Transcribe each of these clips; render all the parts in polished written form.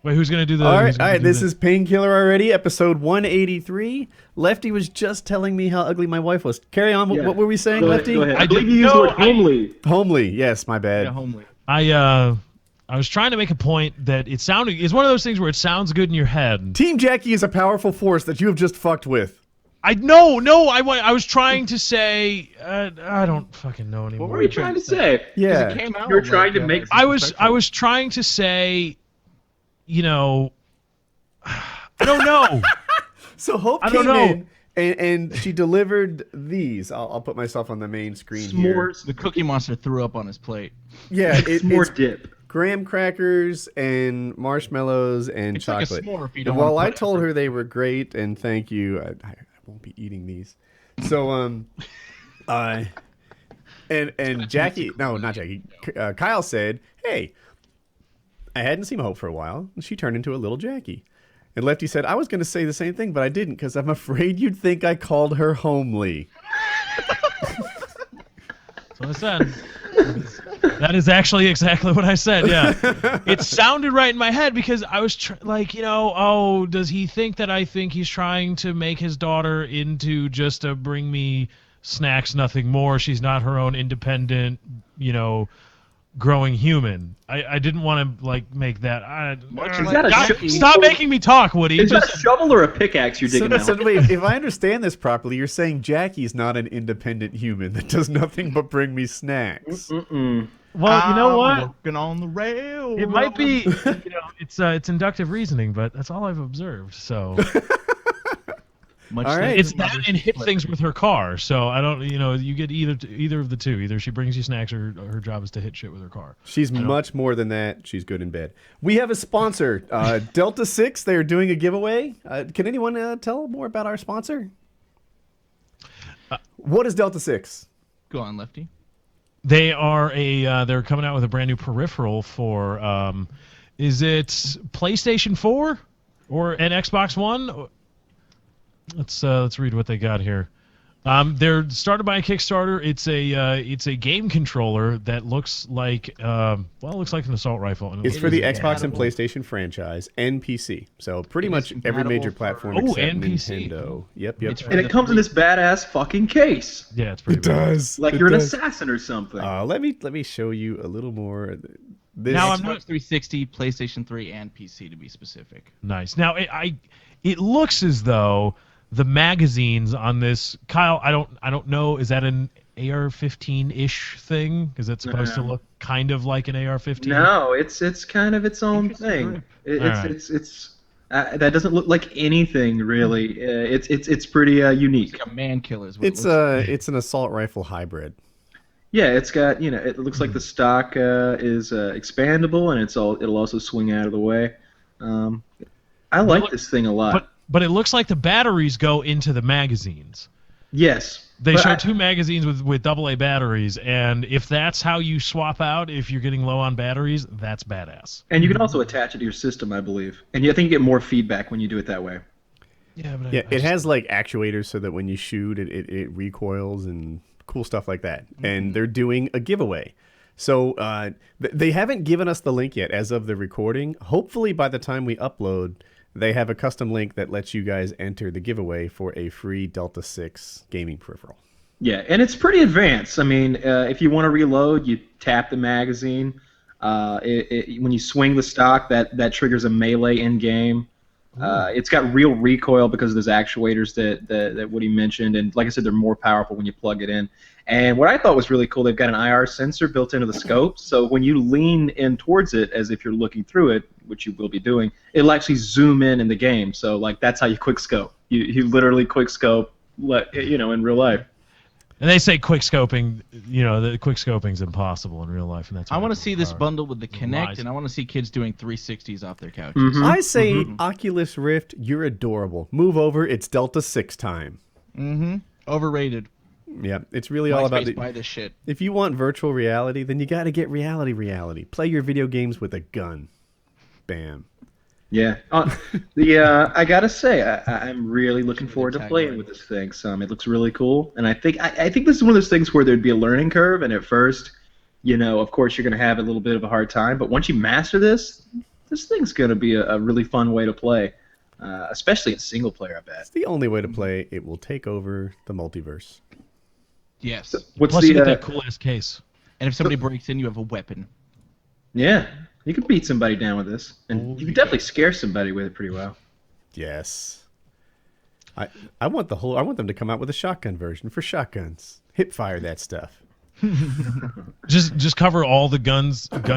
Wait, who's gonna do the? All right. This is Painkiller already, episode 183. Lefty was just telling me how ugly my wife was. Carry on. What were we saying, Lefty? Go ahead. I believe you used the word homely. Homely. Yes, my bad. Yeah, homely. I was trying to make a point that it's one of those things where it sounds good in your head. Team Jackie is a powerful force that you have just fucked with. I was trying to say I don't fucking know anymore. What were you trying to say? Yeah, it came out you were trying to make. I was trying to say, you know, I don't know. So Hope came in and she delivered these. I'll put myself on the main screen here. The Cookie Monster threw up on his plate. Yeah, it's more dip. Graham crackers and marshmallows and chocolate. Like a s'more if you don't Well, I told her they were great and thank you. I won't be eating these. So and Jackie, no, not Jackie. Kyle said, "Hey, I hadn't seen Hope for a while." And she turned into a little Jackie. And Lefty said, "I was going to say the same thing, but I didn't because I'm afraid you'd think I called her homely." That's what I said. That is actually exactly what I said, yeah. It sounded right in my head because I was does he think that I think he's trying to make his daughter into just a bring me snacks, nothing more? She's not her own independent, growing human. I didn't want to make that. Stop making me talk, Woody. Is that a shovel or a pickaxe you're digging out? So wait, if I understand this properly, you're saying Jackie's not an independent human that does nothing but bring me snacks. Well, you know what? Working on the rail. It might be, it's inductive reasoning, but that's all I've observed. So. All right. It's that and hit things with her car. So I don't, you get either of the two. Either she brings you snacks or her job is to hit shit with her car. She's much more than that. She's good in bed. We have a sponsor, Delta 6. They're doing a giveaway. Can anyone tell more about our sponsor? What is Delta 6? Go on, Lefty. They are they're coming out with a brand new peripheral for, is it PlayStation 4 or an Xbox One? Let's read what they got here. They're started by a Kickstarter. It's a game controller that looks like it looks like an assault rifle. It's for the Xbox and PlayStation franchise and PC. So pretty much every major platform except and PC. Nintendo. Yep. And it comes in this badass fucking case. Yeah, it's pretty. It does. Like you're an assassin or something. Let me show you a little more. Now Xbox 360, PlayStation 3, and PC to be specific. Nice. Now it looks as though the magazines on this, Kyle, I don't know, is that an AR-15-ish thing? Is it supposed to look kind of like an AR-15? No, it's kind of its own thing. It's that doesn't look like anything really. It's pretty unique. It's like a man killer. It's an assault rifle hybrid. Yeah, it's got it looks like the stock is expandable and it'll also swing out of the way. I like this thing a lot. But it looks like the batteries go into the magazines. Yes. They show two magazines with AA batteries, and if that's how you swap out, if you're getting low on batteries, that's badass. And you can also attach it to your system, I believe. And I think you get more feedback when you do it that way. Yeah, but it has like actuators so that when you shoot, it recoils and cool stuff like that. And they're doing a giveaway. So they haven't given us the link yet as of the recording. Hopefully by the time we upload, they have a custom link that lets you guys enter the giveaway for a free Delta 6 gaming peripheral. Yeah, and it's pretty advanced. I mean, if you want to reload, you tap the magazine. When you swing the stock, that triggers a melee in-game. It's got real recoil because of those actuators that Woody mentioned, and like I said, they're more powerful when you plug it in. And what I thought was really cool, they've got an IR sensor built into the scope, so when you lean in towards it as if you're looking through it, which you will be doing, it'll actually zoom in the game. So like that's how you quick scope. You literally quick scope, in real life. And they say quick scoping, the quick scoping's impossible in real life, and that's. I want to see this bundle with the Kinect, and I want to see kids doing 360s off their couches. Mm-hmm. I say Oculus Rift, you're adorable. Move over, it's Delta 6 time. Overrated. Yeah, it's really all about buy this shit. If you want virtual reality, then you got to get reality. Play your video games with a gun. Bam. Yeah. I gotta say, I'm really looking forward to playing with this thing. It looks really cool, and I think this is one of those things where there'd be a learning curve, and at first, of course, you're gonna have a little bit of a hard time, but once you master this this thing's going to be a really fun way to play, especially in single player, I bet. It's the only way to play. It will take over the multiverse. Yes. What's Plus, the you get that cool ass case. And if somebody breaks in, you have a weapon. Yeah, you could beat somebody down with this, and you could definitely scare somebody with it pretty well. Yes. I want them to come out with a shotgun version for shotguns. Hip fire that stuff. Just cover all the gun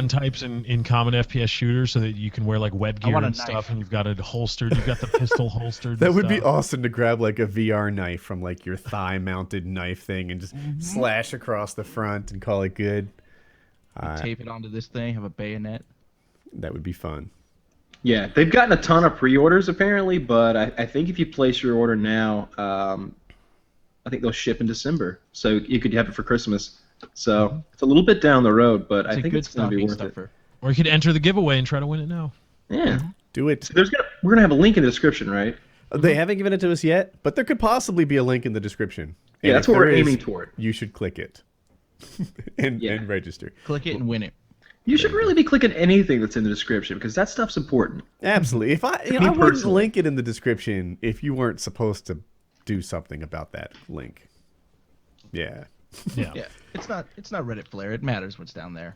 types in common FPS shooters so that you can wear like web gear want a and stuff, knife. and you've got it holstered. You've got the pistol holstered. That and would be stuff. awesome to grab like a VR knife from like your thigh-mounted knife thing and just slash across the front and call it good. Tape it onto this thing, have a bayonet. That would be fun. Yeah, they've gotten a ton of pre-orders apparently, but I think if you place your order now, I think they'll ship in December, so you could have it for Christmas. So it's a little bit down the road, but I think it's going to be worth it. Or you could enter the giveaway and try to win it now. Yeah, Do it. we're gonna have a link in the description, right? They haven't given it to us yet, but there could possibly be a link in the description. Yeah, And that's if what we're there is, aiming toward. You should click it and register. Click it and win it. You should really be clicking anything that's in the description because that stuff's important. Absolutely. If I Me wouldn't personally. link it in the description if you weren't supposed to do something about that link. Yeah. Yeah. Yeah, it's not Reddit Flare. It matters what's down there.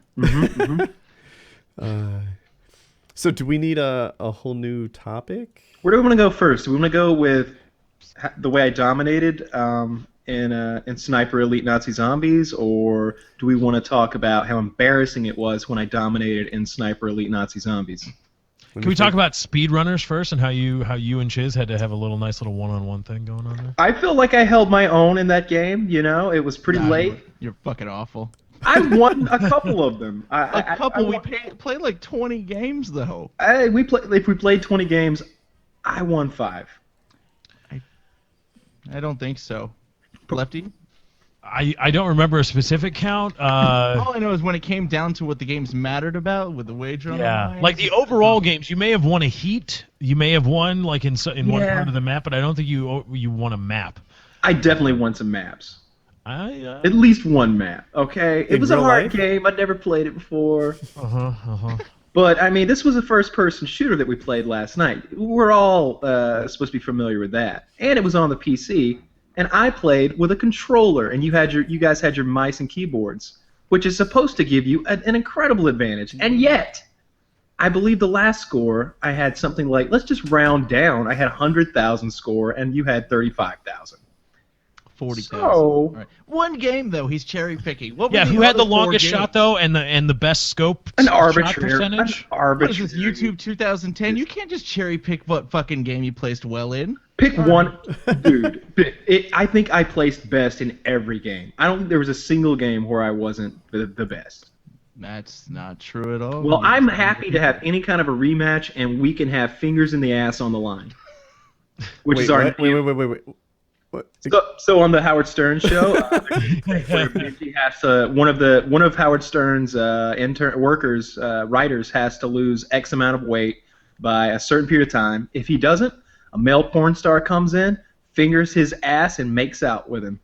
So do we need a whole new topic? Where do we want to go first? Do we want to go with the way I dominated in Sniper Elite Nazi Zombies, or do we want to talk about how embarrassing it was when I dominated in Sniper Elite Nazi Zombies? Can we talk about speedrunners first and how you and Chiz had to have a nice little one-on-one thing going on there? I feel like I held my own in that game. You know, it was pretty Nah, late. You're fucking awful. I won a couple of them. We played like 20 games though. If we played 20 games, I won 5. I don't think so. Lefty? I don't remember a specific count. All I know is when it came down to what the games mattered about with the wager on the Yeah, line. like the overall games, you may have won a heat, you may have won like in one Yeah. part of the map, but I don't think you won a map. I definitely won some maps. I At least one map. Okay, it In was a real hard life? game. I'd never played it before. uh-huh. But, I mean, this was a first-person shooter that we played last night. We're all supposed to be familiar with that. And it was on the PC, and I played with a controller, and you guys had your mice and keyboards, which is supposed to give you an incredible advantage. And yet, I believe the last score, I had something like, let's just round down, I had 100,000 score, and you had 35,000. 40,000. So- All right. One game though, he's cherry picking. What were Yeah, who had other the 4 longest games? shot though, and the best scope An shot arbitrary. percentage? What is this, YouTube 2010? You can't just cherry pick what fucking game you placed well in. Pick one, dude. I think I placed best in every game. I don't think there was a single game where I wasn't the best. That's not true at all. Well, I'm happy to have any kind of a rematch, and we can have fingers in the ass on the line. Which Wait, is our what? Wait. What? So on the Howard Stern show, he has to, one of Howard Stern's writers has to lose X amount of weight by a certain period of time. If he doesn't, a male porn star comes in, fingers his ass, and makes out with him.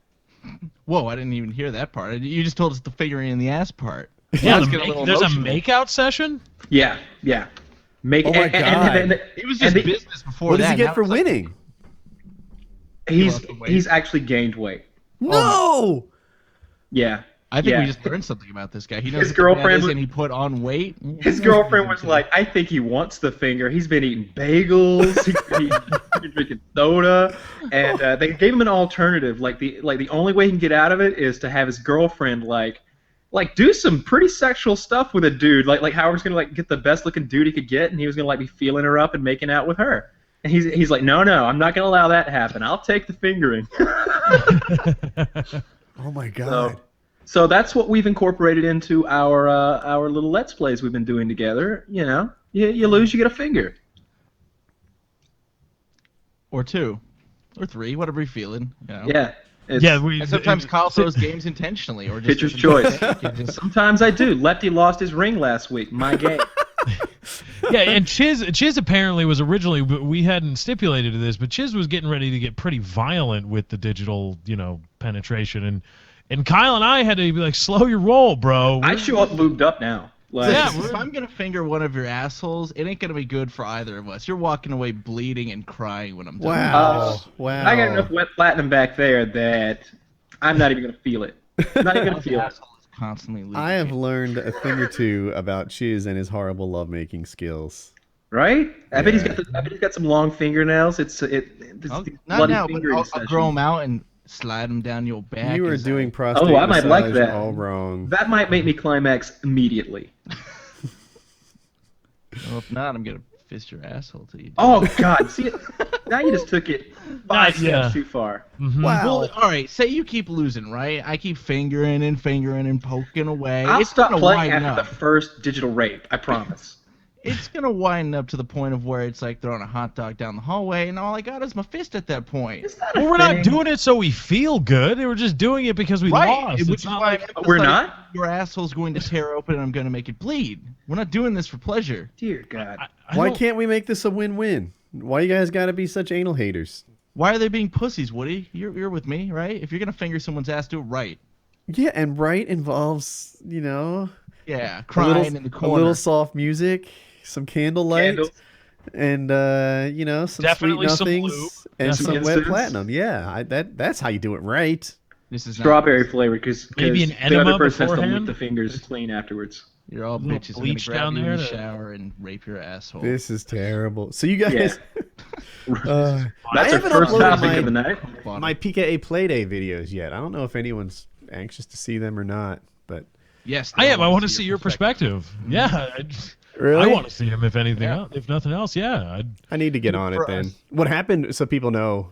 Whoa, I didn't even hear that part. You just told us the fingering in the ass part. Yeah, Let's get a little there's a emotional. makeout session? Yeah. Make Oh my God. It was just business before What does that. he get Now for it's like- winning? he's actually gained weight. No! Yeah. I think Yeah. we just learned something about this guy. He knows His what girlfriend that is was- and he put on weight. His girlfriend was like, I think he wants the finger. He's been eating bagels. He's been drinking soda. And they gave him an alternative. Like the only way he can get out of it is to have his girlfriend like do some pretty sexual stuff with a dude. Like Howard's gonna like get the best looking dude he could get, and he was gonna like be feeling her up and making out with her. And he's like, no, I'm not gonna allow that to happen. I'll take the fingering. Oh my God. So that's what we've incorporated into our little Let's Plays we've been doing together. You know, you lose, you get a finger. Or 2. Or 3, whatever you're feeling. You know? Yeah. Yeah, we And sometimes Kyle throws games intentionally, or just Pitcher's choice. Sometimes I do. Lefty lost his ring last week. My game. Yeah, and Chiz apparently was originally, but we hadn't stipulated this, but Chiz was getting ready to get pretty violent with the digital, penetration, and Kyle and I had to be like, slow your roll, bro. I show up lubed up now. Like, Yeah, If I'm gonna finger one of your assholes, it ain't gonna be good for either of us. You're walking away bleeding and crying when I'm done. Wow. Wow. I got enough wet platinum back there that I'm not even gonna feel it. I'm not even gonna feel it. Asshole is constantly losing. I have learned a thing or two about Chiz and his horrible lovemaking skills. Right? I bet Yeah. he's got some long fingernails. It's Not bloody now, but fingering I'll session. grow them out and slide them down your back. You are as doing I- prostate I might like massage that. all wrong. That might make me climax immediately. Well, if not, I'm gonna fist your asshole till you. Oh God! See, now you just took it 5 Yeah. steps too far. Mhm. Wow. Well, all right. Say you keep losing, right? I keep fingering and poking away. I'll It's stop gonna playing wind after up. the first digital rape. I promise. It's gonna wind up to the point of where it's like throwing a hot dog down the hallway, and all I got is my fist at that point. It's not a Well, we're not thing. doing it so we feel good. We're just doing it because we lost. Which It's is not why like We're not? Your asshole's going to tear open, and I'm gonna make it bleed. We're not doing this for pleasure. Dear God. Why can't we make this a win-win? Why you guys got to be such anal haters? Why are they being pussies, Woody? You're with me, right? If you're gonna finger someone's ass, do it right. Yeah, and right involves, you know, Yeah, a crying little, in the a corner. little soft music, some candlelight, Candles. and you know, some Definitely sweet some nothings lube. and Yeah. some Some wet incense. platinum. Yeah, that's how you do it right. This is not- Strawberry flavor, because Maybe an the enema other person has to beforehand? lick the fingers clean afterwards. You're all Little bitches. I'm gonna bleach grab down you in there the to- shower and rape your asshole. This is terrible. So you guys, That's I our haven't first uploaded topic my- of the night. my PKA Playday videos yet. I don't know if anyone's anxious to see them or not, but Yes, I am. I want to see see your perspective. Yeah, I really, want to see him. If anything, else, if nothing else, yeah. I need to get on it for then. us. What happened, so people know,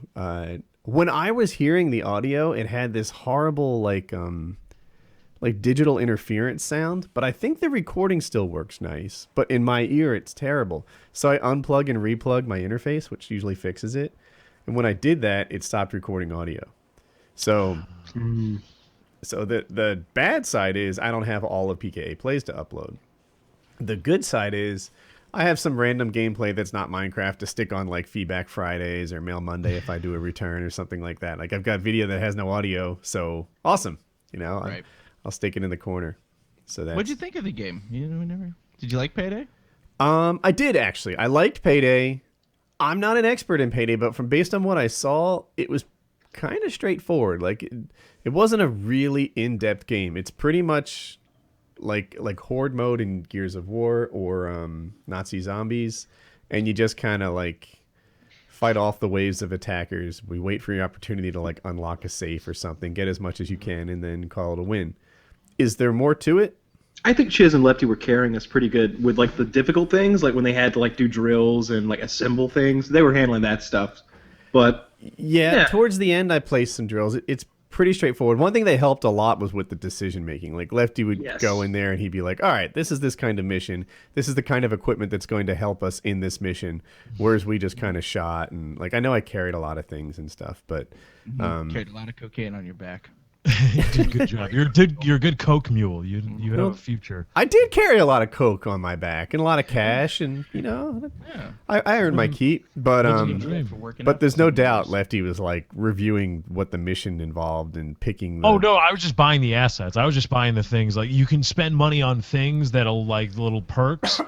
when I was hearing the audio, it had this horrible like digital interference sound, but I think the recording still works nice. But in my ear, it's terrible. So I unplug and replug my interface, which usually fixes it. And when I did that, it stopped recording audio. So, so the bad side is I don't have all of PKA plays to upload. The good side is I have some random gameplay that's not Minecraft to stick on like Feedback Fridays or Mail Monday if I do a return or something like that. Like I've got video that has no audio, so awesome. You know, Right. I'll stick it in the corner. So that's. What'd you think of the game? You never. Did you like Payday? I did actually. I liked Payday. I'm not an expert in Payday, but from based on what I saw, it was kind of straightforward. Like it wasn't a really in-depth game. It's pretty much like horde mode in Gears of War or Nazi zombies, and you just kind of like fight off the waves of attackers. We wait for your opportunity to like unlock a safe or something, get as much as you can, and then call it a win. Is there more to it? I think Chiz and Lefty were carrying us pretty good with like the difficult things, like when they had to like do drills and like assemble things. They were handling that stuff. But Yeah, Yeah. towards the end, I placed some drills. It's pretty straightforward. One thing they helped a lot was with the decision making. Like Lefty would Yes. go in there and he'd be like, "All right, this is this kind of mission. This is the kind of equipment that's going to help us in this mission." Whereas we just kind of shot and like I know I carried a lot of things and stuff, but Carried a lot of cocaine on your back. You did a good job. You're a good coke mule. You have a future. I did carry a lot of coke on my back and a lot of cash, and you know, Yeah. I earned my keep. But What'd you Good for working out but there's for no 7 doubt years. Lefty was like reviewing what the mission involved and picking. The, Oh no, I was just buying the assets. I was just buying the things. Like you can spend money on things that'll like little perks,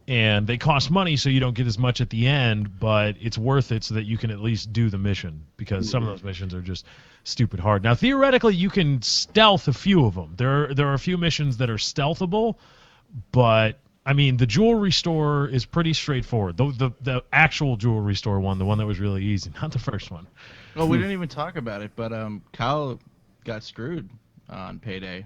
and they cost money, so you don't get as much at the end. But it's worth it so that you can at least do the mission because some of those missions are just stupid hard. Now theoretically, you can stealth a few of them. There are a few missions that are stealthable, but I mean the jewelry store is pretty straightforward. The actual jewelry store one, the one that was really easy, not the first one. Oh, we didn't even talk about it, but Kyle got screwed on Payday.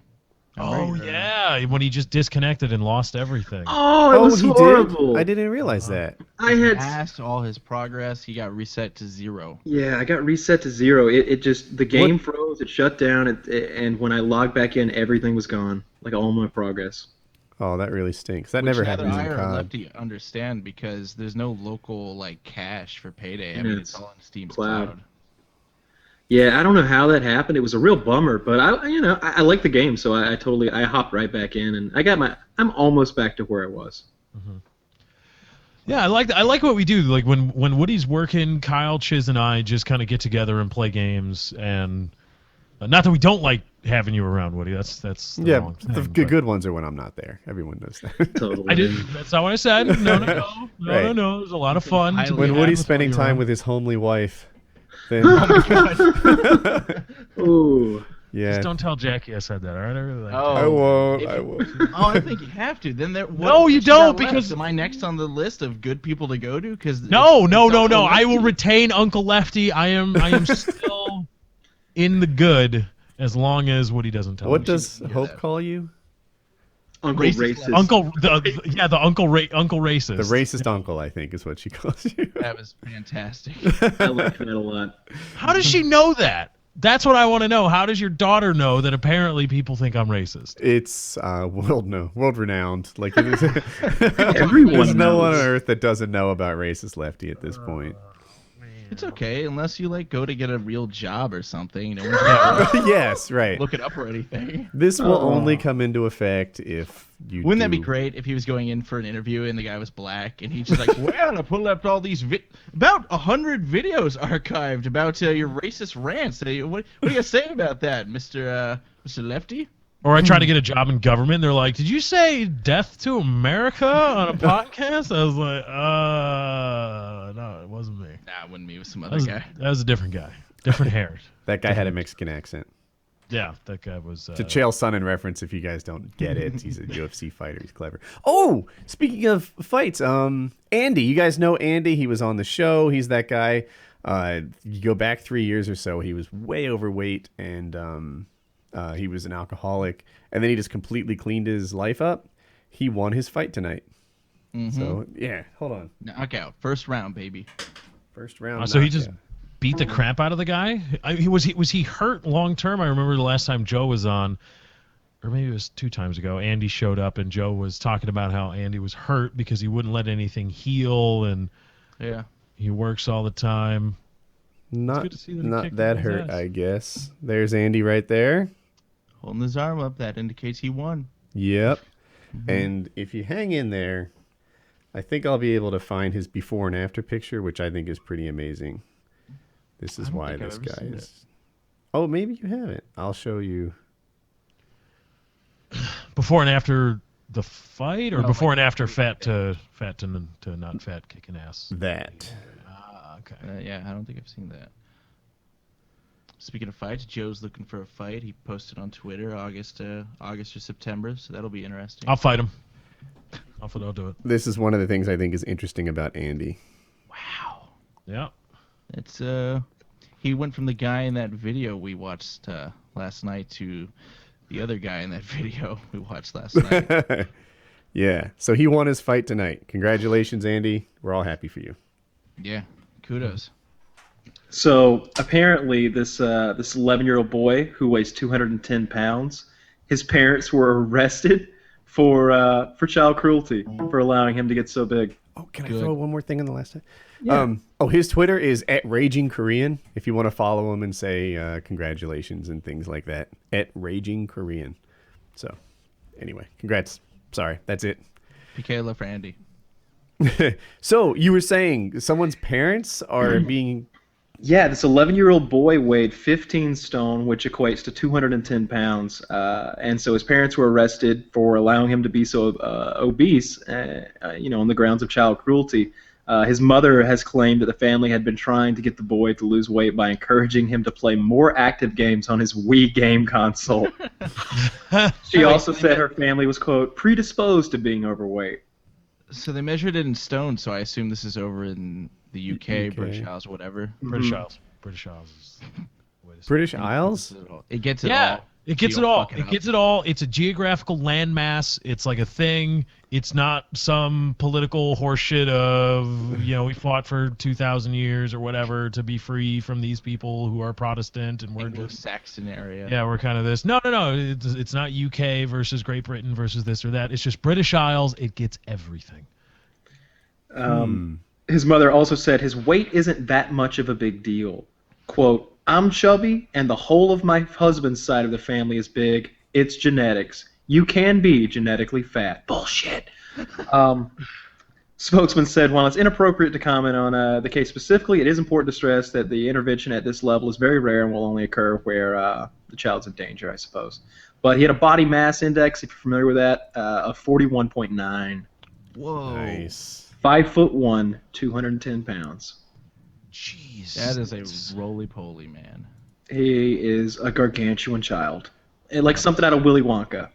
Oh yeah, when he just disconnected and lost everything. oh, it was he horrible. did. I didn't realize that. I had Passed all his progress. He got reset to 0. Yeah, I got reset to 0. It just the game froze. It shut down, and when I logged back in, everything was gone. Like all my progress. Oh, that really stinks. That Which never neither happens I in or COD. Lefty understand because there's no local like cache for Payday. I Yeah, mean, it's it's all in Steam's cloud. cloud. Yeah, I don't know how that happened. It was a real bummer, but I like the game, so I totally hopped right back in, and I'm almost back to where I was. Yeah, I like what we do. Like when Woody's working, Kyle, Chiz, and I just kind of get together and play games. And not that we don't like having you around, Woody. That's the Yeah, wrong the thing, good ones are when I'm not there. Everyone knows that. Totally. I didn't. That's not what I said. No. Right. There's a lot of fun. to Highly be When had Woody's with spending Woody time around. with his homely wife, then Ooh. yeah. Just don't tell Jackie I said that. All right. I really like Oh. I won't. If- I won't. Oh, I think you have to. Then there. No, you don't, because- am I next on the list of good people to go to? Because No. I will retain Uncle Lefty. I am still in the good as long as Woody doesn't tell What me. does hear Hope that. call you? Uncle Racist Racist. Uncle the Uncle Racist. The racist uncle, I think, is what she calls you. That was fantastic. I like that a lot. How does she know that? That's what I want to know. How does your daughter know that apparently people think I'm racist? It's world renowned. Like it is, Everyone there's no one on knows. earth that doesn't know about racist Lefty at this point. It's okay unless you like go to get a real job or something. No one's gonna Yes, right. look it up or anything. This will only come into effect if you. Wouldn't that be do- great if he was going in for an interview and the guy was black and he's just like, well, I pulled up all these about 100 videos archived about your racist rants. What do you guys say about that, Mr. Lefty? Or I try to get a job in government. They're like, "Did you say death to America on a podcast?" I was like, no, it wasn't me. Nah, it wouldn't be with some That other was, guy. that was a different guy, different haired. That guy had a Mexican accent. Yeah, that guy was. To Chael Sonnen reference, if you guys don't get it, he's a UFC fighter. He's clever. Oh, speaking of fights, Andy, you guys know Andy. He was on the show. He's that guy. You go back 3 years or so, he was way overweight and he was an alcoholic, and then he just completely cleaned his life up. He won his fight tonight. So yeah, hold on. Knockout, first round, baby. First round. so he just knockout. beat the crap out of the guy. Was he hurt long term? I remember the last time Joe was on, or maybe it was 2 times ago. Andy showed up and Joe was talking about how Andy was hurt because he wouldn't let anything heal and Yeah. he works all the time. not good to see that he not kicked that his hurt, ass. I guess. There's Andy right there. Holding his arm up, that indicates he won. Yep. And if you hang in there, I think I'll be able to find his before and after picture, which I think is pretty amazing. This is I don't why think I've this ever guy seen is. Oh, maybe you haven't. I'll show you. Before and after the fight, or No, before like- and after fat to not fat kicking ass. That. Okay. Yeah, I don't think I've seen that. Speaking of fights, Joe's looking for a fight. He posted on Twitter August or September, so that'll be interesting. I'll fight him. I'll do it. This is one of the things I think is interesting about Andy. Wow. Yeah. It's he went from the guy in that video we watched last night to the other guy in that video we watched last night. Yeah. So he won his fight tonight. Congratulations, Andy. We're all happy for you. Yeah, kudos. So apparently, this 11-year-old boy who weighs 210 pounds, his parents were arrested for child cruelty for allowing him to get so big. Oh, can I Good. throw one more thing on the last time? Yeah. His Twitter is @RagingKorean. If you want to follow him and say congratulations and things like that, @RagingKorean. So, anyway, congrats. Sorry, that's it. PK love for Andy. So you were saying someone's parents are being. Yeah, this 11-year-old boy weighed 15 stone, which equates to 210 pounds. And so his parents were arrested for allowing him to be so obese, on the grounds of child cruelty. His mother has claimed that the family had been trying to get the boy to lose weight by encouraging him to play more active games on his Wii game console. She also said her family was, quote, predisposed to being overweight. So they measured it in stone, so I assume this is over in the UK, British Isles, whatever. British Isles. British Isles is the way to say it. British Isles? It gets it Yeah, all. it gets So it you don't all. fuck It up. gets it all. It's a geographical landmass. It's like a thing. It's not some political horseshit of, we fought for 2,000 years or whatever to be free from these people who are Protestant and we're just, Anglo-Saxon area. yeah, we're kind of this. No. It's not UK versus Great Britain versus this or that. It's just British Isles. It gets everything. His mother also said his weight isn't that much of a big deal. Quote, I'm chubby and the whole of my husband's side of the family is big. It's genetics. You can be genetically fat. Bullshit. Spokesman said, while it's inappropriate to comment on the case specifically, it is important to stress that the intervention at this level is very rare and will only occur where the child's in danger, I suppose. But he had a body mass index, if you're familiar with that, of 41.9. Whoa. Nice. 5'1", 210 pounds. Jeez. That is a roly-poly, man. He is a gargantuan child. Like something out of Willy Wonka.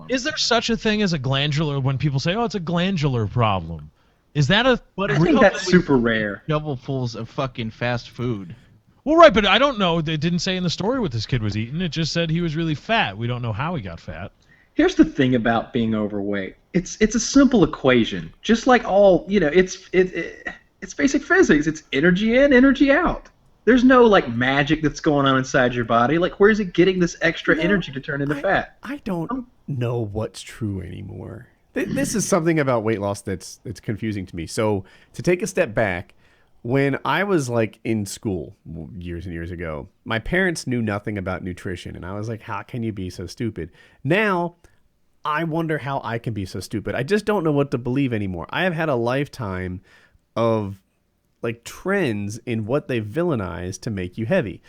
Is there such a thing as a glandular when people say, oh, it's a glandular problem? Is that a... But I think that's super rare. Shovelfuls of fucking fast food. Well, right, but I don't know. They didn't say in the story what this kid was eating. It just said he was really fat. We don't know how he got fat. Here's the thing about being overweight. It's a simple equation. Just like all, it's basic physics. It's energy in, energy out. There's no like magic that's going on inside your body. Like, where is it getting this extra energy to turn into fat? I don't know what's true anymore. This is something about weight loss that's confusing to me. So to take a step back, when I was like in school years and years ago, my parents knew nothing about nutrition, and I was like, how can you be so stupid? Now, I wonder how I can be so stupid. I just don't know what to believe anymore. I have had a lifetime of like trends in what they villainize to make you heavy.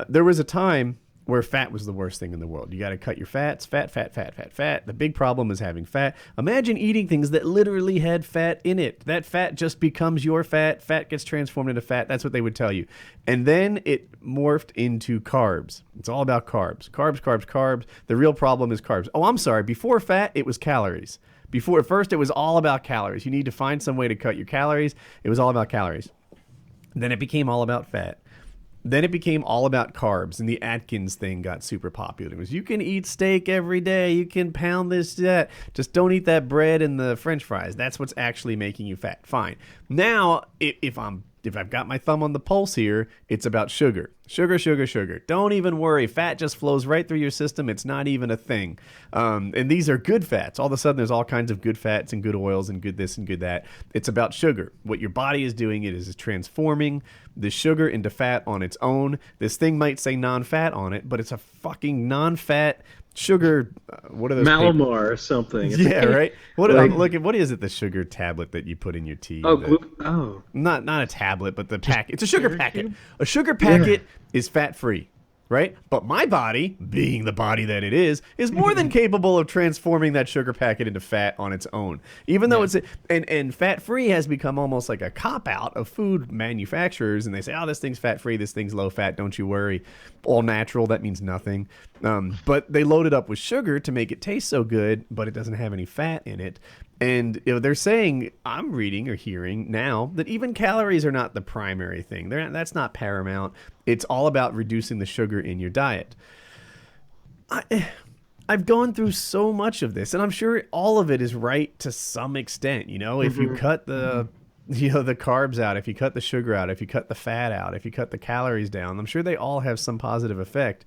There was a time where fat was the worst thing in the world. You got to cut your fats, fat. The big problem is having fat. Imagine eating things that literally had fat in it. That fat just becomes your fat. Fat gets transformed into fat. That's what they would tell you. And then it morphed into carbs. It's all about carbs. Carbs. The real problem is carbs. Oh, I'm sorry. Before fat, it was calories. At first, it was all about calories. You need to find some way to cut your calories. It was all about calories. Then it became all about fat. Then it became all about carbs, and the Atkins thing got super popular. It was, you can eat steak every day. You can pound this, that. Just don't eat that bread and the French fries. That's what's actually making you fat. Fine. Now, if I've got my thumb on the pulse here, it's about sugar. Sugar. Don't even worry. Fat just flows right through your system. It's not even a thing. And these are good fats. All of a sudden, there's all kinds of good fats and good oils and good this and good that. It's about sugar. What your body is doing, it is transforming the sugar into fat on its own. This thing might say non-fat on it, but it's a fucking non-fat sugar. What are those? Malamar or something. Yeah, right. What is it? The sugar tablet that you put in your tea. Not a tablet, but the packet. It's a sugar packet. A sugar packet is fat-free, right? But my body, being the body that it is more than capable of transforming that sugar packet into fat on its own. Even though and fat-free has become almost like a cop-out of food manufacturers, and they say, oh, this thing's fat-free, this thing's low-fat, don't you worry. All natural, that means nothing. But they load it up with sugar to make it taste so good, but it doesn't have any fat in it. And they're saying, I'm reading or hearing now, that even calories are not the primary thing. That's not paramount. It's all about reducing the sugar in your diet. I've gone through so much of this, and I'm sure all of it is right to some extent. If you cut the carbs out, if you cut the sugar out, if you cut the fat out, if you cut the calories down, I'm sure they all have some positive effect.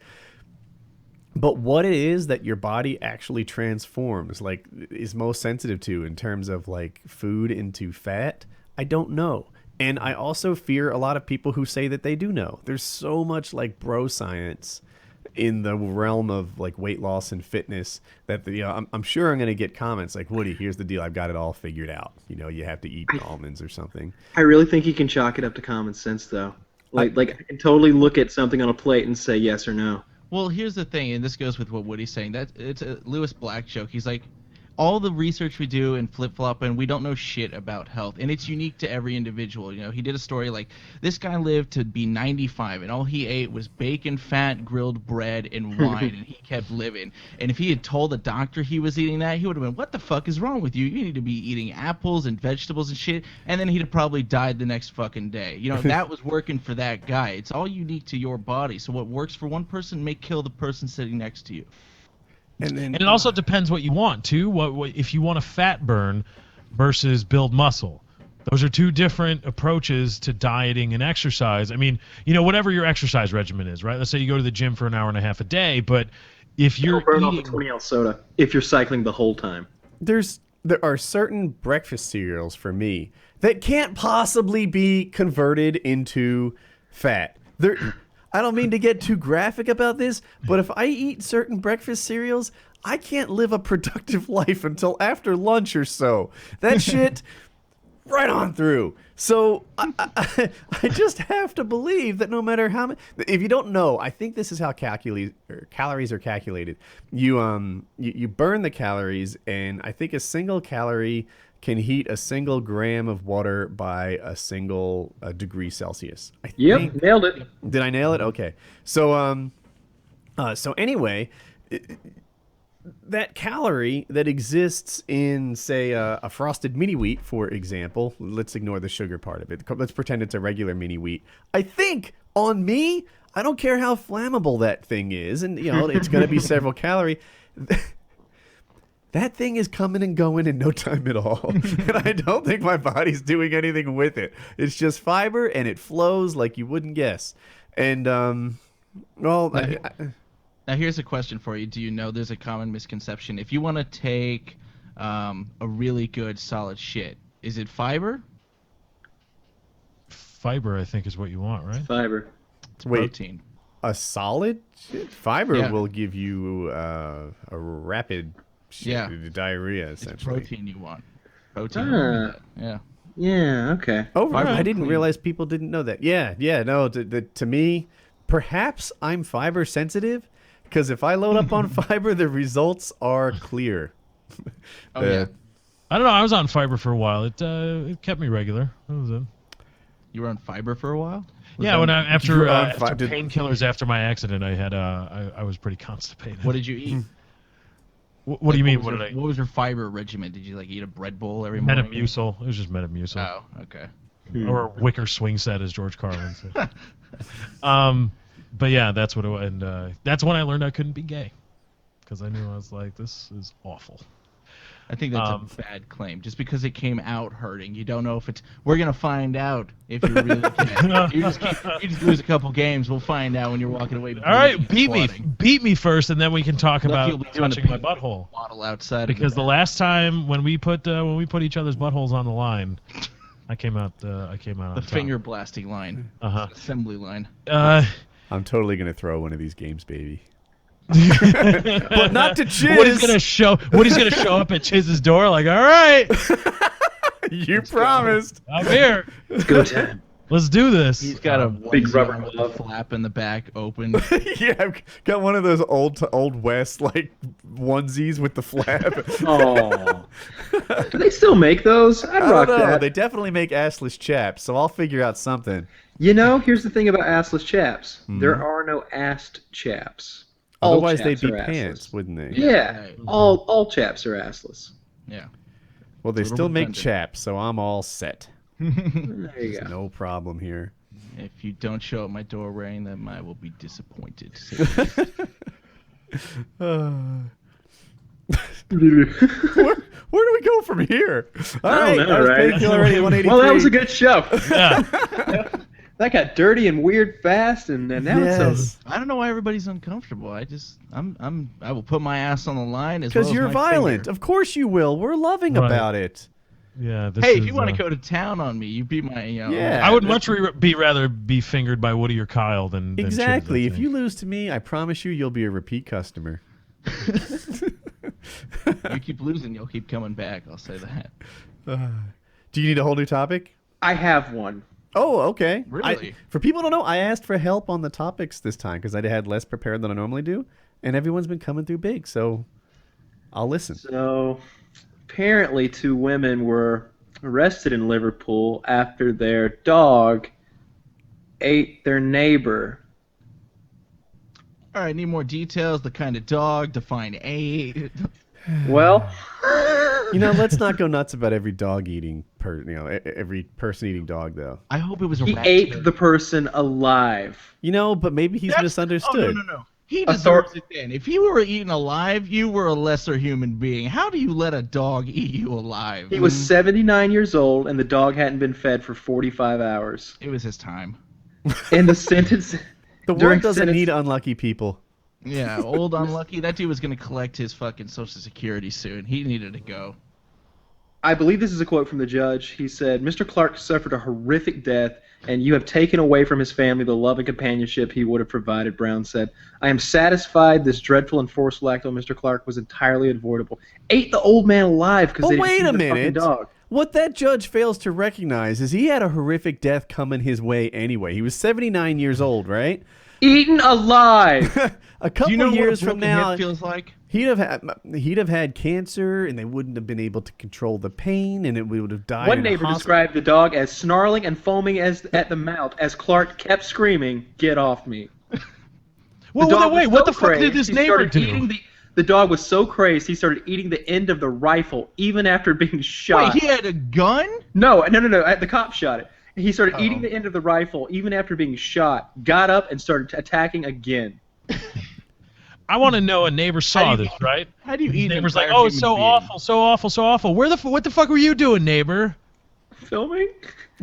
But what it is that your body actually transforms, like, is most sensitive to in terms of like food into fat, I don't know. And I also fear a lot of people who say that they do know. There's so much like bro science in the realm of like weight loss and fitness that I'm sure I'm going to get comments like, Woody, here's the deal. I've got it all figured out. You have to eat almonds or something. I really think you can chalk it up to common sense, though. I can totally look at something on a plate and say yes or no. Well, here's the thing, and this goes with what Woody's saying. That it's a Lewis Black joke. He's like, all the research we do and flip-flop, and we don't know shit about health, and it's unique to every individual. He did a story like, this guy lived to be 95, and all he ate was bacon, fat, grilled bread, and wine, and he kept living. And if he had told the doctor he was eating that, he would have been, what the fuck is wrong with you? You need to be eating apples and vegetables and shit, and then he'd have probably died the next fucking day. That was working for that guy. It's all unique to your body, so what works for one person may kill the person sitting next to you. And it also depends what you want too. What if you want a fat burn versus build muscle? Those are two different approaches to dieting and exercise. I mean, whatever your exercise regimen is, right? Let's say you go to the gym for an hour and a half a day, but if you're burn off a 20-ounce soda if you're cycling the whole time. There are certain breakfast cereals for me that can't possibly be converted into fat. I don't mean to get too graphic about this, but if I eat certain breakfast cereals, I can't live a productive life until after lunch or so. That shit, right on through. So I just have to believe that no matter how many, if you don't know, I think this is how calories are calculated. You burn the calories, and I think a single calorie can heat a single gram of water by a single degree Celsius. Yep, nailed it. Did I nail it? Okay. So anyway, that calorie that exists in, say, a frosted mini wheat, for example, let's ignore the sugar part of it. Let's pretend it's a regular mini wheat. I think on me, I don't care how flammable that thing is, and it's going to be several calories. That thing is coming and going in no time at all. And I don't think my body's doing anything with it. It's just fiber, and it flows like you wouldn't guess. And, well... Now here's a question for you. Do you know there's a common misconception? If you want to take a really good solid shit, is it fiber? Fiber, I think, is what you want, right? Fiber. It's protein. A solid shit? Fiber will give you a rapid diarrhea, essentially. It's protein you want. Protein. Yeah. Yeah, okay. Oh, I didn't realize people didn't know that. No, to me, perhaps I'm fiber sensitive, because if I load up on fiber, the results are clear. Yeah. I don't know. I was on fiber for a while. It kept me regular. That was it. You were on fiber for a while? After painkillers after my accident, I had I was pretty constipated. What did you eat? What do you mean? What was your fiber regimen? Did you eat a bread bowl every morning? Metamucil. It was just Metamucil. Oh, okay. Or a wicker swing set, as George Carlin said. But yeah, that's what it was. And that's when I learned I couldn't be gay, because I knew I was like, this is awful. I think that's a bad claim. Just because it came out hurting, you don't know if it's. We're gonna find out if you're really gay. You just lose a couple games. We'll find out when you're walking away. All right, beat me first, and then we can talk about touching my butthole. Bottle outside. Because the last time when we put each other's buttholes on the line, I came out on the finger blasting line. Assembly line. I'm totally gonna throw one of these games, baby. But not to Chiz. Woody's gonna show up at Chiz's door like, all right. You promised. I'm here. It's go time. Let's do this. He's got a big rubber with glove. a flap in the back open. Yeah, I've got one of those old West onesies with the flap. Oh, do they still make those? I'd rock that. They definitely make assless chaps, so I'll figure out something. Here's the thing about assless chaps. There are no assed chaps. Otherwise, they'd be assless. pants, wouldn't they? Yeah, all chaps are assless. Yeah. Well, they still make redundant. chaps, so I'm all set. There you There's go. no problem here. If you don't show up my door wearing them, I will be disappointed. Where do we go from here? All I don't know, right? Painkiller 183. Well, that was a good show. Yeah. That got dirty and weird fast, and now it's over. I don't know why everybody's uncomfortable. I will put my ass on the line as well Because as you're my violent. finger. Of course you will. We're loving about it. Yeah. Hey, if you want to go to town on me, you be my. Yeah. I would much rather be fingered by Woody or Kyle than Exactly. Chiz, I If you lose to me, I promise you'll be a repeat customer. You keep losing, you'll keep coming back. I'll say that. Do you need a whole new topic? I have one. Oh, okay. Really? For people who don't know, I asked for help on the topics this time because I had less prepared than I normally do, and everyone's been coming through big, so I'll listen. So, apparently 2 women were arrested in Liverpool after their dog ate their neighbor. All right, need more details. The kind of dog, define ate. Well, Let's not go nuts about every dog eating every person eating dog though. I hope it was a he rat. ate the person alive. But maybe he's misunderstood. Oh, no. He deserves it then. If he were eaten alive, you were a lesser human being. How do you let a dog eat you alive? He was 79 years old, and the dog hadn't been fed for 45 hours. It was his time. And the sentence... The world doesn't need unlucky people. Yeah, old unlucky. That dude was going to collect his fucking Social Security soon. He needed to go. I believe this is a quote from the judge. He said, "Mr. Clark suffered a horrific death, and you have taken away from his family the love and companionship he would have provided," Brown said. "I am satisfied this dreadful and forceful act on Mr. Clark was entirely avoidable." Ate the old man alive because they didn't wait shoot a the fucking minute. dog. What that judge fails to recognize is he had a horrific death coming his way anyway. He was 79 years old, right? Eaten alive. A couple Do you know years what a from broken now, hip feels like? he'd have had cancer, and they wouldn't have been able to control the pain, and it would have died. One in a neighbor hospital. described the dog as snarling and foaming at the mouth as Clark kept screaming, "Get off me." Well, The dog wait, was what so the fuck did crazed, this he neighbor started do? eating the dog was so crazed, he started eating the end of the rifle even after being shot. Wait, he had a gun? No. The cop shot it. He started eating the end of the rifle even after being shot, got up, and started attacking again. I want to know a neighbor saw this, right? How do you eat an Neighbor's like, entire oh, it's so human being? awful, so awful, so awful. What the fuck were you doing, neighbor? Filming?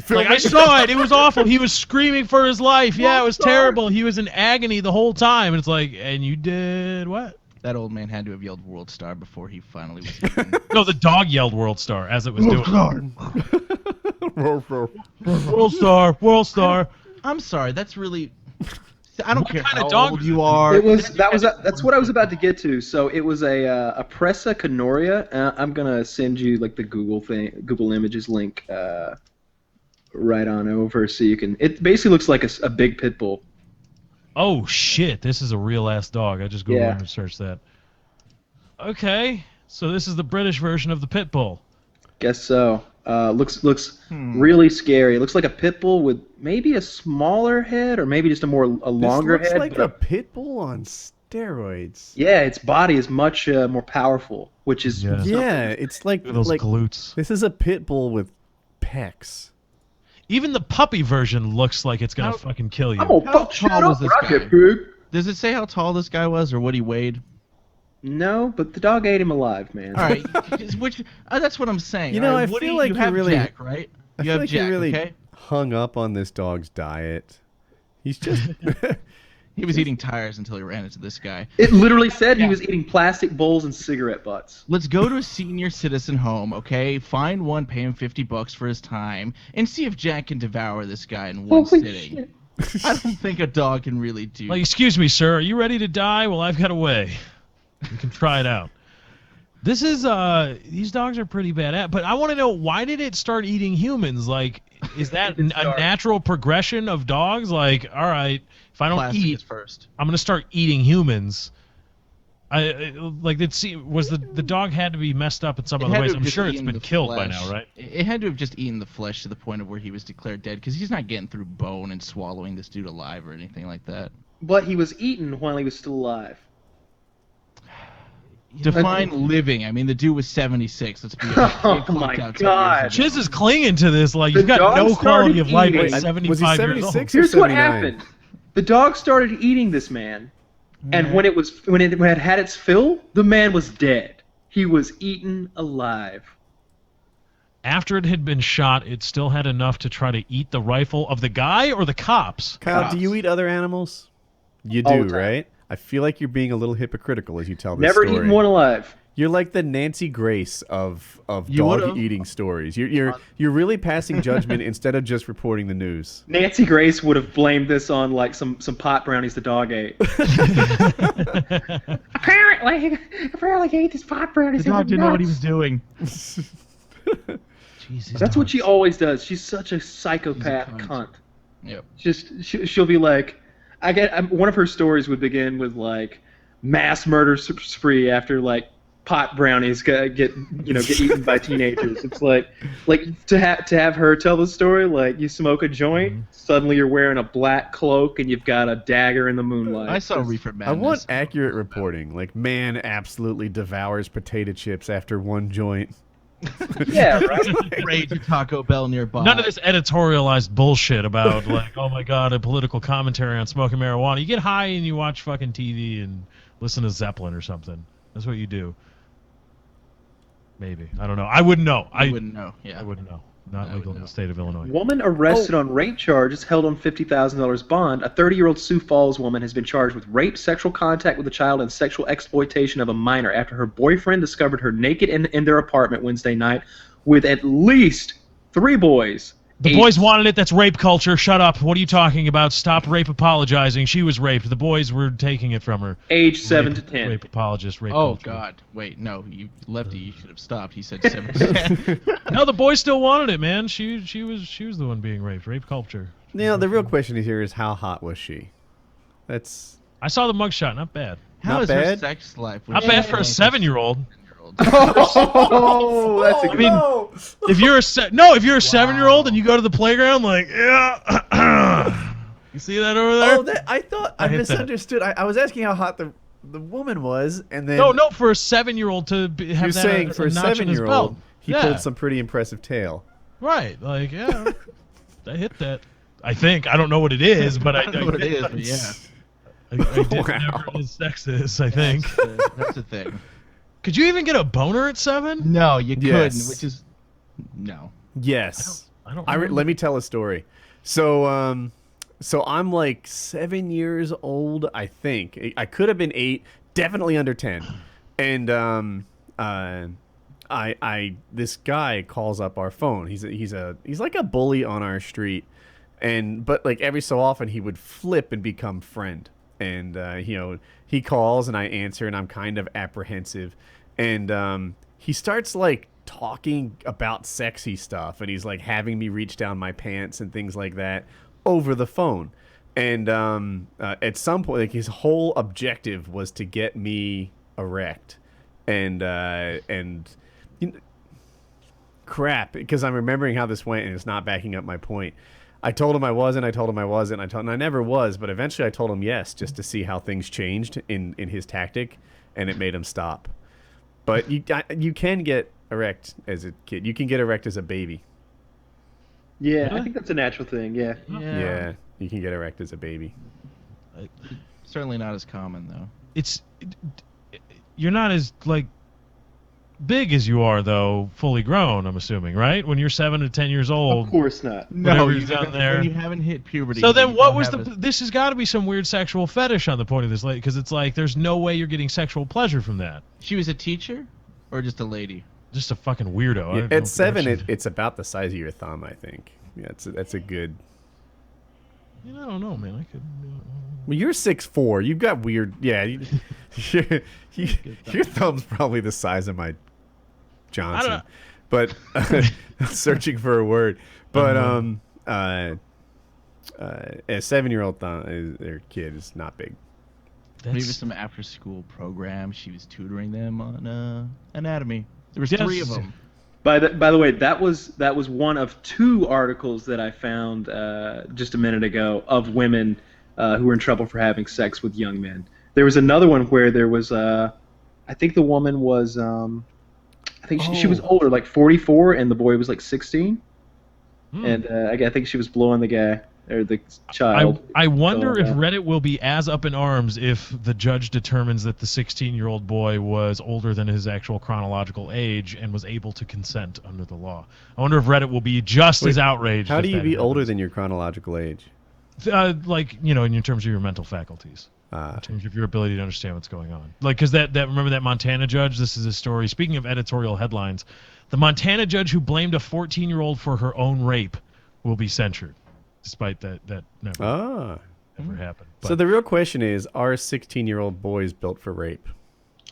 Like, I saw it. It was awful. He was screaming for his life. Yeah, it was terrible. He was in agony the whole time. And it's like, and you did what? That old man had to have yelled World Star before he finally was eaten. No, the dog yelled World Star as it was doing it. World Star, World Star. I'm sorry, that's really... I don't care kind how of dog old was you it? are. That's what I was about to get to. So it was a Presa Canoria. I'm gonna send you like the Google Images link right on over so you can. It basically looks like a big pit bull. Oh shit! This is a real ass dog. I just googled and searched that. Okay, so this is the British version of the pit bull. Guess so. Looks really scary. It looks like a pit bull with maybe a smaller head or maybe just a longer this head. looks like a pit bull on steroids. Yeah, its body is much more powerful, which is Yeah, it's like Look at those glutes. This is a pit bull with pecs. Even the puppy version looks like it's gonna fucking kill you. I'm gonna How fuck shit tall up was this right here, guy? pig. Does it say how tall this guy was or what he weighed? No, but the dog ate him alive, man. All right, that's what I'm saying. You know, all right, I Woody, feel like you you're have really- Jack, right? I You feel have like Jack, you're really okay? hung up on this dog's diet. He's just He was eating tires until he ran into this guy. It literally said he was eating plastic bowls and cigarette butts. Let's go to a senior citizen home, okay? Find one, pay him $50 for his time, and see if Jack can devour this guy in one sitting. I don't think a dog can really do Like, excuse me, sir, are you ready to die? Well, I've got a way. You can try it out. This is these dogs are pretty bad, but I want to know, why did it start eating humans? Like, is that a natural progression of dogs? Like, all right, if I don't Plastic eat is first. I'm gonna start eating humans. Was the dog had to be messed up in some It other had ways? to have I'm just sure it's eaten been the killed by flesh. now, right? It had to have just eaten the flesh to the point of where he was declared dead, because he's not getting through bone and swallowing this dude alive or anything like that. But he was eaten while he was still alive. Define living. I mean, the dude was 76. Let's be Oh my God. Chiz is clinging to this like The you've got dog no quality started of life eating. at Was he 75 years old. 76 or Here's what 79? happened. The dog started eating this man, and when it had its fill, the man was dead. He was eaten alive. After it had been shot, it still had enough to try to eat the rifle of the guy or the cops. Kyle, do you eat other animals? You All do, the time. right? I feel like you're being a little hypocritical as you tell this Never story. eaten one alive. You're like the Nancy Grace of You would've. dog eating stories. You're really passing judgment instead of just reporting the news. Nancy Grace would have blamed this on like some pot brownies the dog ate. apparently he ate this pot brownies. The dog didn't know what he was doing. Jesus, That's what dogs. she always does. She's such a psychopath She's a cunt. Yep. She'll be like, one of her stories would begin with like mass murder spree after like pot brownies get eaten by teenagers. It's like to have her tell the story, like you smoke a joint, suddenly you're wearing a black cloak and you've got a dagger in the moonlight. I saw Reefer I Madness. want accurate reporting. Like, man absolutely devours potato chips after one joint. Yeah, right. Raid to Taco Bell nearby. None of this editorialized bullshit about like, oh my god, a political commentary on smoking marijuana. You get high and you watch fucking TV and listen to Zeppelin or something. That's what you do. Maybe. I don't know. I wouldn't know. I wouldn't know. Yeah. I wouldn't know. Not I legal wouldn't in know. the state of Illinois. Woman arrested on rape charges, held on $50,000 bond. A 30-year-old Sioux Falls woman has been charged with rape, sexual contact with a child, and sexual exploitation of a minor after her boyfriend discovered her naked in their apartment Wednesday night with at least 3 boys. The boys wanted it. That's rape culture. Shut up. What are you talking about? Stop rape apologizing. She was raped. The boys were taking it from her. Age 7 to 10. Rape apologist. Rape Oh culture. God! Wait, no, Lefty, you should have stopped. He said 7. No, the boys still wanted it, man. She was the one being raped. Rape culture. Now the real question here is how hot was she? That's I saw the mugshot. Not bad. How Not is her bad? sex life? Not bad for a 7-year-old. oh, that's a I mean, if you're a 7-year-old and you go to the playground, like, yeah, you see that over there? Oh, I thought I hit that. misunderstood. I was asking how hot the woman was, and then No, for a 7-year-old to have you're that saying as for a notch in his 7-year-old, belt. he Yeah. pulled some pretty impressive tail. Right, like, yeah, I hit that. I think I don't know what it is, but I don't know what it is, but yeah, I did Wow. whatever his sex is. I think. that's the thing. Could you even get a boner at 7? No, you Yes. couldn't, which is no. Yes. I don't. Let me tell a story. So, so I'm like 7 years old, I think. I could have been 8, definitely under 10. And this guy calls up our phone. He's like a bully on our street, but like every so often he would flip and become friend. And he calls and I answer and I'm kind of apprehensive, and he starts like talking about sexy stuff, and he's like having me reach down my pants and things like that over the phone. And at some point, like, his whole objective was to get me erect, and crap, because I'm remembering how this went and it's not backing up my point. I told him I wasn't. And I never was. But eventually, I told him yes, just to see how things changed in his tactic, and it made him stop. But you can get erect as a kid. You can get erect as a baby. Yeah, I think that's a natural thing. Yeah. Yeah, you can get erect as a baby. Certainly not as common though. You're not as like big as you are though, fully grown. I'm assuming, right? When you're 7 to 10 years old. Of course not. Whatever's down there. When you haven't hit puberty. So then, you what don't was have this has got to be some weird sexual fetish on the point of this lady, because it's like there's no way you're getting sexual pleasure from that. She was a teacher, or just a lady? Just a fucking weirdo. I don't know At 7, what she- it's about the size of your thumb, I think. Yeah, that's a good. I don't know, man. I could. Well, you're 6'4". You've got weird. Yeah, your thumb's probably the size of my Johnson. But searching for a word. But a 7-year-old their kid is not big. Maybe some after-school program. She was tutoring them on anatomy. There was 3 of them. By the way, that was one of 2 articles that I found just a minute ago of women who were in trouble for having sex with young men. There was another one where there was I think the woman was I think she was older, like 44, and the boy was like 16. And I think she was blowing the guy or the child. I wonder if Reddit will be as up in arms if the judge determines that the 16-year-old boy was older than his actual chronological age and was able to consent under the law. I wonder if Reddit will be just as outraged. How if do you that be happens. older than your chronological age? Like, in terms of your mental faculties. In terms of your ability to understand what's going on. Like, because remember that Montana judge? This is a story. Speaking of editorial headlines, the Montana judge who blamed a 14-year-old for her own rape will be censured, despite that never happened. But, So the real question is, are 16-year-old boys built for rape?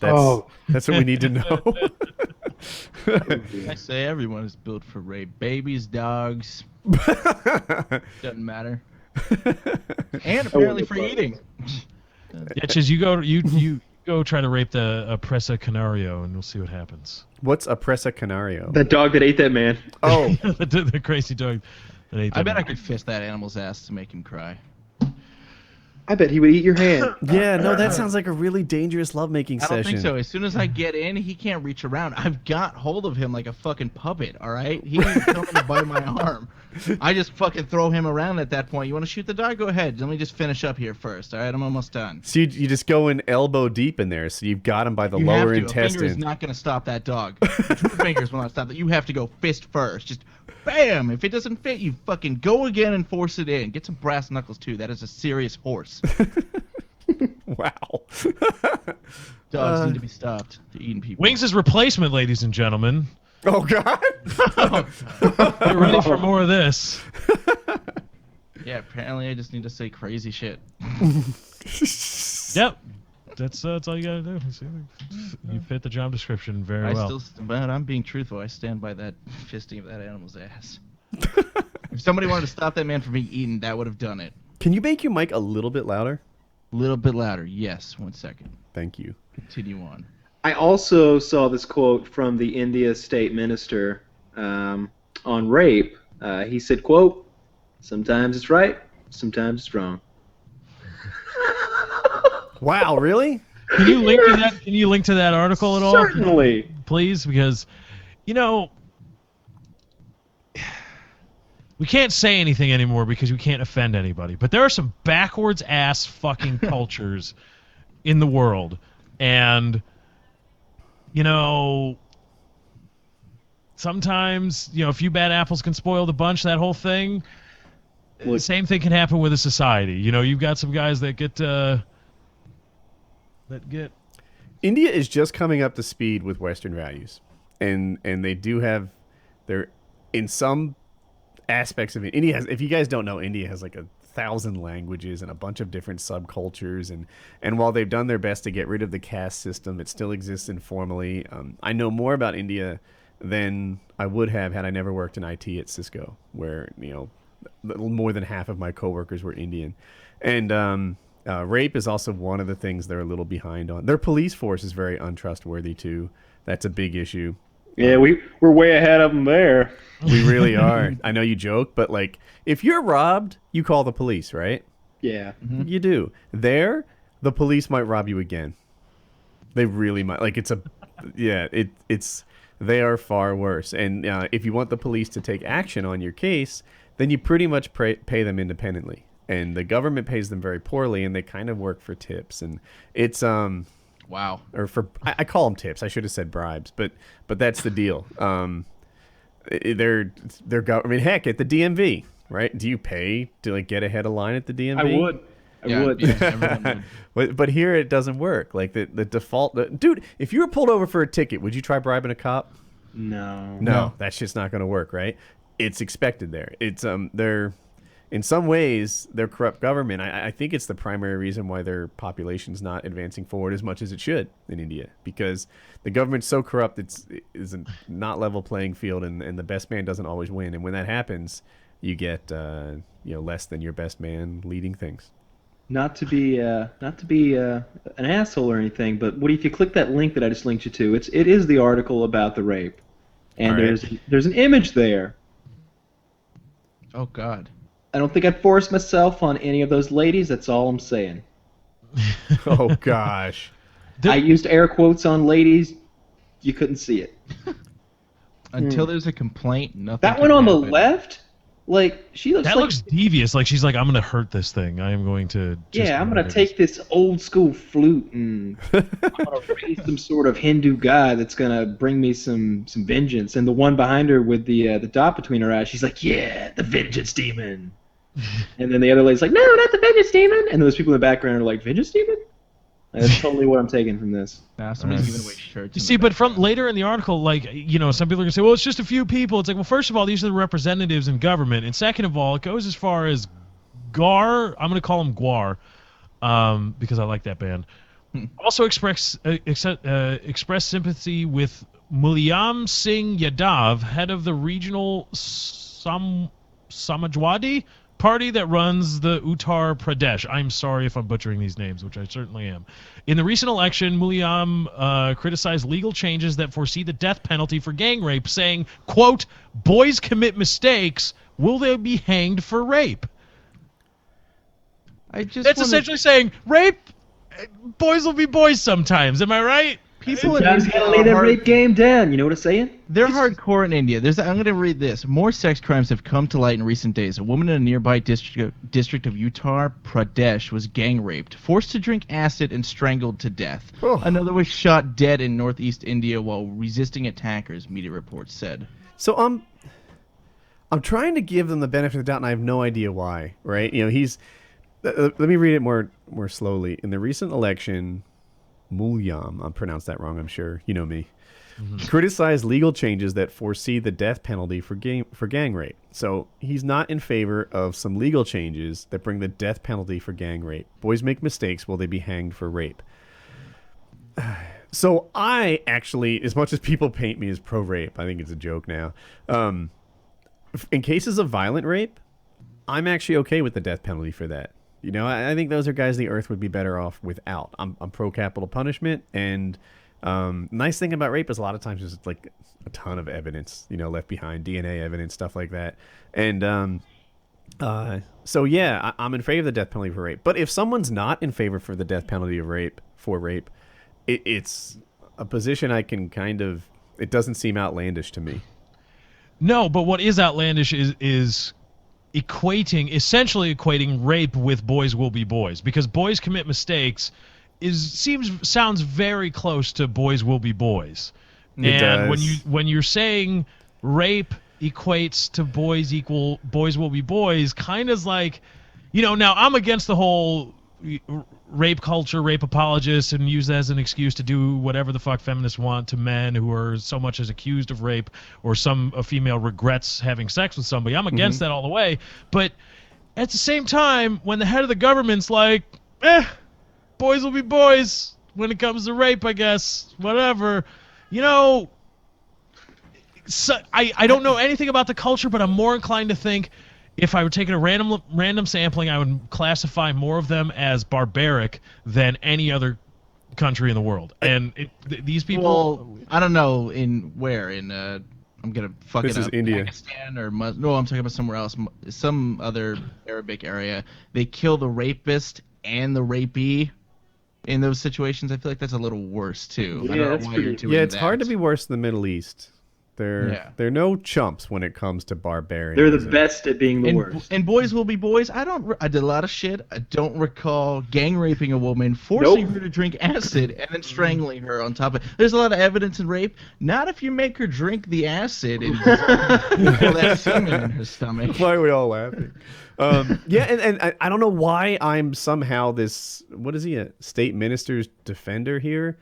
That's what we need to know. I say everyone is built for rape. Babies, dogs. Doesn't matter. And apparently for eating. Yetches, you go try to rape the Presa Canario, and we'll see what happens. What's a Presa Canario? That dog that ate that man. Oh, the crazy dog. That ate I that bet I man. could fist that animal's ass to make him cry. I bet he would eat your hand. yeah. No, that sounds like a really dangerous lovemaking I don't session. think so. As soon as I get in, he can't reach around. I've got hold of him like a fucking puppet, all right? He ain't coming to bite my arm. I just fucking throw him around at that point. You want to shoot the dog? Go ahead. Let me just finish up here first, all right? I'm almost done. So you just go in elbow deep in there. So you've got him by the You lower have to. A finger is intestine. not going to stop that dog. 2 fingers will not stop that. You have to go fist first. Just bam. If it doesn't fit, you fucking go again and force it in. Get some brass knuckles, too. That is a serious horse. Wow. Dogs need to be stopped. They're eating people. Wings' replacement, ladies and gentlemen, Oh God! Get ready for more of this. Yeah, apparently I just need to say crazy shit. Yep. That's all you gotta do. You fit the job description very well. But I'm being truthful. I stand by that fisting of that animal's ass. If somebody wanted to stop that man from being eaten, that would have done it. Can you make your mic a little bit louder? A little bit louder. Yes. 1 second. Thank you. Continue on. I also saw this quote from the India State Minister on rape. He said, quote, "Sometimes it's right, sometimes it's wrong." Wow, really? Can you link to that? Can you link to that article at all? Certainly. Please, because we can't say anything anymore because we can't offend anybody. But there are some backwards ass fucking cultures in the world, and sometimes a few bad apples can spoil the bunch. That whole thing. The same thing can happen with a society. You've got some guys that get. India is just coming up to speed with Western values, and they do have in some aspects of it. India has, if you guys don't know, India has like 1,000 languages and a bunch of different subcultures, and while they've done their best to get rid of the caste system, it still exists informally. I know more about India than I would have had I never worked in IT at Cisco, where more than half of my coworkers were Indian, and rape is also one of the things they're a little behind on. Their police force is very untrustworthy too. That's a big issue. Yeah, we're way ahead of them there. We really are. I know you joke, but if you're robbed, you call the police, right? Yeah. Mm-hmm. You do. There, the police might rob you again. They really might. They are far worse. And if you want the police to take action on your case, then you pretty much pay them independently. And the government pays them very poorly, and they kind of work for tips. And it's wow. Or I call them tips. I should have said bribes, but that's the deal. They're heck, at the DMV, right? Do you pay to get ahead of line at the DMV? I would. Yeah, everyone would. But here it doesn't work. The default, dude. If you were pulled over for a ticket, would you try bribing a cop? No, that's just not going to work, right? It's expected there. It's they're. In some ways, their corrupt government, I think it's the primary reason why their population's not advancing forward as much as it should in India, because the government's so corrupt, it's a not level playing field, and the best man doesn't always win. And when that happens, you get less than your best man leading things. Not to be an asshole or anything, but what if you click that link that I just linked you to? It is the article about the rape, and there's an image there. Oh God. I don't think I'd force myself on any of those ladies. That's all I'm saying. Oh, gosh. I used air quotes on ladies. You couldn't see it. Until there's a complaint, nothing. That one on the left? She looks looks devious. She's like, I'm going to hurt this thing. I am going to... I'm going to take this old school flute and I'm going to raise some sort of Hindu god that's going to bring me some vengeance. And the one behind her with the dot between her eyes, she's like, yeah, the vengeance demon. And then the other lady's like, no, not the vengeance demon. And those people in the background are like, vengeance demon? That's totally what I'm taking from this. Nah, somebody's giving away shirts. You see, but from later in the article, some people are going to say, well, it's just a few people. It's like, well, first of all, these are the representatives in government. And second of all, it goes as far as Gar. I'm going to call him Gwar because I like that band. Also express sympathy with Mulayam Singh Yadav, head of the regional Samajwadi party that runs the Uttar Pradesh. I'm sorry if I'm butchering these names, which I certainly am. In the recent election, Mulayam criticized legal changes that foresee the death penalty for gang rape, saying, quote, boys commit mistakes, will they be hanged for rape? That's essentially saying, rape, boys will be boys sometimes, am I right? People in India gotta lay that rape game down. You know what I'm saying? They're hardcore in India. I'm going to read this. More sex crimes have come to light in recent days. A woman in a nearby district of Uttar Pradesh was gang raped, forced to drink acid, and strangled to death. Oh. Another was shot dead in northeast India while resisting attackers, media reports said. So I'm trying to give them the benefit of the doubt, and I have no idea why. Right? Let me read it more slowly. In the recent election, Mulayam, I pronounced that wrong, I'm sure. You know me. Criticize legal changes that foresee the death penalty for gang rape. So he's not in favor of some legal changes that bring the death penalty for gang rape. Boys make mistakes, will they be hanged for rape? So I actually, as much as people paint me as pro-rape, I think it's a joke now. In cases of violent rape, I'm actually okay with the death penalty for that. You know, I think those are guys the earth would be better off without. I'm pro-capital punishment, and nice thing about rape is a lot of times there's like a ton of evidence, you know, left behind, DNA evidence, stuff like that. And so yeah, I'm in favor of the death penalty for rape. But if someone's not in favor for the death penalty of rape for rape, it's a position I can kind of. It doesn't seem outlandish to me. No, but what is outlandish is essentially equating rape with boys will be boys, because boys commit mistakes sounds very close to boys will be boys. And when you're saying rape equates to boys will be boys, kind of like, you know, now I'm against the whole rape culture, rape apologists, and use that as an excuse to do whatever the fuck feminists want to men who are so much as accused of rape, or a female regrets having sex with somebody. I'm against that all the way. But at the same time, when the head of the government's like, boys will be boys when it comes to rape, I guess, whatever, you know, so I don't know anything about the culture, but I'm more inclined to think if I were taking a random sampling, I would classify more of them as barbaric than any other country in the world. And these people... Well, I don't know in I'm going to fuck it up. This is India. Pakistan or no, I'm talking about somewhere else. Some other Arabic area. They kill the rapist and the rapee in those situations. I feel like that's a little worse, too. Yeah, I don't know that's why pretty... you're doing Yeah, it's that. hard to be worse in the Middle East. They're no chumps when it comes to barbarian. They're the best at being the worst. And boys will be boys. I did a lot of shit. I don't recall gang raping a woman, forcing her to drink acid, and then strangling her on top of it. There's a lot of evidence in rape. Not if you make her drink the acid and pull that semen in her stomach. Why are we all laughing? Yeah, and I don't know why I'm somehow this, what is he, a state minister's defender here?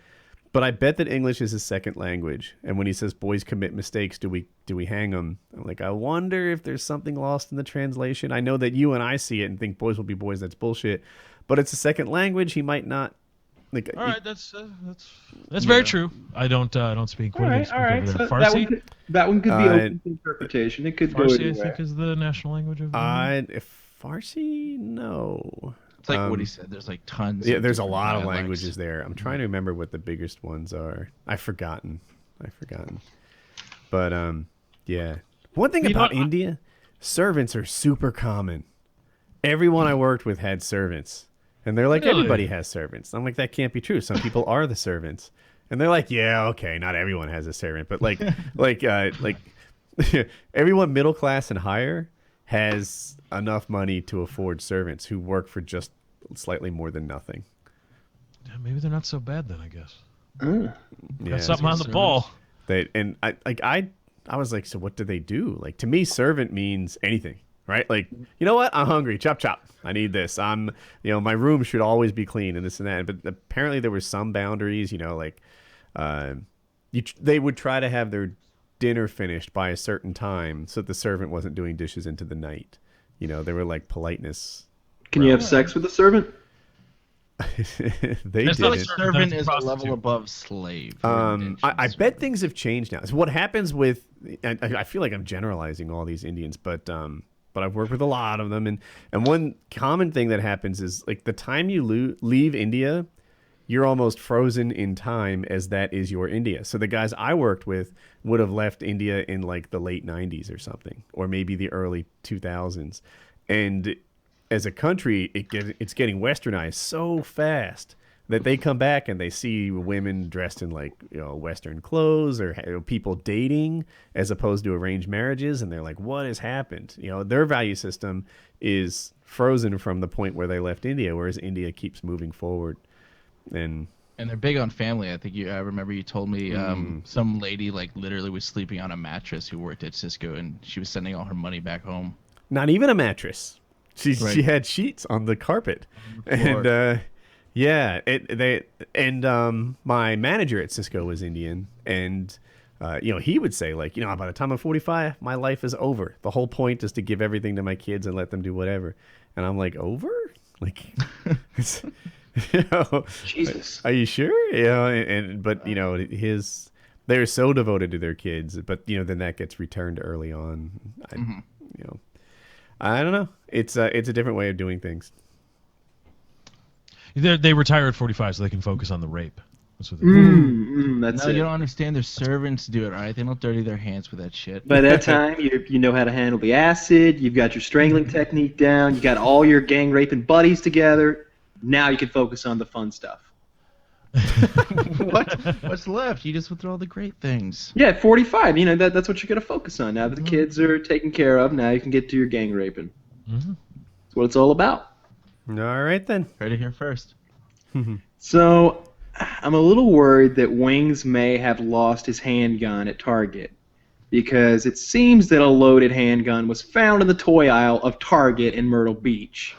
But I bet that English is his second language. And when he says boys commit mistakes, do we hang them? I'm like, I wonder if there's something lost in the translation. I know that you and I see it and think boys will be boys. That's bullshit. But it's a second language. He might not. Like, all right, that's very true. I don't speak. All right. So Farsi? that one could be open to interpretation. It could go Farsi, anywhere. I think, is the national language of. Farsi, no. It's like what he said. There's like tons. Yeah, of there's a different lot of dialects. languages there. I'm trying to remember what the biggest ones are. I've forgotten. But yeah. One thing about India, servants are super common. Everyone I worked with had servants, and they're like, Really? everybody has servants. I'm like, that can't be true. Some people are the servants, and they're like, yeah, okay, not everyone has a servant, but like everyone middle class and higher has enough money to afford servants who work for just slightly more than nothing. Yeah, maybe they're not so bad then, I guess. Yeah. Got something on the ball. I was like, so what do they do? Like, to me, servant means anything, right? Like, you know what? I'm hungry. Chop, chop. I need this. My room should always be clean and this and that. But apparently there were some boundaries, you know, like, they would try to have their dinner finished by a certain time so that the servant wasn't doing dishes into the night. You know, they were like politeness. Can you have sex with a servant? They I feel like didn't. servant is a Prostitute. level above slave. I bet things have changed now. So what happens with, I feel like I'm generalizing all these Indians, but I've worked with a lot of them, and one common thing that happens is like the time you leave India, you're almost frozen in time as that is your India. So the guys I worked with would have left India in like the late 90s or something, or maybe the early 2000s, and as a country, it's getting westernized so fast that they come back and they see women dressed in like, you know, Western clothes, or people dating as opposed to arranged marriages, and they're like, what has happened? You know, their value system is frozen from the point where they left India, whereas India keeps moving forward. And they're big on family. I think I remember you told me some lady like literally was sleeping on a mattress who worked at Cisco, and she was sending all her money back home. not even a mattress. She Right. had sheets on the carpet, and Yeah, my manager at Cisco was Indian, and he would say like, by the time I'm 45, my life is over. The whole point is to give everything to my kids and let them do whatever. And I'm like, over? Like, Jesus. Are you sure? But they're so devoted to their kids, but then that gets returned early on. I don't know. It's a different way of doing things. They retire at 45 so they can focus on the rape. That's what That's No, it. you don't understand. Their servants do it, all right? They don't dirty their hands with that shit. By that time, you know how to handle the acid. You've got your strangling technique down. You got all your gang raping buddies together. Now you can focus on the fun stuff. What's left? You just went through all the great things. Yeah, at 45, that's what you're going to focus on. Now that the kids are taken care of, now you can get to your gang raping. Mm-hmm. That's what it's all about. All right, then. Heard it here first. So, I'm a little worried that Wings may have lost his handgun at Target, because it seems that a loaded handgun was found in the toy aisle of Target in Myrtle Beach.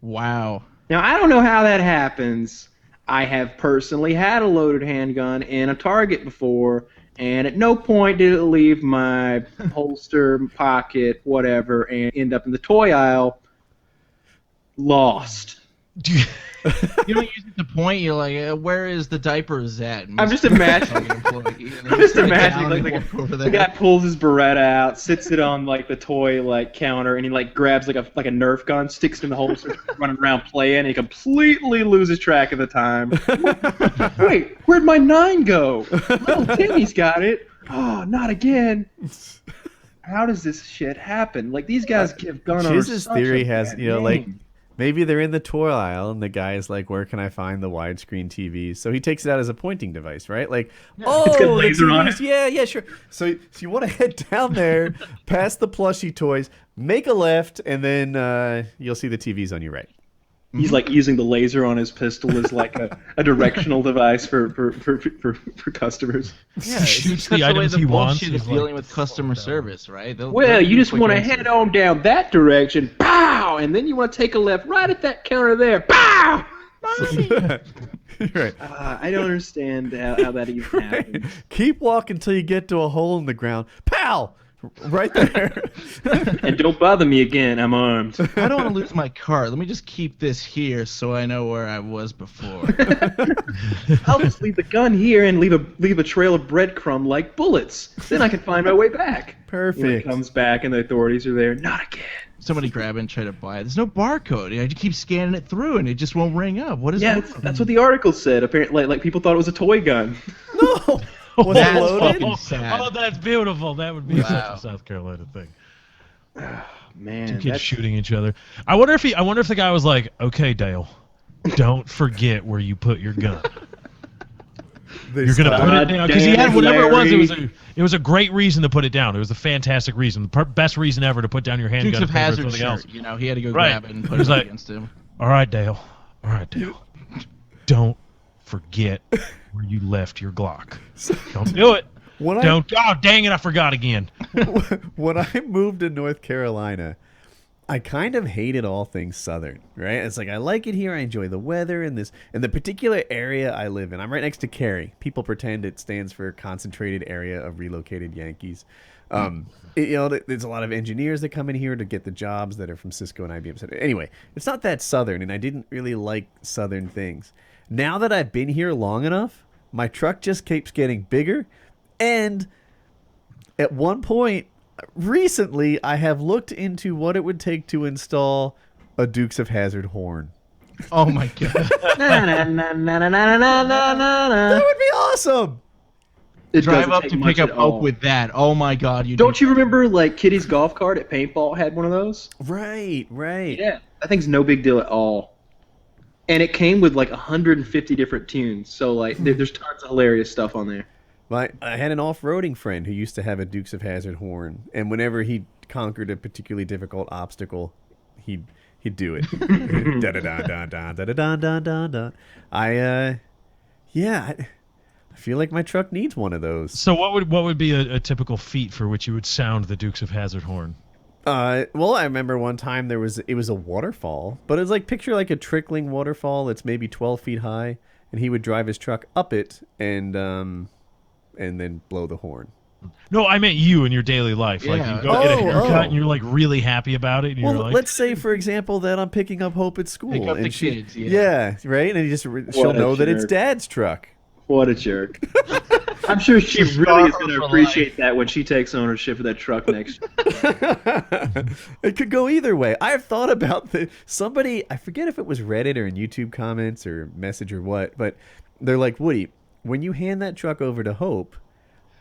Wow. Now, I don't know how that happens. I have personally had a loaded handgun in a Target before, and at no point did it leave my holster, pocket, whatever, and end up in the toy aisle lost. You don't use it to point. You're like, where is the diapers at? I'm just imagining. The guy pulls his Beretta out, sits it on like the toy counter, and he grabs like a Nerf gun, sticks it in the holster, running around playing, and he completely loses track of the time. Wait, where'd my 9 go? Oh, Timmy's got it. Oh, not again. How does this shit happen? Like, these guys give gun owners Chiz's such theory a has, bad name. maybe they're in the toy aisle and the guy is like, where can I find the widescreen TVs? So he takes it out as a pointing device, right? Like, It's got a laser on it. Yeah, sure. So you want to head down there, past the plushie toys, make a left, and then you'll see the TVs on your right. He's using the laser on his pistol as a directional device for customers. Yeah, Shoots that's the items way he the wants. bullshit is He's dealing like, with customer service, right? Well, you just want to head on down that direction, pow, and then you want to take a left right at that counter there, pow. Right. I don't understand how that even happens. Keep walking until you get to a hole in the ground. Pow! Right there. And don't bother me again. I'm armed. I don't want to lose my card. Let me just keep this here so I know where I was before. I'll just leave the gun here and leave a trail of breadcrumb like bullets. Then I can find my way back. Perfect. When it comes back and the authorities are there, not again. Somebody grab it and try to buy it. There's no barcode. I just keep scanning it through and it just won't ring up. What is Yeah, that's what the article said. Apparently, like people thought it was a toy gun. No. Was That's it loaded? fucking sad. Oh, that's beautiful. That would be such a South Carolina thing. Man, Two kids shooting each other. I wonder if the guy was like, "Okay, Dale, don't forget where you put your gun. You're gonna put it down," because he had whatever it was. It was a great reason to put it down. It was a fantastic reason, the best reason ever to put down your handgun. Dukes of in favor Hazzard something shirt. else. He had to go Right. grab it and He put was it like, against him. All right, Dale. Don't forget where you left your Glock. Don't do it. Oh, dang it! I forgot again. When I moved to North Carolina, I kind of hated all things Southern, right? It's like I like it here. I enjoy the weather and the particular area I live in. I'm right next to Cary. People pretend it stands for Concentrated Area of Relocated Yankees. There's a lot of engineers that come in here to get the jobs that are from Cisco and IBM. Anyway, it's not that Southern, and I didn't really like Southern things. Now that I've been here long enough, my truck just keeps getting bigger, and at one point recently, I have looked into what it would take to install a Dukes of Hazzard horn. Oh my god. That That would be awesome. Drive up to pick up Oak with that. Oh my god. Don't you remember Kitty's golf cart at Paintball had one of those? Right. Yeah. That thing's no big deal at all. And it came with 150 different tunes. So there's tons of hilarious stuff on there. I had an off-roading friend who used to have a Dukes of Hazzard horn, and whenever he conquered a particularly difficult obstacle, he'd do it. Da da da da da da da da da da. I feel like my truck needs one of those. So what would be a typical feat for which you would sound the Dukes of Hazzard horn? Well, I remember one time it was a waterfall, but it's like picture like a trickling waterfall that's maybe 12 feet high, and he would drive his truck up it and then blow the horn. No, I meant you in your daily life. Like Yeah. you go get a haircut and oh. you're like really happy about it. And Well, you're like, let's say for example that I'm picking up Hope at school, Pick up and the she, kids, yeah. right, and she'll a know that it's jerk. Dad's truck. What a jerk. I'm sure she She's really is scarred going to for appreciate that when she takes ownership of that truck next year. It could go either way. I've thought about somebody, I forget if it was Reddit or in YouTube comments or message or what, but they're like, Woody, when you hand that truck over to Hope,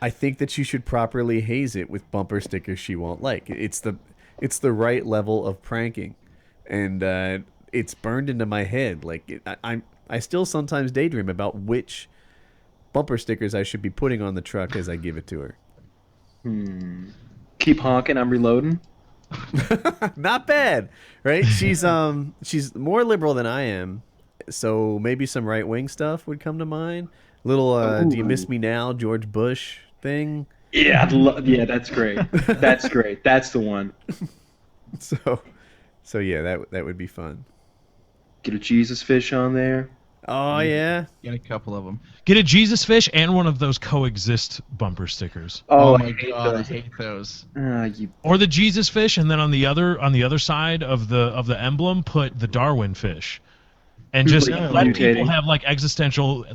I think that you should properly haze it with bumper stickers she won't like. It's the right level of pranking, and it's burned into my head. Like I still sometimes daydream about which bumper stickers I should be putting on the truck as I give it to her. Keep honking, I'm reloading. Not bad, right? She's more liberal than I am, so maybe some right wing stuff would come to mind. Little "Do you miss me now?" George Bush thing. Yeah, yeah, that's great. That's great. That's the one. So yeah, that would be fun. Get a Jesus fish on there. Oh yeah. Get a couple of them. get a Jesus fish and one of those coexist bumper stickers, Oh, my I hate god, I those. hate those. You or the Jesus fish, and then on the other side of the emblem, put the Darwin fish, and just Like let mutating. people have like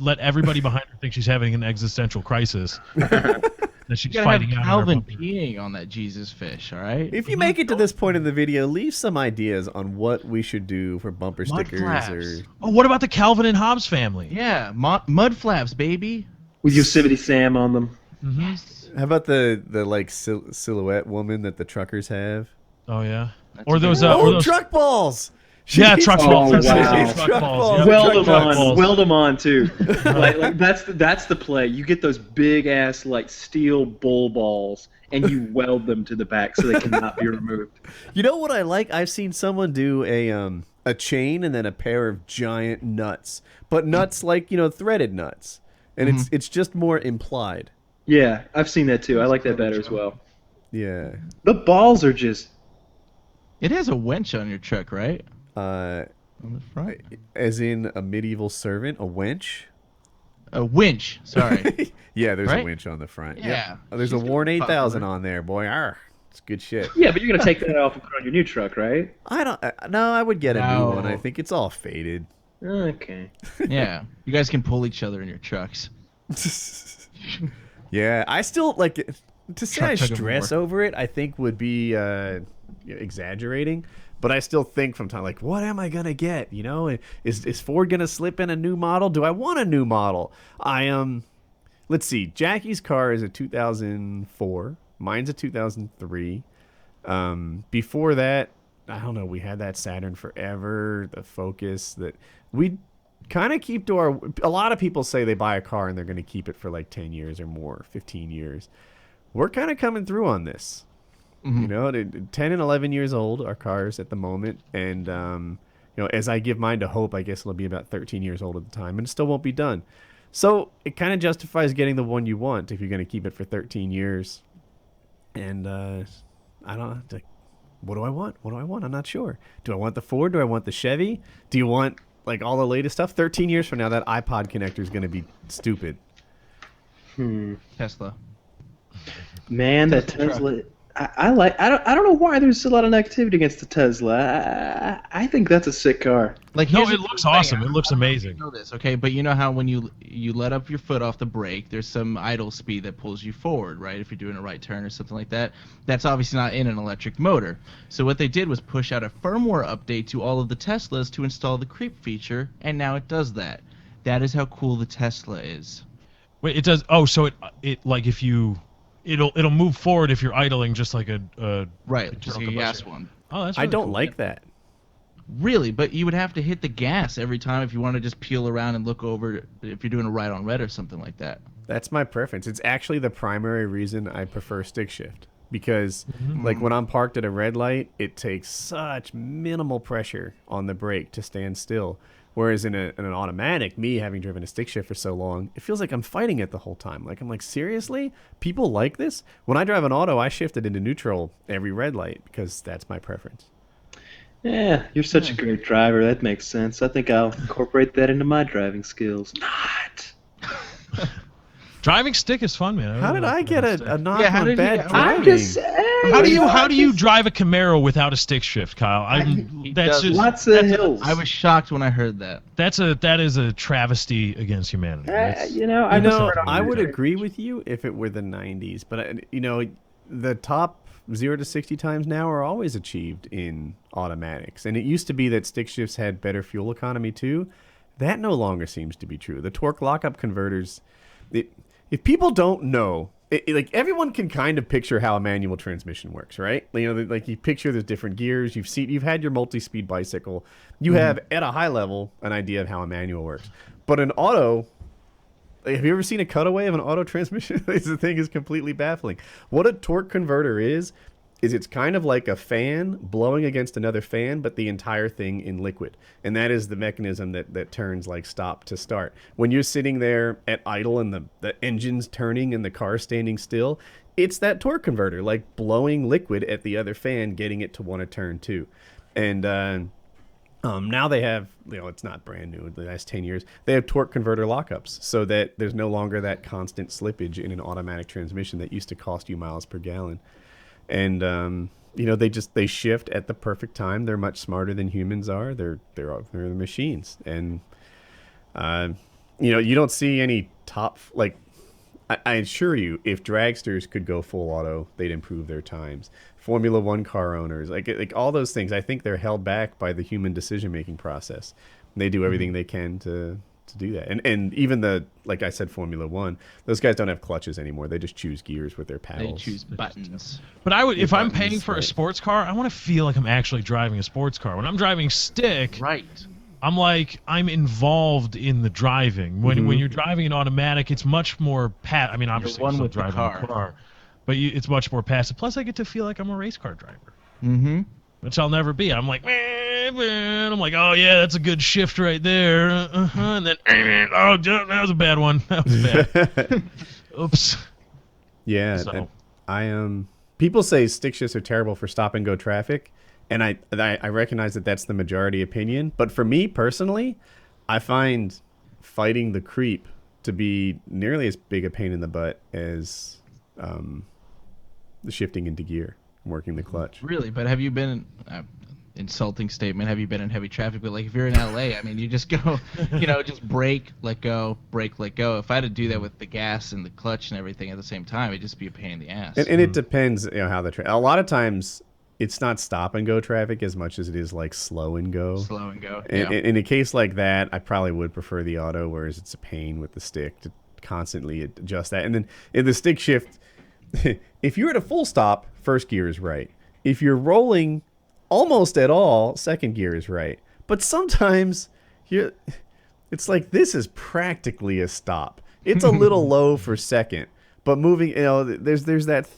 let everybody behind her think she's having an existential crisis that she's You gotta fighting have out. Calvin on her bumper. peeing on that Jesus fish, all right? If you make it to this point in the video, leave some ideas on what we should do for bumper Mud stickers flaps. or Oh, what about the Calvin and Hobbes family? Yeah, mud flaps, baby. with Yosemite Sam on them. Yes. how about the like silhouette woman that the truckers have? Oh yeah, That's or a good those one. or those truck balls. yeah truck balls. Oh, That's what it wow. is, truck Truck balls. balls. Yep, Weld truck them on, balls. weld them on too. like that's the play. You get those big ass like steel bull balls and you weld them to the back so they cannot be removed. You know what I like? I've seen someone do a chain and then a pair of giant nuts, but nuts like threaded nuts, and it's just more implied. Yeah, I've seen that too. I like that better as well. Yeah. The balls are just It has a winch on your truck, right? Uh, On the front. as in a medieval servant, a wench. A winch. Sorry. Yeah, there's a Right? winch on the front. Yeah. Yep. Oh, there's a She's gonna Warn be 8000 popular. on there, boy. Arr, it's good shit. yeah, but you're gonna take that off and put on your new truck, right? I don't. No, I would get a new No. one. I think it's all faded. Okay. Yeah. You guys can pull each other in your trucks. Yeah, I still like to say I Truck tug of stress war. over it. I think would be exaggerating, but I still think from time like, what am I gonna get? Is Ford gonna slip in a new model? Do I want a new model? Let's see. Jackie's car is a 2004. Mine's a 2003. Before that, I don't know. We had that Saturn forever. The Focus that we kind of keep to our. A lot of people say they buy a car and they're going to keep it for like 10 years or more, 15 years. We're kind of coming through on this. They're 10 and 11 years old, our cars at the moment. And, as I give mine to Hope, I guess it'll be about 13 years old at the time, and it still won't be done. So it kind of justifies getting the one you want if you're going to keep it for 13 years. And I don't know. What do I want? What do I want? I'm not sure. Do I want the Ford? Do I want the Chevy? Do you want like all the latest stuff? 13 years from now, that iPod connector is going to be stupid. Tesla. Man, that Tesla. I don't know why there's a lot of negativity against the Tesla. I think that's a sick car. Like, No, here's it the looks thing. awesome. It looks I don't know if amazing. You know this, okay? But you know how when you let up your foot off the brake, there's some idle speed that pulls you forward, right? If you're doing a right turn or something like that. That's obviously not in an electric motor. So what they did was push out a firmware update to all of the Teslas to install the creep feature, and now it does that. That is how cool the Tesla is. Wait, it does. Oh, so it like if you, it'll move forward if you're idling, just like a Right, internal just like a combustion. gas one. Oh, that's I really don't cool. like that. Really, but you would have to hit the gas every time if you want to just peel around and look over if you're doing a right on red or something like that. That's my preference. It's actually the primary reason I prefer stick shift. Because like when I'm parked at a red light, it takes such minimal pressure on the brake to stand still. Whereas in an automatic, me having driven a stick shift for so long, it feels like I'm fighting it the whole time. Like, I'm like, seriously? People like this? When I drive an auto, I shift it into neutral every red light because that's my preference. Yeah, you're such a great driver. That makes sense. I think I'll incorporate that into my driving skills. Not. Driving stick is fun, man. How did I get a knock Yeah, how on did bad you- driving? I'm just saying. How do you drive a Camaro without a stick shift, Kyle? He That's does just Lots of hills. I was shocked when I heard that. that is a travesty against humanity. That's- I would agree with you if it were the 90s, but the top 0 to 60 times now are always achieved in automatics, and it used to be that stick shifts had better fuel economy too. That no longer seems to be true. The torque lockup converters, if people don't know, like everyone can kind of picture how a manual transmission works, right? Like you picture the different gears. You've had your multi-speed bicycle. You have at a high level an idea of how a manual works. But an auto, have you ever seen a cutaway of an auto transmission? The thing is completely baffling. What a torque converter is it's kind of like a fan blowing against another fan, but the entire thing in liquid. And that is the mechanism that turns like stop to start. When you're sitting there at idle and the engine's turning and the car's standing still, it's that torque converter, like blowing liquid at the other fan, getting it to want to turn too. And now they have, it's not brand new, the last 10 years, they have torque converter lockups so that there's no longer that constant slippage in an automatic transmission that used to cost you miles per gallon. And they shift at the perfect time. They're much smarter than humans are. They're machines, and you don't see any top like. I assure you, if dragsters could go full auto, they'd improve their times. Formula One car owners, like all those things, I think they're held back by the human decision making process. They do everything they can to do that. And even like I said, Formula One, those guys don't have clutches anymore. They just choose gears with their paddles. They choose buttons. But if I'm paying buttons, for a right. sports car, I want to feel like I'm actually driving a sports car. When I'm driving stick, Right. I'm like I'm involved in the driving. When you're driving an automatic, it's much more obviously one I'm still with the driving car. a car, but it's much more passive. Plus, I get to feel like I'm a race car driver, Mm-hmm. which I'll never be. I'm like, I'm like, oh yeah, that's a good shift right there, and then oh, that was a bad one. That was bad. Oops. Yeah, So. and people say stick shifts are terrible for stop and go traffic, and I recognize that that's the majority opinion. But for me personally, I find fighting the creep to be nearly as big a pain in the butt as the shifting into gear, working the clutch. Really, but have you been insulting statement? Have you been in heavy traffic? But like if you're in LA, I mean, you just go, just brake, let go, brake, let go. If I had to do that with the gas and the clutch and everything at the same time, it'd just be a pain in the ass. And it depends, how a lot of times it's not stop and go traffic as much as it is like slow and go. Slow and go. In, Yeah. in a case like that, I probably would prefer the auto, whereas it's a pain with the stick to constantly adjust that. And then in the stick shift, if you're at a full stop, first gear is right. If you're rolling almost at all, second gear is right. But sometimes it's like this is practically a stop. It's a little low for second, but moving, there's that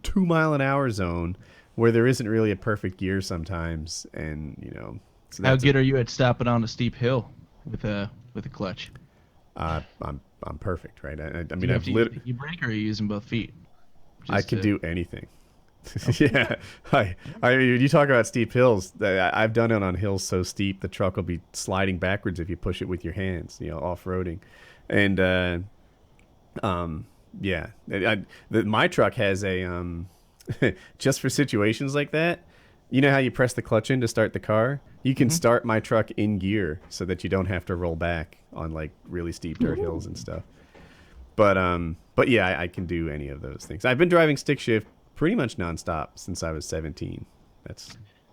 2 mile an hour zone where there isn't really a perfect gear sometimes, and so How that's good are you at stopping on a steep hill with a clutch? I'm perfect, right? I Do mean, you, I've you brake or are you using both feet? I Just can to- do anything. Yeah, I mean, you talk about steep hills. I've done it on hills so steep the truck will be sliding backwards if you push it with your hands. Off-roading, and my truck has a just for situations like that. You know how you press the clutch in to start the car? You can start my truck in gear so that you don't have to roll back on like really steep dirt hills and stuff. But yeah, I can do any of those things. I've been driving stick shift pretty much nonstop since I was 17.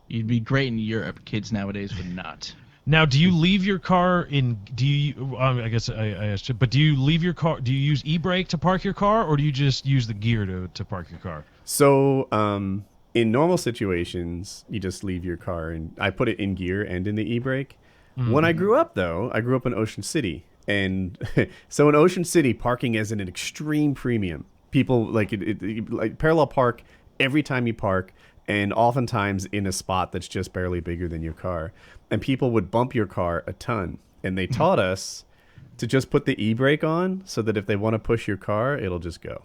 You'd be great in Europe. Kids nowadays would not. Now, do you leave your car in? Do you? I guess I asked you, but do you leave your car? Do you use e-brake to park your car, or do you just use the gear to park your car? So in normal situations, you just leave your car, and I put it in gear and in the e-brake. When I grew up, though, I grew up in Ocean City, and so in Ocean City, parking is an extreme premium. People like it, like parallel park every time you park, and oftentimes in a spot that's just barely bigger than your car. And people would bump your car a ton. And they taught us to just put the e-brake on so that if they want to push your car, it'll just go.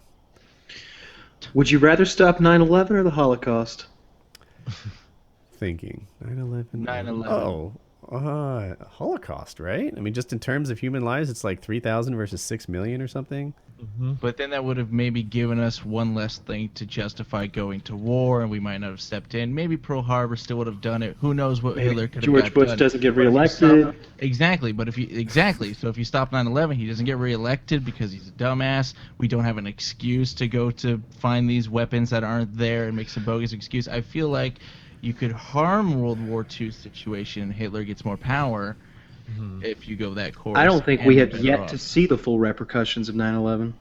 Would you rather stop 9/11 or the Holocaust? Thinking 9/11. 9/11. Oh, Holocaust, right? I mean, just in terms of human lives, it's like 3,000 versus 6 million or something. But then that would have maybe given us one less thing to justify going to war, and we might not have stepped in. Maybe Pearl Harbor still would have done it. Who knows what Hitler could have George got Bush done. doesn't get But if you reelected. stop- Exactly, but so if you stop 9/11, he doesn't get reelected because he's a dumbass. We don't have an excuse to go to find these weapons that aren't there and make some bogus excuse. I feel like you could harm World War II situation and Hitler gets more power if you go that course. I don't think and we we're have better yet off. to see the full repercussions of 9/11.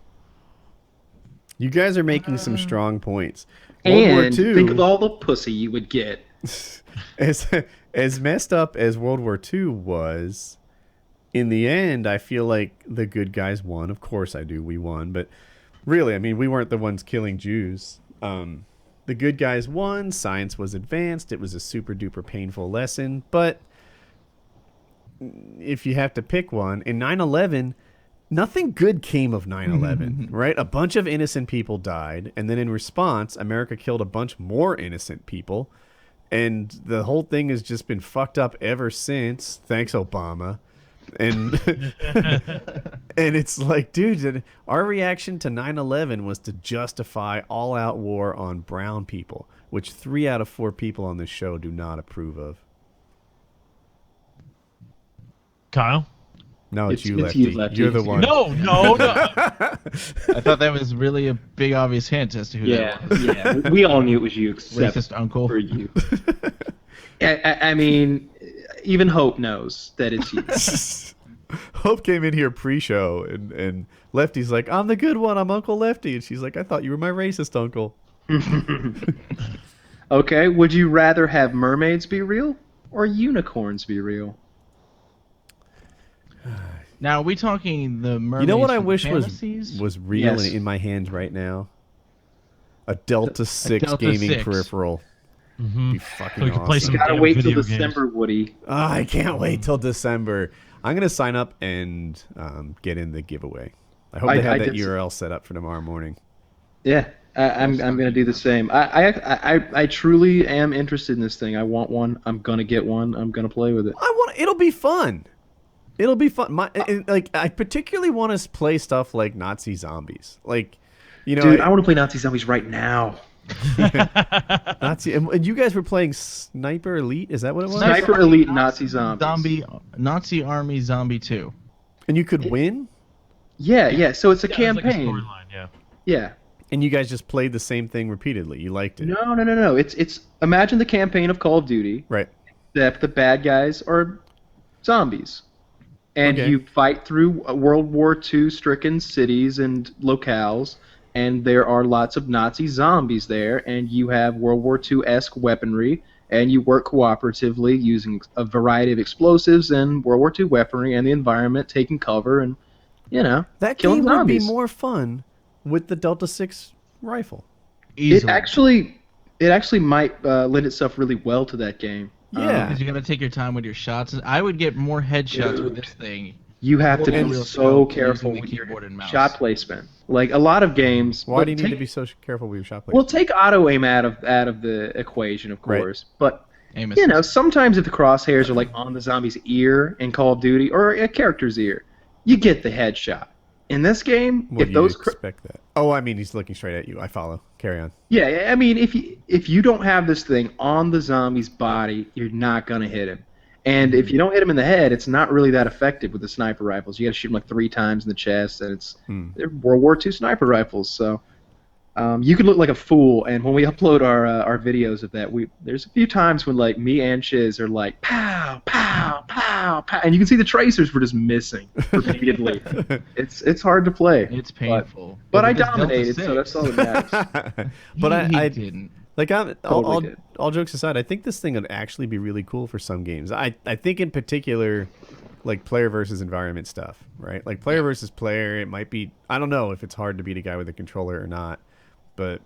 You guys are making some strong points. World War And II, think of all the pussy you would get. as messed up as World War II was, in the end, I feel like the good guys won. Of course I do. We won. But really, I mean, we weren't the ones killing Jews. The good guys won. Science was advanced. It was a super duper painful lesson. But if you have to pick one, in 9/11, nothing good came of 9/11, right? A bunch of innocent people died. And then in response, America killed a bunch more innocent people. And the whole thing has just been fucked up ever since. Thanks, Obama. And and it's like, dude, our reaction to 9/11 was to justify all-out war on brown people, which 3 out of 4 people on this show do not approve of. Kyle? No, it's you, it's Lefty. you, Lefty. You're the one. No. I thought that was really a big obvious hint as to who that was. Yeah. We all knew it was you, except Racist uncle. for you. I mean, even Hope knows that it's you. Hope came in here pre-show, and Lefty's like, I'm the good one. I'm Uncle Lefty. And she's like, I thought you were my racist uncle. Okay, would you rather have mermaids be real or unicorns be real? Now, are we talking the mermaids? You know what I from wish fantasies? was real Yes. in my hands right now? A Delta 6 Delta gaming 6. peripheral. Be fucking So we can play awesome. some Gotta damn wait till video games. December, Woody. Oh, I can't wait till December. I'm gonna sign up and get in the giveaway. I hope they have that did- URL set up for tomorrow morning. Yeah, I'm gonna do the same. I truly am interested in this thing. I want one. I'm gonna get one. I'm gonna play with it. It'll be fun. It'll be fun. I particularly want to play stuff like Nazi zombies. Like, you know, Dude, I want to play Nazi zombies right now. Nazi. And you guys were playing Sniper Elite. Is that what it was? Sniper Elite Nazi zombies. Nazi Army Zombie 2. And you could win. Yeah. So it's a Yeah, it's like a campaign. storyline, yeah. Yeah. And you guys just played the same thing repeatedly. You liked it. No. It's imagine the campaign of Call of Duty, Right. except the bad guys are zombies. And Okay. you fight through World War II stricken cities and locales, and there are lots of Nazi zombies there, and you have World War II-esque weaponry, and you work cooperatively using a variety of explosives and World War II weaponry and the environment, taking cover, and, That killing game would be zombies. more fun with the Delta 6 rifle. Easily. It actually might lend itself really well to that game. Yeah. Because you gotta take your time with your shots. I would get more headshots with this thing. You have to And be real so skill careful using the with your keyboard and mouse. shot placement. Like a lot of games. Why but do you need take- to be so careful with your shot Well, placement? take auto aim out of the equation, of Right. course. But Aim assist. sometimes if the crosshairs are like on the zombie's ear in Call of Duty or a character's ear, you get the headshot. In this game, Well, if those expect that. Oh, I mean, he's looking straight at you. I follow. Carry on. yeah, I mean if you don't have this thing on the zombie's body, you're not gonna hit him. And if you don't hit him in the head, it's not really that effective with the sniper rifles. You got to shoot him like 3 times in the chest, and they're World War II sniper rifles. So you can look like a fool. And when we upload our videos of that, there's a few times when like me and Chiz are like pow pow pow pow, and you can see the tracers were just missing repeatedly. It's hard to play. It's painful. But I with this Delta dominated, so 6, that's all that matters. But he I didn't. like I'm Totally did. all jokes aside, I think this thing would actually be really cool for some games. I think in particular, like player versus environment stuff, right? Like player versus player, it might be. I don't know if it's hard to beat a guy with a controller or not, but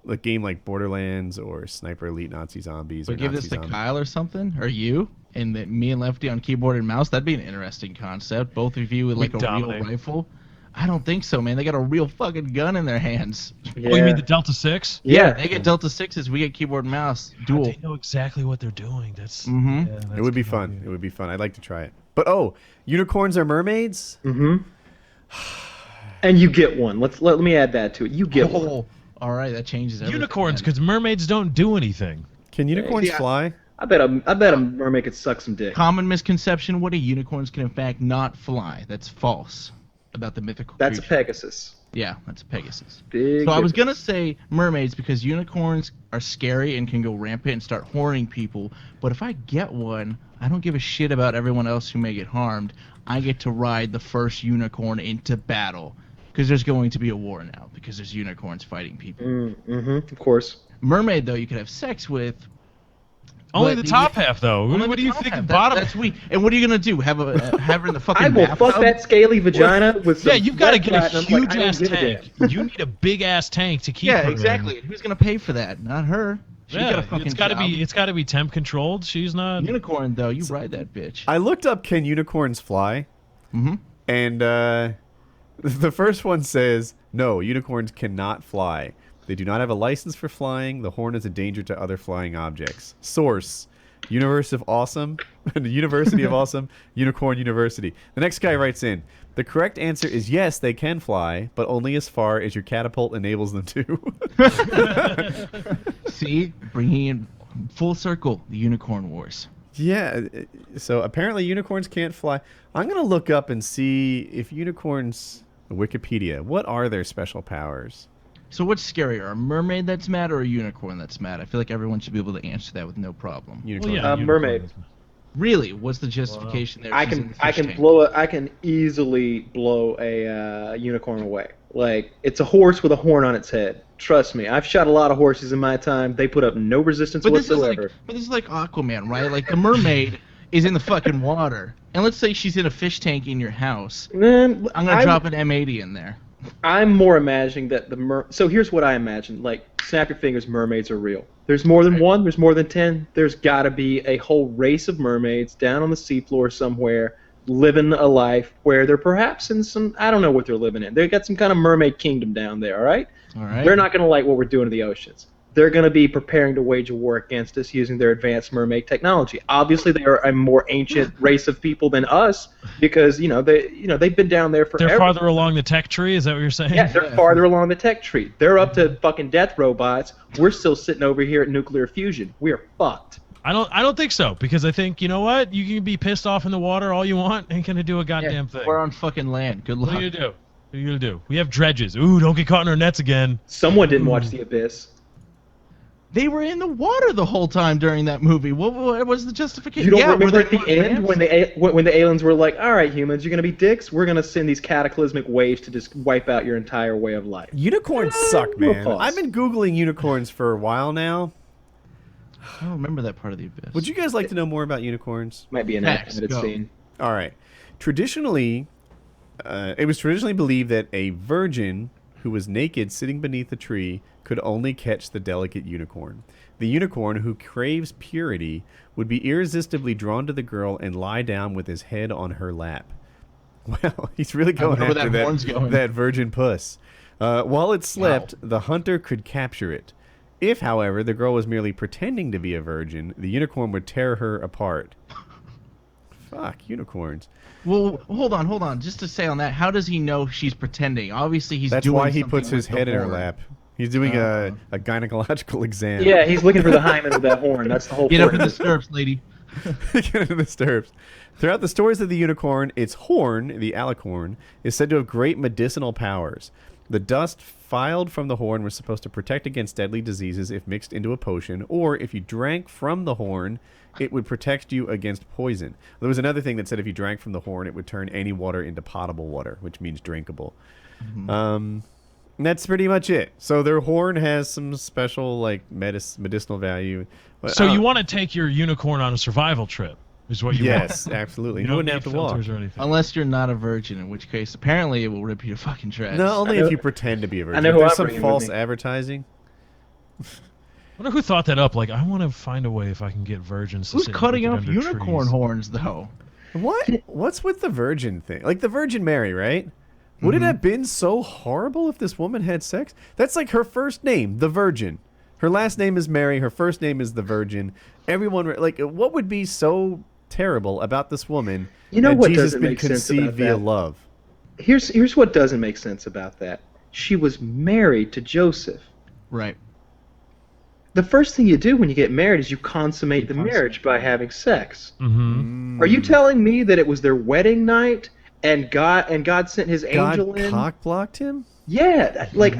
a game like Borderlands or Sniper Elite Nazi Zombies. But or give Nazi this to Zombies. Kyle or something, or you, and me and Lefty on keyboard and mouse. That'd be an interesting concept. Both of you with like a dominate. real rifle. I don't think so, man. They got a real fucking gun in their hands. Oh, you mean the Delta 6? Yeah, they get Delta 6s. We get keyboard and mouse. Dual. They know exactly what they're doing. That's. Mhm. Yeah, that's It would be good fun. idea. It would be fun. I'd like to try it. But unicorns are mermaids? Mm-hmm. And you get one. Let me add that to it. You get one. Oh, all right, that changes everything. Unicorns, man. because mermaids don't do anything. Can unicorns Yeah. fly? I bet a mermaid could suck some dick. Common misconception: Woody, unicorns can in fact not fly. That's false about the mythical. That's a creature. Pegasus. Yeah, that's a Pegasus. Big. So I was difference. gonna say mermaids because unicorns are scary and can go rampant and start horning people. But if I get one, I don't give a shit about everyone else who may get harmed. I get to ride the first unicorn into battle because there's going to be a war now because there's unicorns fighting people. Mm-hmm. Of course. Mermaid though, you could have sex with. Only but the top half, though. Only What the do you top think? half. The bottom. That's weak. And what are you gonna do? Have her in the fucking I will bathtub? fuck that scaly vagina with some Yeah, you've got to red get a platinum, like, huge I don't ass give a tank. damn. You need a big ass tank to keep Yeah, her in. exactly. Who's gonna pay for that? Not her. She's got a Yeah, fucking it's got to job. be. It's got to be temp controlled. She's not. Unicorn though. You ride that bitch. I looked up can unicorns fly? Mm-hmm. And the first one says, no, unicorns cannot fly. They do not have a license for flying. The horn is a danger to other flying objects. Source, University of Awesome, University of Awesome, Unicorn University. The next guy writes in, the correct answer is yes, they can fly, but only as far as your catapult enables them to. See, bringing in full circle the unicorn wars. Yeah, so apparently unicorns can't fly. I'm going to look up and see if unicorns... Wikipedia, what are their special powers? So what's scarier, a mermaid that's mad or a unicorn that's mad? I feel like everyone should be able to answer that with no problem. Unicorn. Well, yeah, mermaid. unicorn. Really? What's the justification there? I She's in can the I fish can tank. I can easily blow a unicorn away. Like, it's a horse with a horn on its head. Trust me, I've shot a lot of horses in my time. They put up no resistance But this whatsoever. is like Aquaman, right? Like the mermaid is in the fucking water, and let's say she's in a fish tank in your house. Man, I'm gonna drop an M80 in there. I'm more imagining that So here's what I imagine. Like, snap your fingers, mermaids are real. There's more than one. There's more than 10. There's got to be a whole race of mermaids down on the seafloor somewhere, living a life where they're perhaps in some... I don't know what they're living in. They got some kind of mermaid kingdom down there, all right? All right. They're not going to like what we're doing to the oceans. They're going to be preparing to wage a war against us using their advanced mermaid technology. Obviously, they are a more ancient race of people than us because they've been down there forever. They're farther along the tech tree. Is that what you're saying? Yeah, they're farther along the tech tree. They're up to fucking death robots. We're still sitting over here at nuclear fusion. We're fucked. I don't think so, because I think, you know what? You can be pissed off in the water all you want. Ain't gonna do a goddamn thing. We're on fucking land. Good What luck. are you gonna do? What are you gonna do? We have dredges. Ooh, don't get caught in our nets again. Someone didn't watch The Abyss. They were in the water the whole time during that movie. What was the justification? You don't Yeah, remember were at they the end ramps? when the aliens were like, all right, humans, you're going to be dicks? We're going to send these cataclysmic waves to just wipe out your entire way of life. Unicorns suck, man. pause. I've been Googling unicorns for a while now. I don't remember that part of the abyss. Would you guys like to know more about unicorns? Might be an Facts, animated go. scene. All right. Traditionally, it was traditionally believed that a virgin who was naked sitting beneath a tree could only catch the delicate unicorn. The unicorn, who craves purity, would be irresistibly drawn to the girl and lie down with his head on her lap. Well, he's really going wonder where after that horn's going. that virgin puss. While it slept, the hunter could capture it. If, however, the girl was merely pretending to be a virgin, the unicorn would tear her apart. Fuck, unicorns. Well, hold on. Just to say on that, how does he know she's pretending? Obviously, he's That's doing why he something puts his with the head in her horn. lap. He's doing a gynecological exam. Yeah, he's looking for the hymen of that horn. That's the whole Get up point. in the stirrups, lady. Get into the stirrups. Throughout the stories of the unicorn, its horn, the alicorn, is said to have great medicinal powers. The dust filed from the horn was supposed to protect against deadly diseases if mixed into a potion, or if you drank from the horn, it would protect you against poison. There was another thing that said if you drank from the horn, it would turn any water into potable water, which means drinkable. And that's pretty much it. So their horn has some special like medicinal value. But, So you want to take your unicorn on a survival trip, is what you yes, want. absolutely. You You don't wouldn't need have to walk. filters or anything. Unless you're not a virgin, in which case, apparently, it will rip you to fucking shreds. No, only I know- if you pretend to be a virgin. I know If who there's I'm some bringing with false me. advertising. I wonder who thought that up. Like, I want to find a way if I can get virgins to Who's sit cutting naked off under unicorn trees. horns, though? What's with the virgin thing? Like the Virgin Mary, right? Would it have been so horrible if this woman had sex? That's like her first name, the Virgin. Her last name is Mary. Her first name is the Virgin. Everyone, like, what would be so terrible about this woman? You know that what Jesus doesn't been make sense conceived about via that? love. Here's what doesn't make sense about that. She was married to Joseph. Right. The first thing you do when you get married is you consummate the marriage by having sex. Mm-hmm. Are you telling me that it was their wedding night and God sent His angel in? Cock blocked him? Yeah, like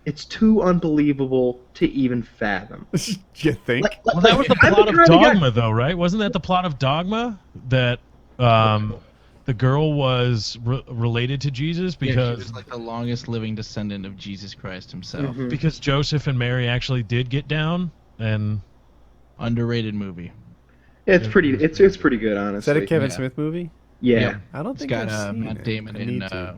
it's too unbelievable to even fathom. You think? Well, that was the I'm plot of the kind of guy- Dogma, though, right? Wasn't that the plot of Dogma? That the girl was related to Jesus Yeah, she because was like the longest living descendant of Jesus Christ himself. because Joseph and Mary actually did get down, and Underrated movie. It's pretty good, honestly. Is that a Kevin Yeah. Smith movie? Yeah, Yep. I don't It's think got I've seen Matt it. Damon I and need to.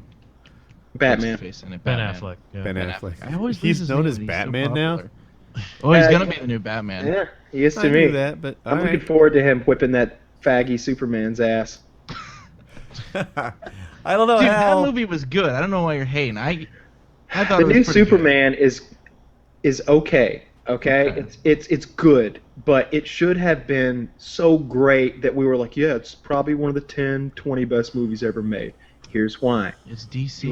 Batman. what's his face in it? Ben Batman. Affleck. Yeah. Ben Ben Affleck. Affleck. I always lose He's his known name, as but he's so Batman now? popular. Oh, he's Uh, gonna be the new Batman. Yeah, he is to I me. knew that, but I'm all looking right. forward to him whipping that faggy Superman's ass. I don't know Dude, how. that movie was good. I don't know why you're hating. I thought The it was new pretty good. Superman is okay. Okay, it's good, but it should have been so great that we were like, yeah, it's probably one of the 10, 20 best movies ever made. Here's why. It's DC.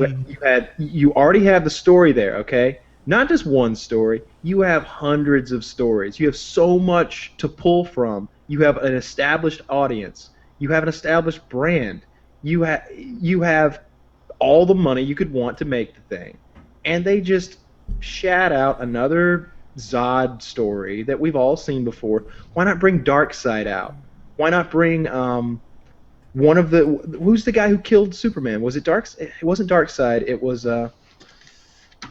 You already have the story there, okay? Not just one story. You have hundreds of stories. You have so much to pull from. You have an established audience. You have an established brand. You have all the money you could want to make the thing, and they just shat out another Zod story that we've all seen before. Why not bring Darkseid out? Why not bring one of the who's the guy who killed Superman? Was it It wasn't Darkseid. It was I'm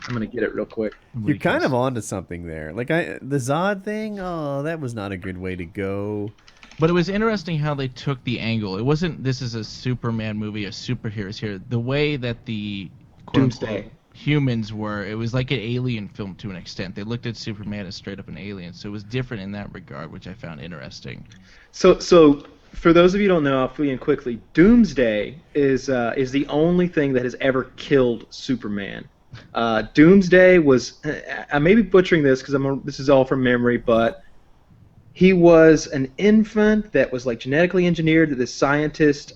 gonna get it real quick. You're kind of onto something there. Like the Zod thing. Oh, that was not a good way to go. But it was interesting how they took the angle. It wasn't this is a Superman movie, a superheroes here. The way that the Doomsday humans were, it was like an alien film to an extent. They looked at Superman as straight up an alien, so it was different in that regard, which I found interesting. So for those of you who don't know, I'll fill you in quickly. Doomsday is the only thing that has ever killed Superman. Doomsday was I may be butchering this because this is all from memory, but he was an infant that was like genetically engineered that this scientist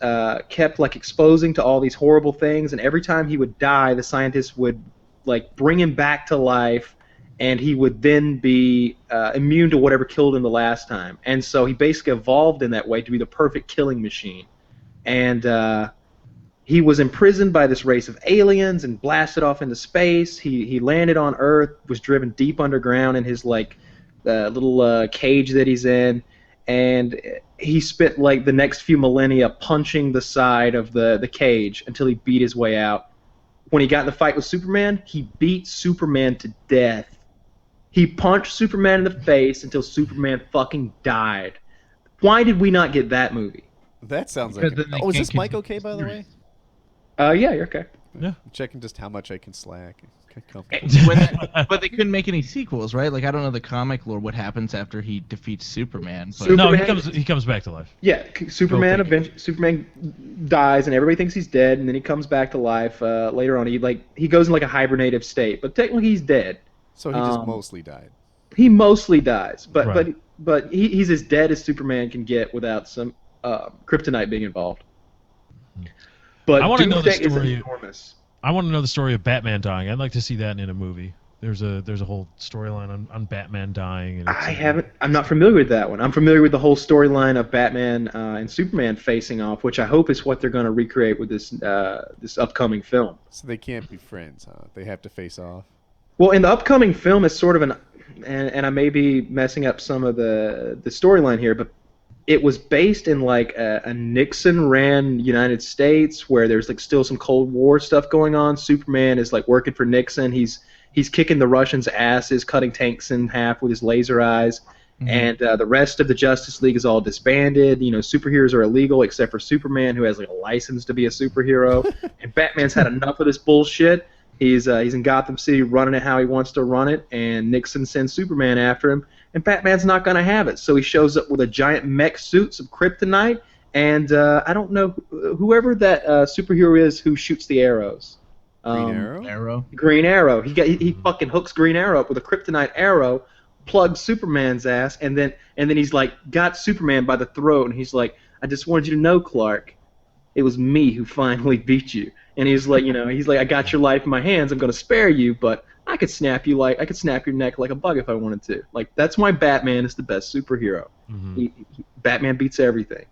kept like exposing to all these horrible things, and every time he would die, the scientist would like bring him back to life, and he would then be immune to whatever killed him the last time. And so he basically evolved in that way to be the perfect killing machine. And he was imprisoned by this race of aliens and blasted off into space. He landed on Earth, was driven deep underground in his like little cage that he's in, and he spent like the next few millennia punching the side of the cage until he beat his way out. When he got in the fight with Superman, he beat Superman to death. He punched Superman in the face until Superman fucking died. Why did we not get that movie? That sounds Because like. then they Oh, is can't this mic continue okay, by the way? Yeah, you're okay. Yeah. I'm checking just how much I can slack. Okay, But they couldn't make any sequels, right? Like I don't know the comic lore, what happens after he defeats Superman. But Super- No, Superman- he comes back to life. Yeah, Superman. Okay. Superman dies, and everybody thinks he's dead, and then he comes back to life later on. He goes in like a hibernative state, but technically he's dead. So he just mostly died. He mostly dies, but Right. but he's as dead as Superman can get without some kryptonite being involved. But I wanna know the Doomsday is story- enormous. I want to know the story of Batman dying. I'd like to see that in a movie. There's a whole storyline on Batman dying. And I'm not familiar with that one. I'm familiar with the whole storyline of Batman and Superman facing off, which I hope is what they're going to recreate with this upcoming film. So they can't be friends, huh? They have to face off. Well, in the upcoming film, it's sort of and I may be messing up some of the storyline here, but it was based in like a Nixon-ran United States where there's like still some Cold War stuff going on. Superman is like working for Nixon. He's kicking the Russians' asses, cutting tanks in half with his laser eyes. Mm-hmm. And the rest of the Justice League is all disbanded. You know, superheroes are illegal except for Superman, who has like a license to be a superhero. And Batman's had enough of this bullshit. He's in Gotham City running it how he wants to run it, and Nixon sends Superman after him, and Batman's not going to have it. So he shows up with a giant mech suit, some kryptonite, and I don't know whoever that superhero is who shoots the arrows. Green Arrow? Arrow. Green Arrow. He fucking hooks Green Arrow up with a kryptonite arrow, plugs Superman's ass, and then he's like got Superman by the throat, and he's like, I just wanted you to know, Clark, it was me who finally beat you. And he's like, I got your life in my hands. I'm gonna spare you, but I could snap your neck like a bug if I wanted to. Like, that's why Batman is the best superhero. Batman beats everything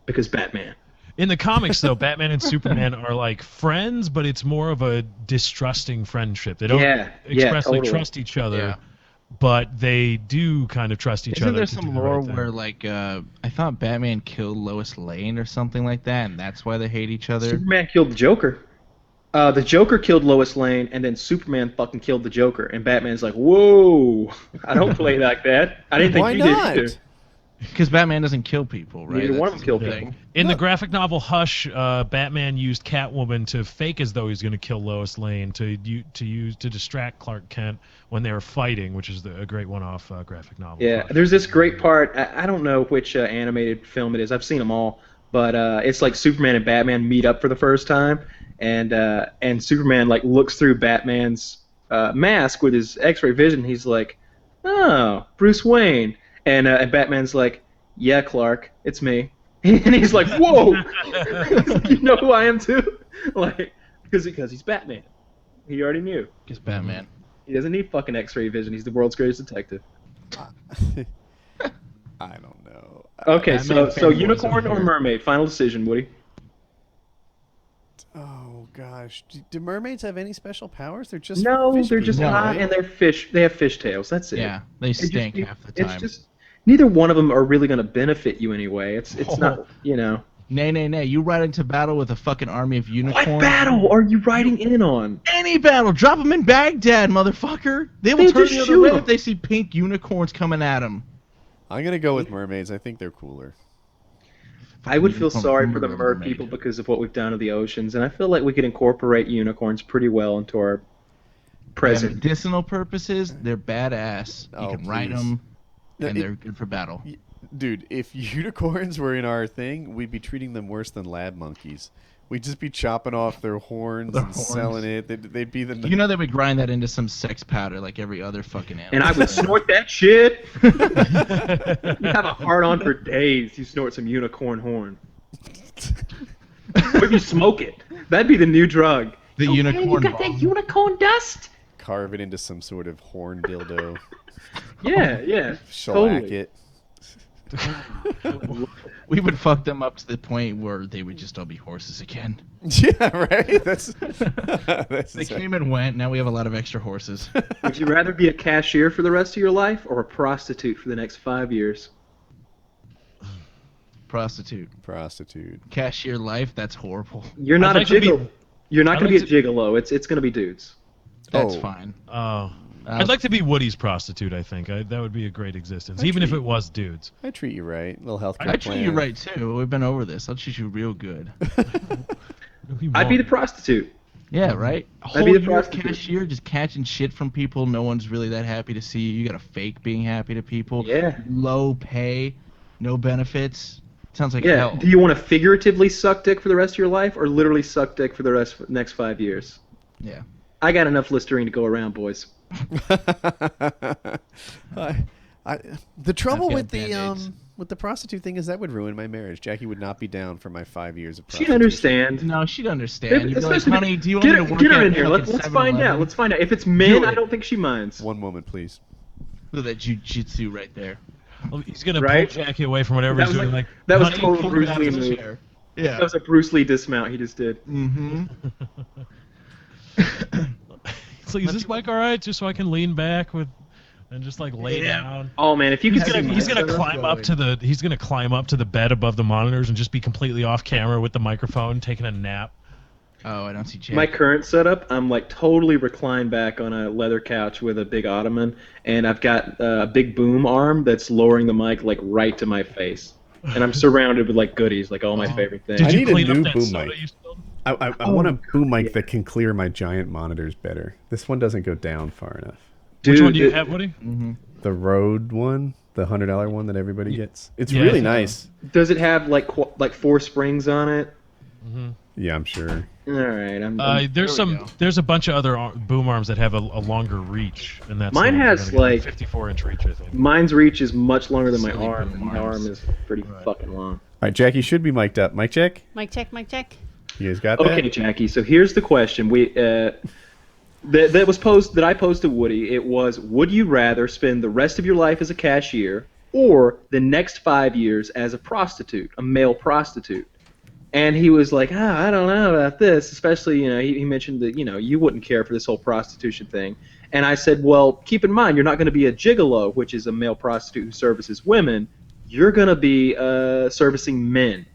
because Batman. In the comics, though, Batman and Superman are like friends, but it's more of a distrusting friendship. They don't expressly totally. trust each other, Yeah. but they do kind of trust each Isn't other. there to some do the lore right thing. where, like, I thought Batman killed Lois Lane or something like that, and that's why they hate each other? Superman killed the Joker. The Joker killed Lois Lane, and then Superman fucking killed the Joker. And Batman's like, whoa, I don't play like that. I didn't think Why you not? did either. Because Batman doesn't kill people, right? Neither one of That's them killed the people. thing. In the graphic novel Hush, Batman used Catwoman to fake as though he's going to kill Lois Lane to distract Clark Kent when they were fighting, which is a great one-off graphic novel. Yeah, there's this great part. I don't know which animated film it is. I've seen them all, but it's like Superman and Batman meet up for the first time, and Superman like looks through Batman's mask with his X-ray vision. He's like, "Oh, Bruce Wayne," and Batman's like, "Yeah, Clark, it's me." And he's like, "Whoa, you know who I am too?" Like, because he's Batman. He already knew. Because Batman. He doesn't need fucking X-ray vision. He's the world's greatest detective. I don't know. Okay, Batman so fanboys unicorn over or here. mermaid? Final decision, Woody. Oh gosh, do mermaids have any special powers? They're just No, fish they're just people, hot right? and they're fish. They have fish tails. That's it. Yeah, they It just- stink half the time. It's just neither one of them are really going to benefit you anyway. It's not, Nay. You ride into battle with a fucking army of What unicorns. battle are you riding in on? Any battle. Drop them in Baghdad, motherfucker. They will They turn just the other shoot way 'em. if they see pink unicorns coming at them. I'm gonna go with mermaids. I think they're cooler. I would feel Unicorn sorry for the mermaid. mer people because of what we've done to the oceans, and I feel like we could incorporate unicorns pretty well into our For present. medicinal purposes, they're badass. You Oh, can ride please. them, No, and it- they're good for battle. Dude, if unicorns were in our thing, we'd be treating them worse than lab monkeys. We'd just be chopping off their horns Their and horns. selling it. They'd be the. You know they would grind that into some sex powder like every other fucking animal. And I would snort that shit. You have a hard on for days. You snort some unicorn horn. Or if you smoke it. That'd be the new drug. the unicorn bomb. unicorn dust? carve it into some sort of horn dildo. Yeah. Shellac Totally. it. We would fuck them up to the point where they would just all be horses again. Yeah, right. That's They came and went. Now we have a lot of extra horses. Would you rather be a cashier for the rest of your life or a prostitute for the next 5 years? Prostitute. prostitute. Cashier life, that's horrible. You're not I'd like to a be- gigolo. You're not I'd going to like be a gigolo. It's going to be dudes. That's Oh. fine. I'd like to be Woody's prostitute. I think that would be a great existence, even if it was dudes. I treat you right. Little health care I treat plan. you right too. We've been over this. I'll treat you real good. I'd be the prostitute. Yeah, right. A I'd whole be the year prostitute. cashier, just catching shit from people. No one's really that happy to see you. You got to fake being happy to people. Yeah. Low pay, no benefits. Sounds like Yeah. hell. Do you want to figuratively suck dick for the rest of your life or literally suck dick for the next 5 years? Yeah. I got enough Listerine to go around, boys. The trouble got with the Band-Aids. with the prostitute thing is that would ruin my marriage. Jackie would not be down for my 5 years of She'd prostitution. understand. No, she'd understand. You'd be like, Especially- honey, do you want me to work get her at in here. fucking Let's find 7-Eleven?" out. Let's find out. If it's men, Do it. I don't think she minds. One moment, please. Look at that jujitsu right there. He's gonna Right? pull Jackie away from whatever That he's was doing. like- Like that was honey, total pull me Bruce out Lee of this move. chair. Yeah. That was a Bruce Lee dismount he just did. Mm-hmm. It's like, is this mic all right? Just so I can lean back and just like lay down. Oh man, if you could He's see gonna my climb up to the bed above the monitors and just be completely off camera with the microphone, taking a nap. Oh, I don't see Jack. My current setup, I'm like totally reclined back on a leather couch with a big ottoman, and I've got a big boom arm that's lowering the mic like right to my face, and I'm surrounded with like goodies, like all my favorite things. Did I you need a clean new up that boom soda mic. you spilled? I want a boom mic that can clear my giant monitors better. This one doesn't go down far enough. Which one do you have, Woody? The Rode one, the $100 one that everybody gets. It's really nice. Does it have like 4 springs on it? Yeah, I'm sure. All right. There's a bunch of other boom arms that have a longer reach, and that's Mine has like 54-inch reach, I think. Mine's reach is much longer than my arm. My arm is pretty fucking long. All right, Jackie should be mic'd up. Mic check. Mic check, mic check. You guys got that? Okay, Jackie. So here's the question. That I posed to Woody. It was: would you rather spend the rest of your life as a cashier or the next 5 years as a prostitute, a male prostitute? And he was like, I don't know about this. Especially, he mentioned that you wouldn't care for this whole prostitution thing. And I said, well, keep in mind, you're not going to be a gigolo, which is a male prostitute who services women. You're going to be servicing men.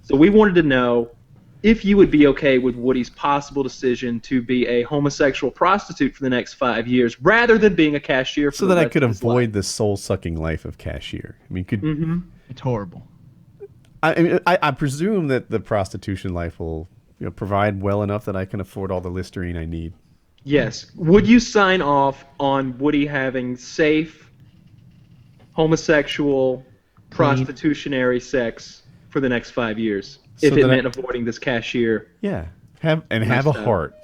So we wanted to know if you would be okay with Woody's possible decision to be a homosexual prostitute for the next 5 years, rather than being a cashier. So that I could avoid the soul-sucking life of cashier. I mean, It's horrible. I presume that the prostitution life will provide well enough that I can afford all the Listerine I need. Yes. Would you sign off on Woody having safe, homosexual, prostitutionary sex for the next 5 years? If it meant avoiding this cashier. Yeah. Have a heart.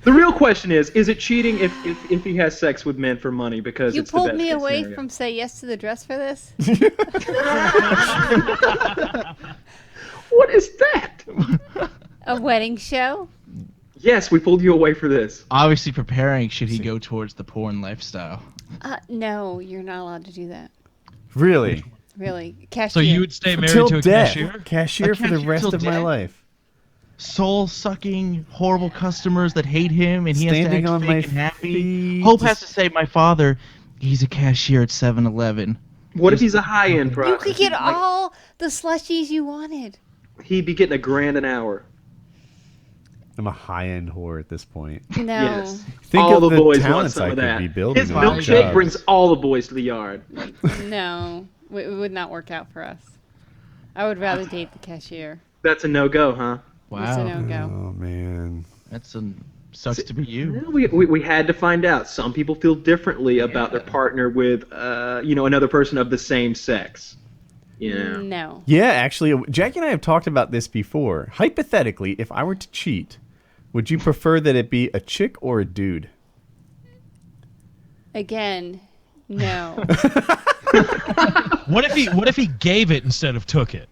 The real question is it cheating if he has sex with men for money? Because You it's the best pulled me case away scenario. from say yes to the dress for this? What is that? A wedding show? Yes, we pulled you away for this. Obviously preparing should he go towards the porn lifestyle. No, you're not allowed to do that. Really? Really. Cashier. So you would stay married Till to a death. cashier? Cashier for the cashier rest till of my death? life. Soul-sucking, horrible customers that hate him, and he Standing has to on act my fake and happy. feet, Hope just- has to say, my father, he's a cashier at 7-Eleven. What if he's a high-end You prostitute? could get all the slushies you wanted. He'd be getting $1,000 an hour. I'm a high-end whore at this point. No. Yes. Think all of the the boys want talents some I of could that. be building His on my milkshake jobs. brings all the boys to the yard. No. It would not work out for us. I would rather date the cashier. That's a no-go, huh? It's a Wow, no-go. Oh man. sucks to be you. No, we had to find out. Some people feel differently about their partner with, another person of the same sex. No. Yeah, actually, Jackie and I have talked about this before. Hypothetically, if I were to cheat, would you prefer that it be a chick or a dude? Again, no. What if he gave it instead of took it?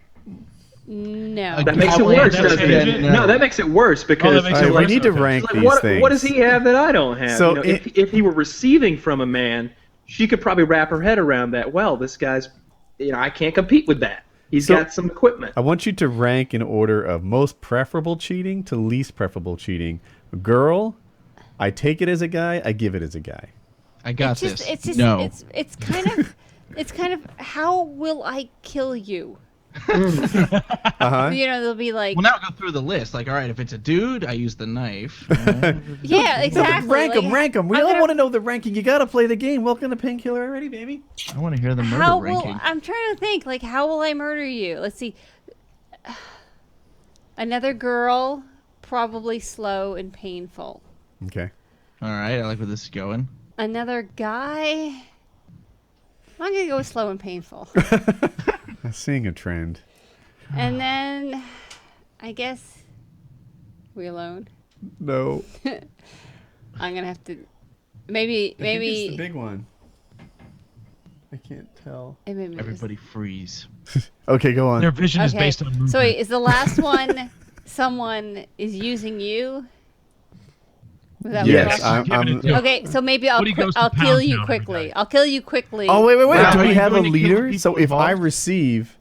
No. That makes it Probably worse, that's doesn't changing it? it? No, that makes it worse because that makes it All right, we worse. need to Okay. rank like, these what, things. what does he have that I don't have? So if he were receiving from a man, she could probably wrap her head around that. Well, this guy's, I can't compete with that. He's So- got some equipment. I want you to rank in order of most preferable cheating to least preferable cheating. Girl, I take it as a guy, I give it as a guy. I got It's just, this. it's just, no. it's kind of, how will I kill you? Uh-huh. They'll be like, Well, now go through the list. Like, all right, if it's a dude, I use the knife. yeah, exactly. Rank them. We I'm all gonna- want to know the ranking. You got to play the game. Welcome to Painkiller already, baby. I want to hear the murder How ranking. will I'm trying to think? Like, how will I murder you? Let's see. Another girl, probably slow and painful. Okay. All right, I like where this is going. Another guy. I'm gonna go with slow and painful. I'm seeing a trend. And then, I guess, we alone. No. I'm gonna have to. Maybe. it's the big one. I can't tell. Maybe Everybody freeze. Okay, go on. Their vision is Okay. based on movement. So wait, is the last one someone is using you? Was that Yes, what Give it a I'm. go. Okay, so maybe Woody goes to I'll kill pound you town every quickly. day. I'll kill you quickly. Oh wait. Wow, Do are we you have a going to kill the leader? people So if I involved? receive,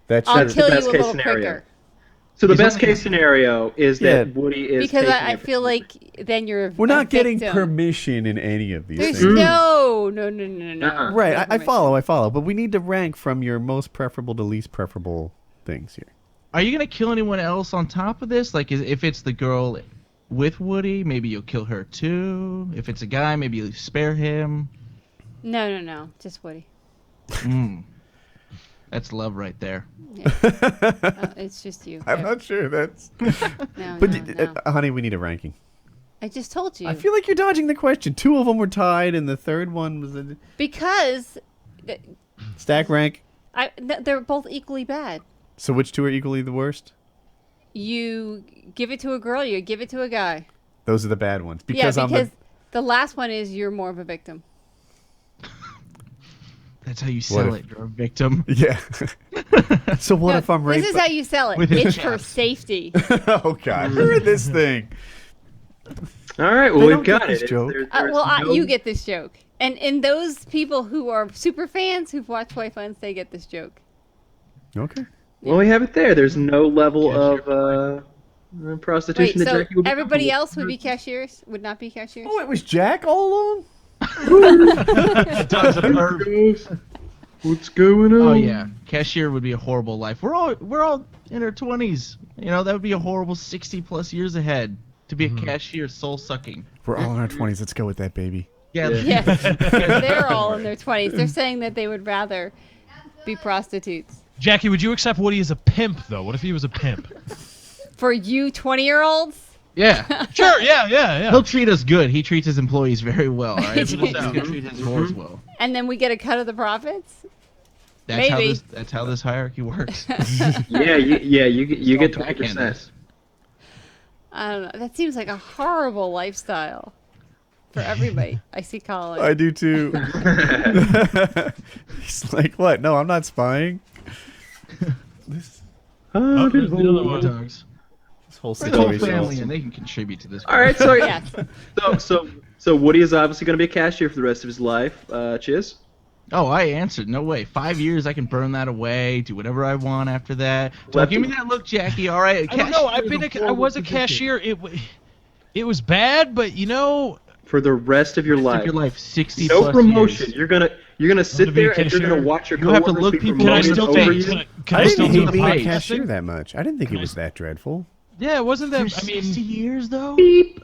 that I'll should. kill you a best case little scenario. quicker. So the He's best only- case scenario is that Woody is Because taking I it. feel like then you're. We're not getting victim. permission in any of these There's things. no. Uh-uh. Right, No I permission. follow, but we need to rank from your most preferable to least preferable things here. Are you gonna kill anyone else on top of this? Like, if it's the girl with Woody, maybe you'll kill her too. If it's a guy, maybe you'll spare him. No, just Woody. Mm. That's love right there. Yeah. It's just you. I'm not sure that's. No, But no. honey, we need a ranking. I just told you. I feel like you're dodging the question. 2 of them were tied, and the third one was a Because stack rank. they're both equally bad. So which 2 are equally the worst? You give it to a girl, you give it to a guy. Those are the bad ones. Yeah, Because because the last one is you're more of a victim. That's how you sell it. You're a victim. Yeah. So what No, if I'm raped? This is how you sell it. With It's his for chaps. safety. Oh God! Heard this thing. All right, well They we've don't get got this it. joke. You get this joke. And those people who are super fans who've watched Wife Funds, they get this joke. Okay. Well, we have it there. There's no level of Wait, prostitution that so Jackie would be everybody comfortable else would be cashiers? Would not be cashiers? Oh, it was Jack all along. Dogs a perv. with. What's going on? Oh yeah, cashier would be a horrible life. We're all in our 20s. You know, that would be a horrible 60+ years ahead to be a cashier, soul sucking. We're all in our 20s. Let's go with that, baby. Yeah. Yes. They're all in their 20s. They're saying that they would rather be prostitutes. Jackie, would you accept Woody as a pimp, though? What if he was a pimp? For you 20-year-olds? Yeah. Sure, yeah. He'll treat us good. He treats his employees very well. All right? He's Right. gonna treat his whores well. And then we get a cut of the profits? That's Maybe. that's how this hierarchy works. You get Don't backhand 20%. us. I don't know. That seems like a horrible lifestyle for everybody. I see Colin. I do too. He's like, what? No, I'm not spying. This Oh, there's the other one. Dogs. whole It's a whole situation. family, and they can contribute to this. All right, so Yes. so Woody is obviously going to be a cashier for the rest of his life. Chiz? Oh, I answered. No way. 5 years, I can burn that away. Do whatever I want after that. Don't give me that look, Jackie. All right. I don't know. Cashier I was a horrible position. cashier. It was bad, but you know, For the rest of your Rest life. of your life, 60 No plus promotion. years. You're gonna sit to be a there and you're gonna cashier. watch your You have to coworkers look be people can I promoted still over take? you. Can I I still didn't do hate the being a pie cashier testing? that much. I didn't think it was that dreadful. Yeah, it wasn't that. For I mean, 60 years though. Beep,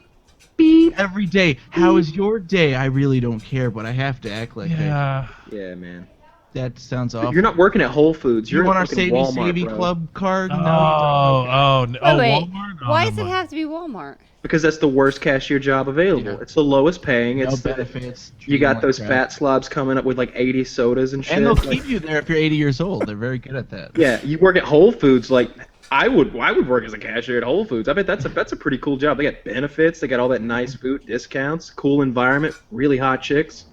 beep. Every day. How is your day? I really don't care, but I have to act like yeah. Yeah, man. that sounds awful. You're not working at Whole Foods. You You're want our at fucking Savvy Walmart, Savvy bro. Club card? Oh, No. Wait. Walmart. Oh, Why never does it mind. have to be Walmart? Because that's the worst cashier job available. Yeah. It's the lowest paying. No It's benefits. you got those crap. fat slobs coming up with like 80 sodas and shit. And they'll Like, keep you there if you're 80 years old. They're very good at that. yeah, you work at Whole Foods. Like I would work as a cashier at Whole Foods. I bet that's a pretty cool job. They got benefits. They got all that nice food, discounts, cool environment, really hot chicks.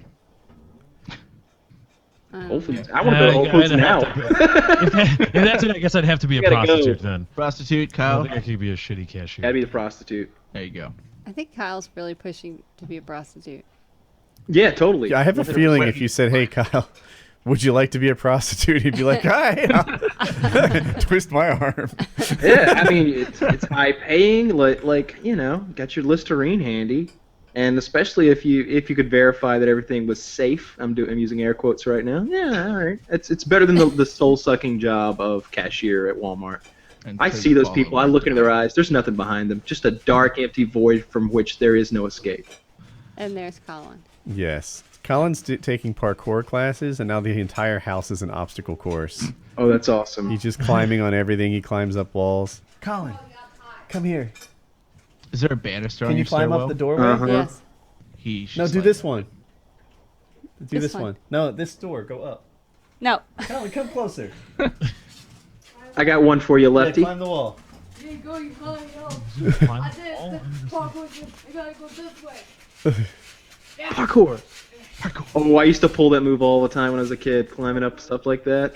Whole Foods. I want to go to Whole Foods I'd now. If that's it, I guess I'd have to be a gotta go. prostitute then. Prostitute, I Kyle. don't think I could be a shitty cashier. Gotta be the prostitute. There you go. I think Kyle's really pushing to be a prostitute. Yeah, totally. Yeah, I have a feeling if you said, "Hey, Kyle, would you like to be a prostitute?" He'd be like, "Hi," twist my arm. Yeah, I mean it's high paying. Like you know, got your Listerine handy, and especially if you could verify that everything was safe. I'm using air quotes right now. Yeah, all right. It's better than the soul sucking job of cashier at Walmart. And I please see those follow people. I me. look into their eyes. There's nothing behind them. Just a dark, empty void from which there is no escape. And there's Colin. Yes, Colin's taking parkour classes, and now the entire house is an obstacle course. Oh, that's awesome. He's just climbing on everything. He climbs up walls. Colin, come here. Is there a banister on Can you your climb stairwell? up the doorway? Uh-huh. Yes. No, do this one. Do This this one. one. No, this door. Go up. No. Colin, come closer. I got one for you, Yeah, Lefty. climb the wall. Climb the wall? Parkour. Oh, I used to pull that move all the time when I was a kid, climbing up stuff like that.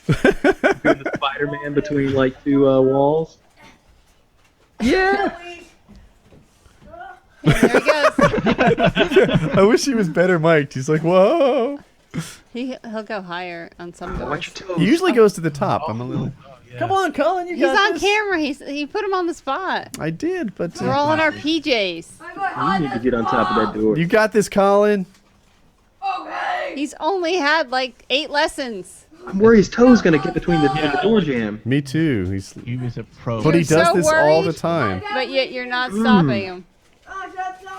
Doing the Spider-Man between like two walls. Yeah. There he goes. I wish he was better mic'd. He's like, whoa. He'll go higher on some doors. Watch your toes. He usually goes to the top. I'm a little. Come on, Colin, you He's got on this. camera. He put him on the spot. I did, but We're all in our PJs. You need to get on top of that door. you got this, Colin. He's only had like 8 lessons. I'm worried his toe's gonna get between the door jam. Me too. He was a pro. But he You're does so this all the worried. time. But yet you're not stopping him.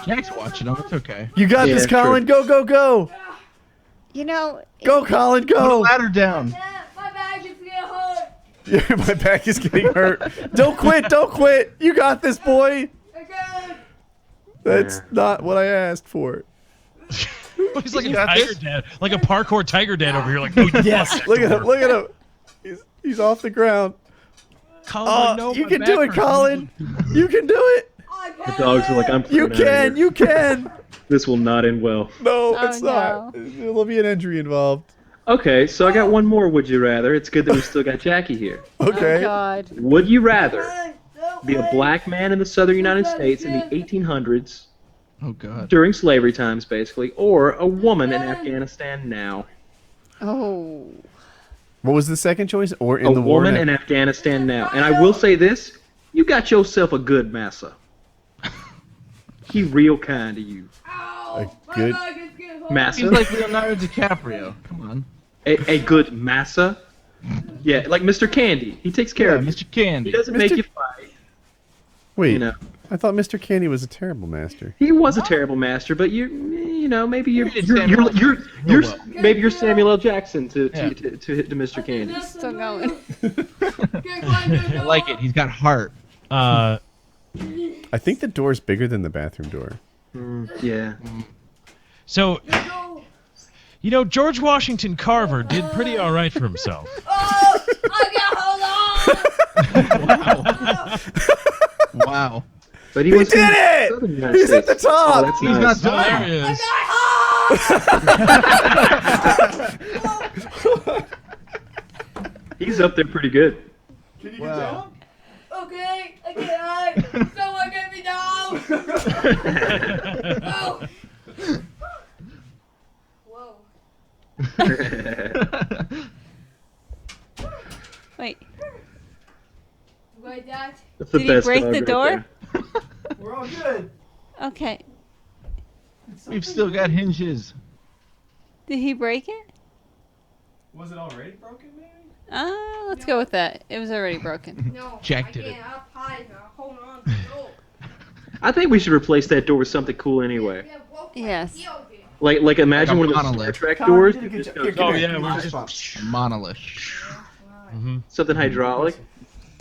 Jack's watching him. It's okay. You got Yeah, this, Colin. Go, go, go. You know, Go, Colin, Put a go. ladder down. Yeah, my back is getting hurt. Don't quit! Don't quit! You got this, boy. That's not what I asked for. He's like a tiger dad, like a parkour tiger dad over here. Like, oh Yes. Look at him! Look at him! He's off the ground. Colin, You can do it, Colin. You can do it. The dogs are like, I'm You thrown out of can. here. You can. This will not end well. No, Oh, it's not. There'll be an injury involved. Okay, so I got one more would you rather. It's good that we still got Jackie here. Okay. Oh God. Would you rather be a black man in the southern United States in the 1800s, Oh God. during slavery times basically, or a woman in Afghanistan now? Oh. What was the second choice? Or in A the war? woman in Afghanistan now. And I will say this, you got yourself a good massa. He real kind to you. A good. Massa? He's like Leonardo DiCaprio. Come on. A good massa? Yeah, like Mr. Candy. He takes care Yeah, of you. Mr. Candy. He doesn't make you fight. Wait. You know. I thought Mr. Candy was a terrible master. He was a terrible master, but you know, maybe you're well. maybe you're Samuel L. Jackson to Yeah. Mr. Candy. Still going. I like it. He's got heart. I think the door's bigger than the bathroom door. Yeah. So, you know, George Washington Carver did pretty all right for himself. Wow. But He was did it! Southern United He's at the States. top! Oh, that's He's nice. not There he is. He's up there pretty good. Can you Wow. Okay, I get high. Someone get me down. Oh. Whoa. Wait. Like that. That's the Did he best break dog the right door? there. We're all good. Okay. We've still got hinges. Did he break it? Was it already broken, maybe? Let's go with that. It was already broken. No. Jack I did it. can't. I'm high now. Hold on. No. I think we should replace that door with something cool anyway. Yeah, well, Yes. yeah, okay. Like imagine Like a one of those Star monolith. Trek doors. Colin, that just here, goes- Oh, here, yeah, here, we're fist just- bump. A monolith. Something hydraulic.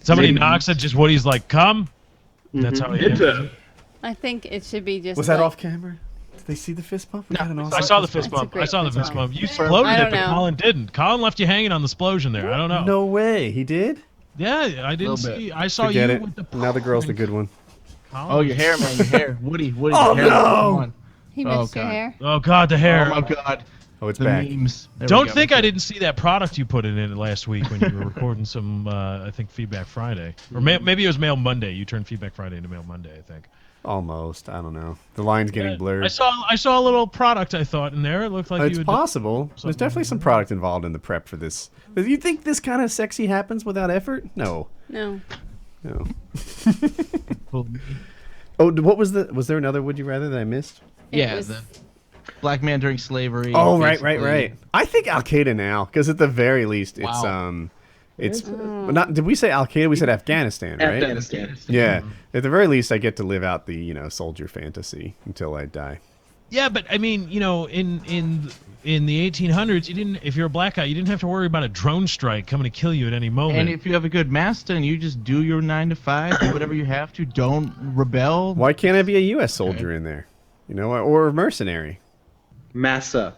Somebody Maybe. knocks and just Woody's like, come. That's how he Into. I think it should be just. Was that like, off camera? Did they see the fist bump? We got an I awesome saw the fist fist bump. I saw the fist bump. You I exploded don't it, but know. Colin didn't. Colin left you hanging on the explosion there. I don't know. No way. He did? Yeah, I didn't Little bit. see. I saw Forget you it. with the. Now the girl's the good one. Colin. Oh, your hair, man. Your hair. Woody. Oh, your hair. no! Come on. He Oh, missed your God. hair. Oh God, the hair. Oh my God. Oh, it's The back. memes. There we Don't go. think I didn't see that product you put in it last week when you were recording some, I think, Feedback Friday. Or maybe it was Mail Monday. You turned Feedback Friday into Mail Monday, I think. Almost. I don't know. The line's getting blurred. I saw a little product, I thought, in there. It looked like It's you had possible. There's something. definitely some product involved in the prep for this. Do you think this kind of sexy happens without effort? No. No. No. done. Oh, what was the? Was there another Would You Rather that I missed? Yeah, was- the black man during slavery. Oh, right. basically. I think Al Qaeda now, because at the very least, Wow. it's not. Did we say Al Qaeda? We said Afghanistan, right? Afghanistan. Yeah. At the very least, I get to live out the soldier fantasy until I die. Yeah, but I mean, in the 1800s, you didn't. If you're a black guy, you didn't have to worry about a drone strike coming to kill you at any moment. And if you have a good master and you just do your 9 to 5, do whatever you have to, don't rebel. Why can't I be a U.S. soldier in there? Or a mercenary? Massa.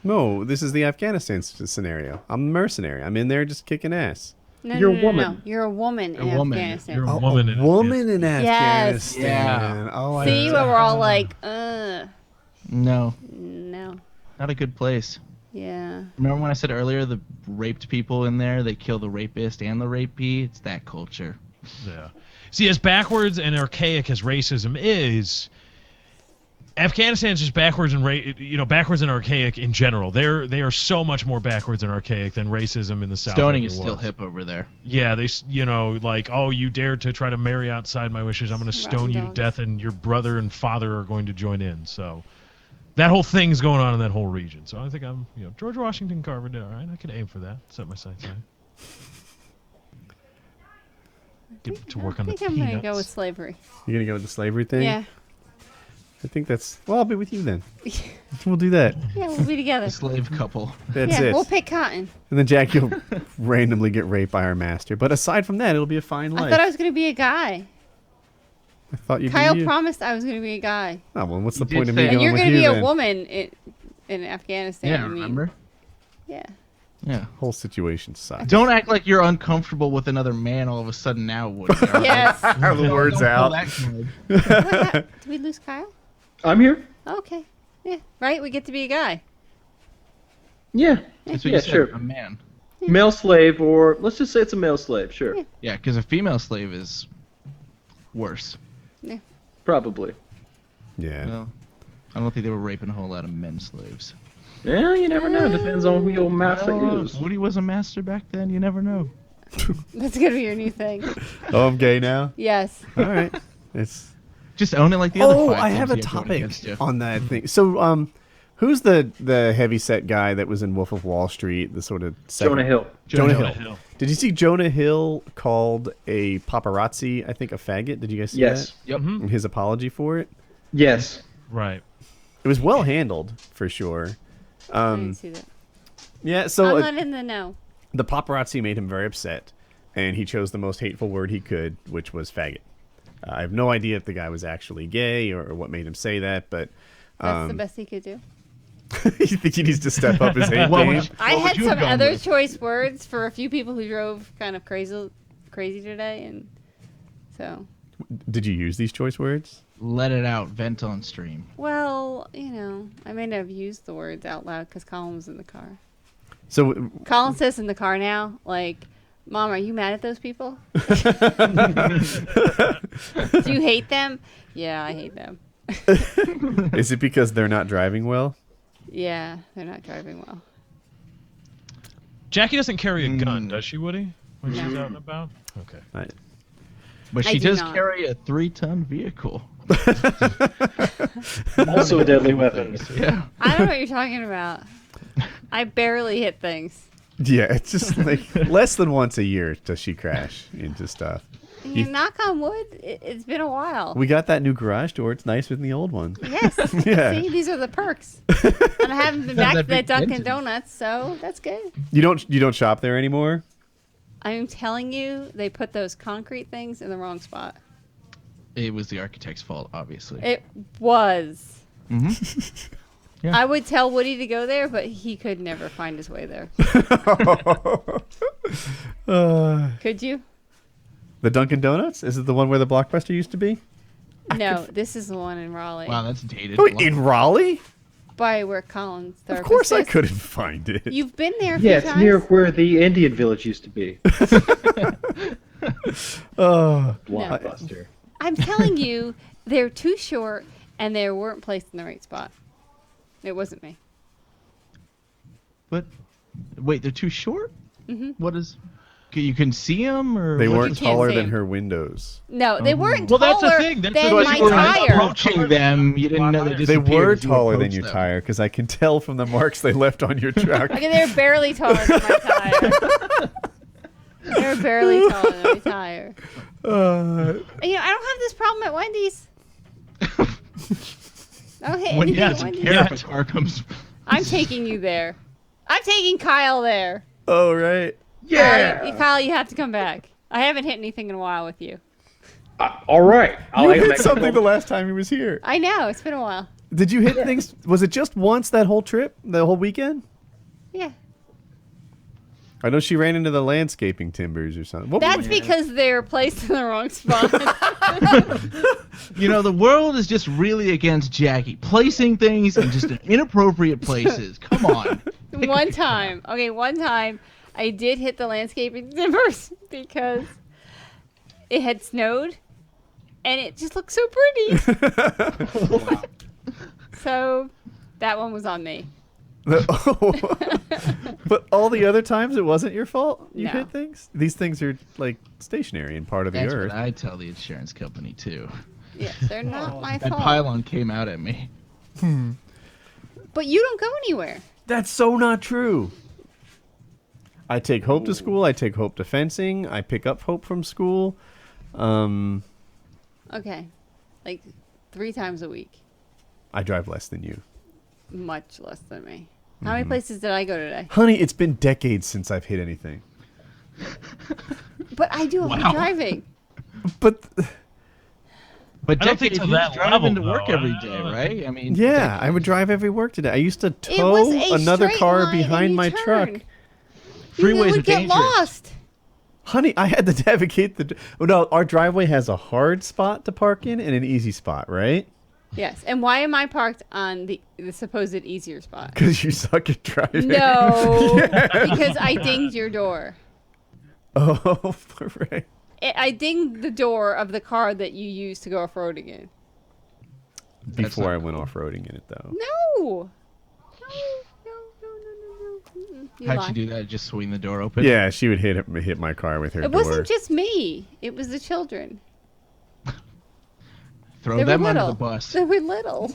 No, this is the Afghanistan scenario. I'm a mercenary. I'm in there just kicking ass. No, You're a no, no, woman. No. You're a woman in A woman. Afghanistan. You're a Oh, woman. a woman in Yes. Afghanistan. Yeah. Oh, See, where we're all like, No, no. not a good place. Yeah. Remember when I said earlier the raped people in there, they kill the rapist and the rapee? It's that culture. Yeah. See, as backwards and archaic as racism is, Afghanistan's just backwards and backwards and archaic in general. They are so much more backwards and archaic than racism in the South. Stoning ever is still was. hip over there. Yeah, like, oh, you dared to try to marry outside my wishes. I'm going to stone you to dogs. death, and your brother and father are going to join in. So that whole thing's going on in that whole region. So I think George Washington Carver did all right. I could aim for that. Set my sights high. Get to work on the I think I'm peanuts. gonna go with slavery. You're gonna go with the slavery thing? Yeah. I think that's... Well, I'll be with you then. We'll do that. Yeah, we'll be together. A slave couple. That's Yeah, it. we'll pick cotton. And then Jackie will randomly get raped by our master. But aside from that, it'll be a fine life. I thought I was going to be a guy. I thought you'd Kyle be you. promised I was going to be a guy. Oh, well, what's the You point did of say- me And going you're with going to you be a then? woman in Afghanistan. Yeah, I mean. remember? Yeah. Yeah. Whole situation sucks. Don't act like you're uncomfortable with another man all of a sudden now, Woody. all right? Yes. the words Don't pull out. that card. What hap- Did we lose Kyle? I'm here. Okay. Yeah. Right? We get to be a guy. Yeah. That's what Yeah, you said, sure. a man. Male slave, or let's just say it's a male slave. Sure. Yeah. Yeah, because a female slave is worse. Probably. Yeah. Well, I don't think they were raping a whole lot of men slaves. Yeah, you never know. Depends on who your master is. Woody was a master back then. You never know. That's going to be your new thing. Oh, I'm gay now? Yes. All right. It's... Just own it like the other Oh, five I have a times he had going topic against you. on that thing. So, who's the heavyset guy that was in Wolf of Wall Street? The sort of Jonah Hill. Jonah Jonah Hill. Hill. Did you see Jonah Hill called a paparazzi, I think, a faggot? Did you guys see Yes. that? Yep. And his apology for it? Yes. Right. It was well handled, for sure. I didn't see that. Yeah, so I'm not in the know. the paparazzi made him very upset, and he chose the most hateful word he could, which was faggot. I have no idea if the guy was actually gay or what made him say that, but That's the best he could do. you think he needs to step up his hate What game? would you- I what would had you have some gone other with? choice words for a few people who drove kind of crazy today, and so Did you use these choice words? Let it out. Vent on stream. well, I may not have used the words out loud because Colin was in the car. So, Colin says in the car now, like, "Mom, are you mad at those people? Do you hate them?" Yeah, I hate them. is it because they're not driving well? Yeah, they're not driving well. Jackie doesn't carry a gun, does she, Woody? When she's out and about? Okay. But I she do does not. carry a 3-ton vehicle. Also a deadly weapon. Yeah. I don't know what you're talking about. I barely hit things. Yeah, it's just like less than once a year does she crash into stuff. You knock on wood, it's been a while. We got that new garage door. It's nicer than the old one. Yes. Yeah. See, these are the perks. And I haven't been back to that that big Dunkin' engine. Donuts, so that's good. You don't shop there anymore? I'm telling you, they put those concrete things in the wrong spot. It was the architect's fault, obviously. It was. Mm-hmm. Yeah. I would tell Woody to go there, but he could never find his way there. Could you? The Dunkin' Donuts? Is it the one where the Blockbuster used to be? No, this is the one in Raleigh. Wow, that's dated. Wait, in Raleigh? By where Colin's Of therapist course I is. couldn't find it. You've been there a few Yeah, times. it's near where the Indian village used to be. Oh, Blockbuster. I'm telling you, they're too short and they weren't placed in the right spot. It wasn't me. But wait, they're too short? Mhm. What is... You can see them? Or they what- weren't can't taller see than 'em. her windows. No, they weren't Well, that's the taller thing. That's than the my thing. You were tire. approaching them. You didn't know they They disappeared were as you taller than approached your them. tire because I can tell from the marks they left on your truck. Okay, they're barely taller than my tire. They're barely taller than my tire. I don't have this problem at Wendy's. I don't hit When anything you at have to Wendy's. care if a car comes... I'm taking you there. I'm taking Kyle there. Oh, right. Kyle, you have to come back. I haven't hit anything in a while with you. All right. You hit something the last time he was here. I know, it's been a while. Did you hit things? Was it just once that whole trip? The whole weekend? Yeah. I know she ran into the landscaping timbers or something. What That's because they're placed in the wrong spot. You know, the world is just really against Jackie. Placing things in just inappropriate places. Come on. one time, I did hit the landscaping timbers because it had snowed and it just looked so pretty. So that one was on me. But all the other times it wasn't your fault? You No. hit things? These things are like stationary and part of the That's earth. what I tell the insurance company, too. Yes, they're not my That fault. pylon came out at me. But you don't go anywhere. That's so not true. I take Hope to school. I take Hope to fencing. I pick up Hope from school. Okay. Like 3 times a week. I drive less than you. Much less than me. How many places did I go today? Honey, it's been decades since I've hit anything. But I do a lot of driving. But But I don't think decades, to you that just drive level, into work though. every day, right? I mean, yeah, I would drive every work today. I used to It was tow a another straight car line and behind you my truck. turn. Freeways you are would get dangerous. lost. Honey, I had to navigate the. Oh, no, our driveway has a hard spot to park in and an easy spot, right? Yes. And why am I parked on the supposed easier spot? Because you suck at driving. No, because I dinged your door. Oh, right. I dinged the door of the car that you used to go off-roading in. Before I went off-roading in it, though. No. You How'd lie. you do that? Just swing the door open? Yeah, she would hit my car with her It door. wasn't just me. It was the children. Throw They them were under little. the bus. They were little.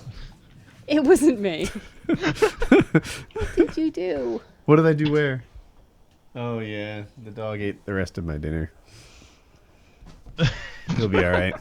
It wasn't me. What did you do? What did I do where? Oh, yeah. The dog ate the rest of my dinner. He'll be all right.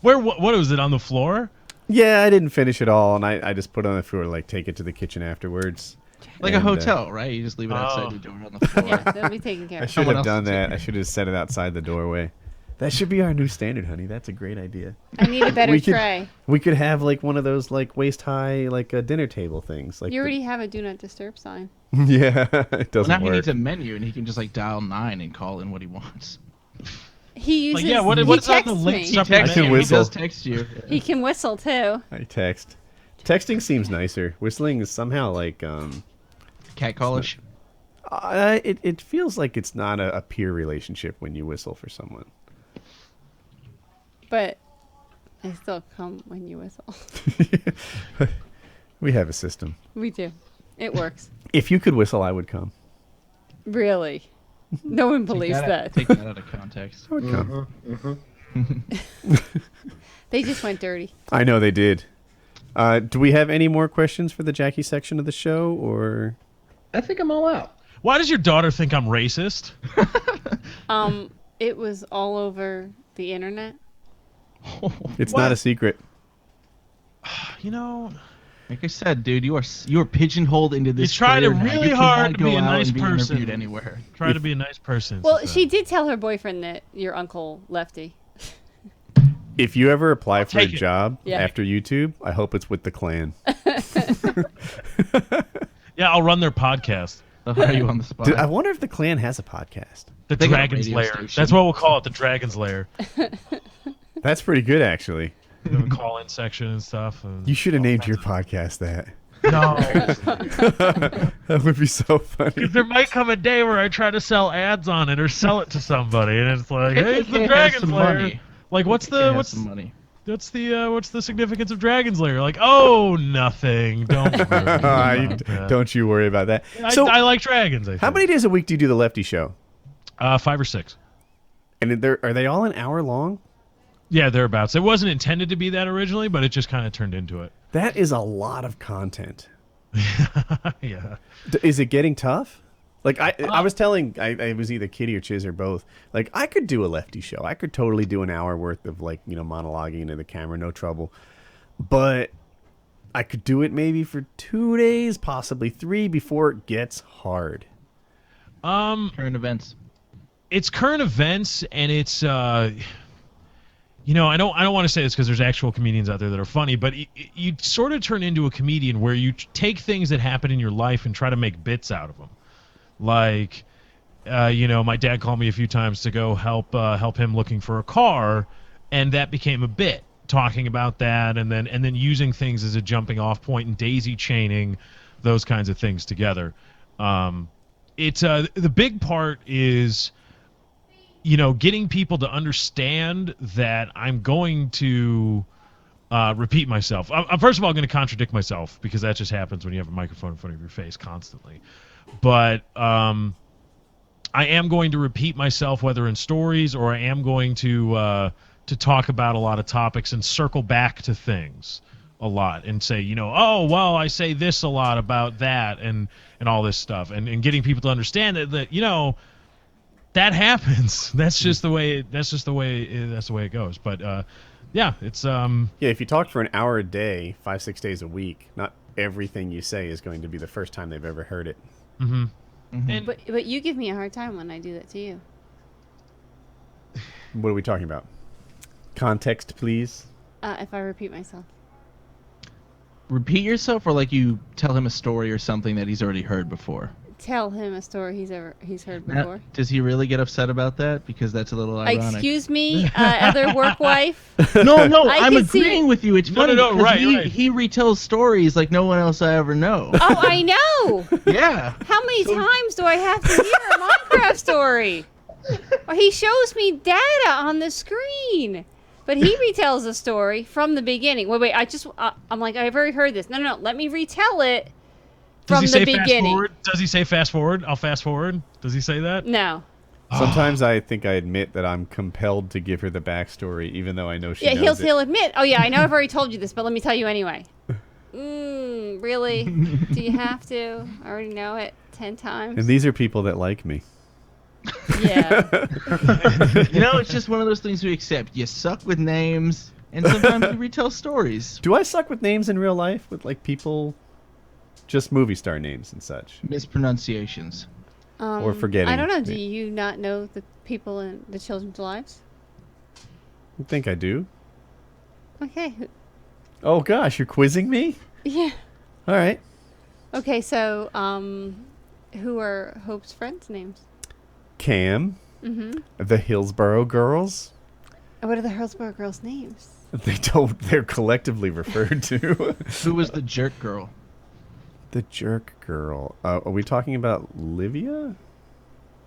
What was it, on the floor? Yeah, I didn't finish it all, and I just put it on the floor to, like, take it to the kitchen afterwards. Like And, a hotel, right? You just leave it outside Oh. the door on the floor. Yeah, they'll be taken care I of. should Someone have else done will take that. I should have set it outside the doorway. That should be our new standard, honey. That's a great idea. I need a better We could- tray. We could have like one of those like waist high like dinner table things. Like You already have a do not disturb sign. yeah, it Well, doesn't now he work. needs a menu, and he can just like dial 9 and call in what he wants. He uses. yeah, he what's on the texts link me. He Separate texts can you. He whistle. does text you. He can whistle too. I text. Texting seems nicer. Whistling is somehow like Catcallish. it feels like it's not a peer relationship when you whistle for someone. But I still come when you whistle. We have a system. We do. It works. If you could whistle, I would come. Really. No one believes that. Take that out of context. I would come. They just went dirty. I know they did. Do we have any more questions for the Jackie section of the show, or? I think I'm all out. Why does your daughter think I'm racist? It was all over the internet. It's What? not a secret. You know, Like I said, dude, you are pigeonholed into this. you try to career now. really You hard cannot to be go a out nice and be person. interviewed anywhere. Try to be a nice person. Well, so. she did tell her boyfriend that your uncle Lefty. If you ever apply for a take it. job Yeah. after YouTube, I hope it's with the Klan. Yeah, I'll run their podcast. They'll hire you on the spot. I wonder if the Klan has a podcast. The They got a Dragon's radio Lair. station. That's what we'll call it, the Dragon's Lair. That's pretty good, actually. We have a call-in section and stuff. And You should have named your podcast that. no, That would be so funny. because there might come a day where I try to sell ads on it or sell it to somebody, and it's like, hey, it's the KKK has Dragon's some Lair. money. Like, what's Has some money? what's the significance of Dragon's Lair? Like, oh, nothing. Don't worry about that. Don't you worry about that. I, So, I like dragons. I think. how many days a week do you do the Lefty Show? 5 or 6. And are they all an hour long? Yeah, thereabouts. It wasn't intended to be that originally, but it just kind of turned into it. That is a lot of content. Yeah. Is it getting tough? Like I was telling, I was either Kitty or Chiz or both. Like I could do a Lefty Show. I could totally do an hour worth of like monologuing into the camera, no trouble. But I could do it maybe for 2 days, possibly 3 before it gets hard. Current events. It's current events, and it's I don't want to say this because there's actual comedians out there that are funny, but you sort of turn into a comedian where you take things that happen in your life and try to make bits out of them. Like, my dad called me a few times to go help him looking for a car, and that became a bit, talking about that, and then using things as a jumping off point and daisy chaining those kinds of things together. It's the big part is getting people to understand that I'm going to repeat myself. I'm first of all going to contradict myself because that just happens when you have a microphone in front of your face constantly. But I am going to repeat myself, whether in stories or I am going to talk about a lot of topics and circle back to things a lot and say, oh, well, I say this a lot about that and all this stuff. And getting people to understand that that happens. That's just the way it goes. But yeah, it's Yeah, if you talk for an hour a day, 5-6 days a week, not everything you say is going to be the first time they've ever heard it. and But you give me a hard time when I do that to you. What are we talking about? Context, please. If I repeat myself. Repeat yourself, or like you tell him a story or something that he's already heard before. Tell him a story he's heard Now, before. does he really get upset about that? Because that's a little ironic. Excuse me, other work wife. No, I I'm can see- agreeing with you. It's No, funny no, because right, he, right. he retells stories like no one else I ever know. Oh, I know. Yeah. How many times do I have to hear a Minecraft story? Or he shows me data on the screen. But he retells a story from the beginning. Wait, I'm like, I've already heard this. No, let me retell it does from he the say beginning. fast forward? Does he say fast forward? I'll fast forward. Does he say that? No. Sometimes I think I admit that I'm compelled to give her the backstory, even though I know she Yeah, knows he'll admit. Oh yeah, I know I've already told you this, but let me tell you anyway. Really? Do you have to? I already know it 10 times. And these are people that like me. Yeah. It's just one of those things we accept. You suck with names, and sometimes you retell stories. Do I suck with names in real life? With like people, just movie star names and such? Mispronunciations. Or forgetting. I don't know. Do me. you not know the people in the children's lives? I think I do. Okay. Oh gosh, you're quizzing me? Yeah. All right. Okay, so who are Hope's friends' names? Cam. Mm-hmm. The Hillsborough Girls. And what are the Hillsborough girls' names? They're collectively referred to. Who was the jerk girl? The jerk girl. Are we talking about Livia?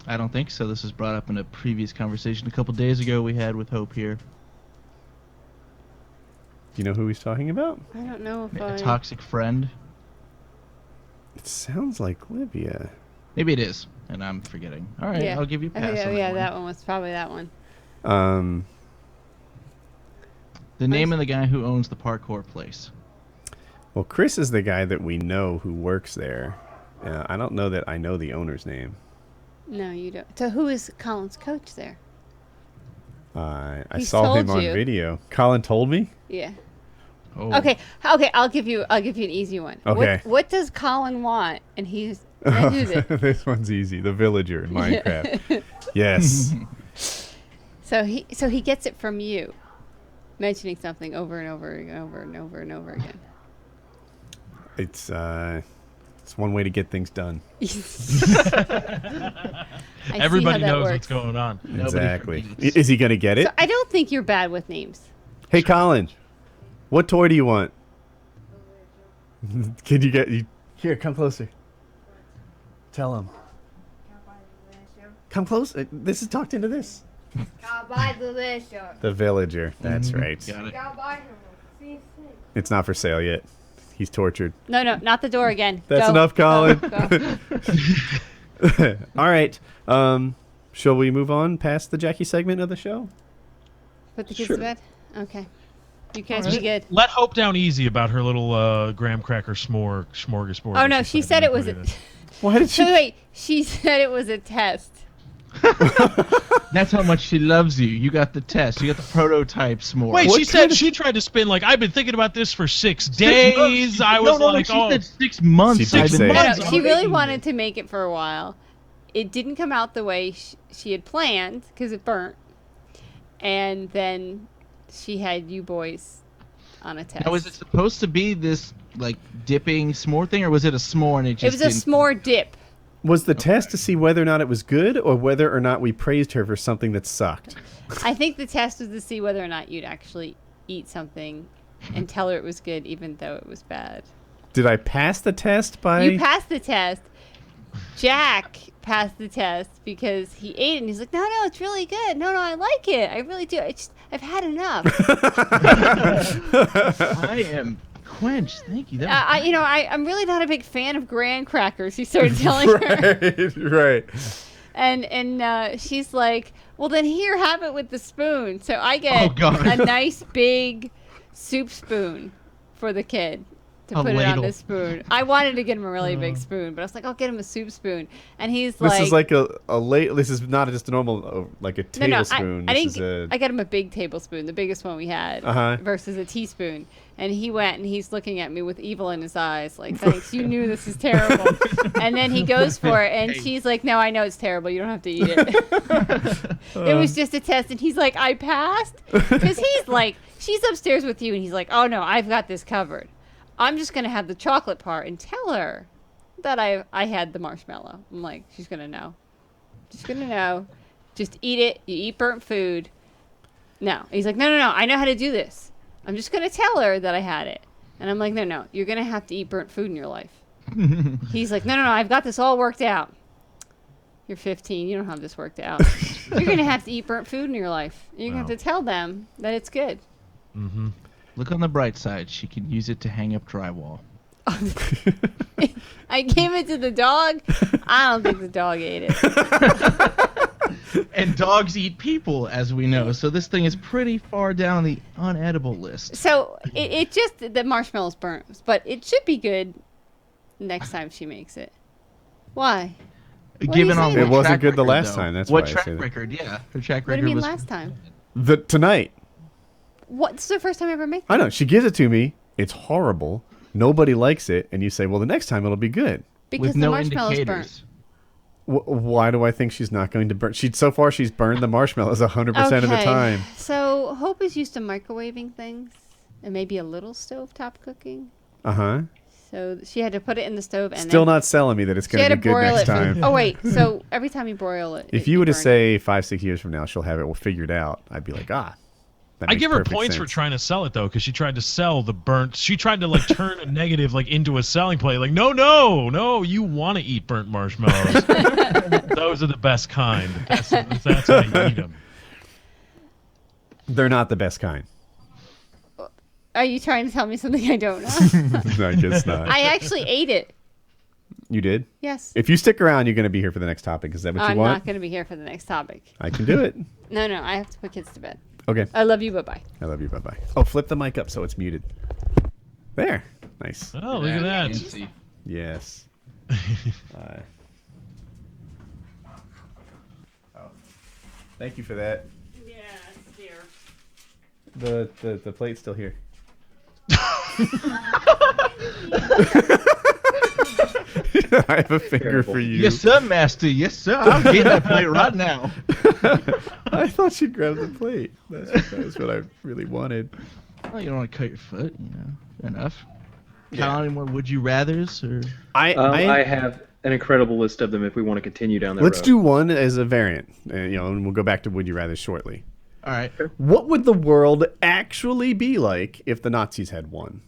I don't think so. This was brought up in a previous conversation a couple days ago we had with Hope here. You know who he's talking about? I don't know if A toxic friend. It sounds like Livia. Maybe it is, and I'm forgetting. All right, Yeah. I'll give you a pass. Okay, on yeah, one. that one was probably that one. The name of the guy who owns the parkour place. Well, Chris is the guy that we know who works there. I don't know that I know the owner's name. No, you don't. So who is Colin's coach there? I He's saw him told on you. video. Colin told me. Yeah. Oh. Okay. I'll give you an easy one. Okay. What does Colin want? And he's who's it? This one's easy. The villager in Minecraft. Yes. So he gets it from you, mentioning something over and over and over and over and over again. It's one way to get things done. I see Everybody how that knows works. what's going on. Nobody Exactly. forgets. Is he gonna get it? So I don't think you're bad with names. Hey, Colin. What toy do you want? Can you get you? Here, come closer. Tell him. Come close. This is talked into this. The villager. That's right. Got it. It's not for sale yet. He's tortured. No, not the door again. That's Go. enough, Colin. Go. All right. Shall we move on past the Jackie segment of the show? Put the kids Sure. to bed. Okay. You guys be good. Let Hope down easy about her little graham cracker smorgasbord. Oh no, she said it was. Why did So wait, she said it was a test. That's how much she loves you. You got the test. You got the prototype s'more. Wait, What she kind said of- she tried to spin like I've been thinking about this for 6 days. I was like, she oh, said 6 months. She did I've been say it. No, months she really making wanted it. to make it for a while. It didn't come out the way she had planned because it burnt. And then she had you boys on a test. Now, was it supposed to be this like dipping s'more thing, or was it a s'more and it It just was a didn't- s'more dip. Was the test to see whether or not it was good, or whether or not we praised her for something that sucked? I think the test was to see whether or not you'd actually eat something and tell her it was good even though it was bad. Did I pass the test by? You passed the test. Jack passed the test because he ate it and he's like, no, it's really good. No, I like it. I really do. I've had enough. I am quenched. Thank you. That I'm really not a big fan of graham crackers. He started telling her. right. And she's like, well, then here, have it with the spoon. So I Oh, get God. a nice big soup spoon for the kid to put it on the spoon. I wanted to get him a really big spoon, but I was like, I'll get him a soup spoon. And he's This like... is like this is not just a normal, like a tablespoon. I got him a big tablespoon, the biggest one we had, versus a teaspoon. And he went and he's looking at me with evil in his eyes, like, thanks, you knew this is terrible. And then he goes for it, and she's like, no, I know it's terrible. You don't have to eat it. It was just a test. And he's like, I passed? Because he's like, she's upstairs with you, and he's like, oh, no, I've got this covered. I'm just going to have the chocolate part and tell her that I had the marshmallow. I'm like, she's going to know. She's going to know. Just eat it. You eat burnt food. No. He's like, no, I know how to do this. I'm just going to tell her that I had it. And I'm like, no, you're going to have to eat burnt food in your life. He's like, no, I've got this all worked out. You're 15. You don't have this worked out. You're going to have to eat burnt food in your life. You're going to have to tell them that it's good. Mm-hmm. Look on the bright side. She can use it to hang up drywall. I gave it to the dog. I don't think the dog ate it. And dogs eat people, as we know. So this thing is pretty far down the unedible list. So it just, the marshmallow's burnt. But it should be good next time she makes it. Why? Given all it wasn't good record, the last though. time. That's what why track I say that. record? Yeah, her track What do record you mean was last time? Tonight. What? This is the first time I ever made it. I know. She gives it to me. It's horrible. Nobody likes it. And you say, well, the next time it'll be good. Because with the no marshmallow's indicators. burnt. Why do I think she's not going to burn? So far, she's burned the marshmallows 100% of the time. So Hope is used to microwaving things and maybe a little stovetop cooking. Uh-huh. So she had to put it in the stove and Still not selling me that it's going to be good next time. Oh, wait. So every time you broil it. If you were to say 5-6 years from now she'll have it figured out, I'd be like, that I makes give her perfect points sense. for trying to sell it though, because she tried to sell the burnt. She tried to like turn a negative like into a selling play. Like, no, you want to eat burnt marshmallows. Those are the best kind. That's how you eat them. They're not the best kind. Are you trying to tell me something I don't know? No, I guess not. I actually ate it. You did? Yes. If you stick around, you're going to be here for the next topic. Is that what you I'm want? not going to be here for the next topic. I can do it. No, I have to put kids to bed. Okay. I love you. Bye-bye. I love you. Bye-bye. Oh, flip the mic up so it's muted. There. Nice. Oh, look at that. Fancy. Yes. Thank you for that. Yeah, it's here. The plate's still here. I have a finger for you. Yes, sir, master. Yes, sir. I'll get that plate right now. I thought she'd grab the plate. That's what I really wanted. Well, you don't want to cut your foot, Fair enough. Count any more would you rathers or? I have an incredible list of them if we want to continue down that road. Let's do one as a variant, and we'll go back to Would You Rather shortly. All right. What would the world actually be like if the Nazis had won?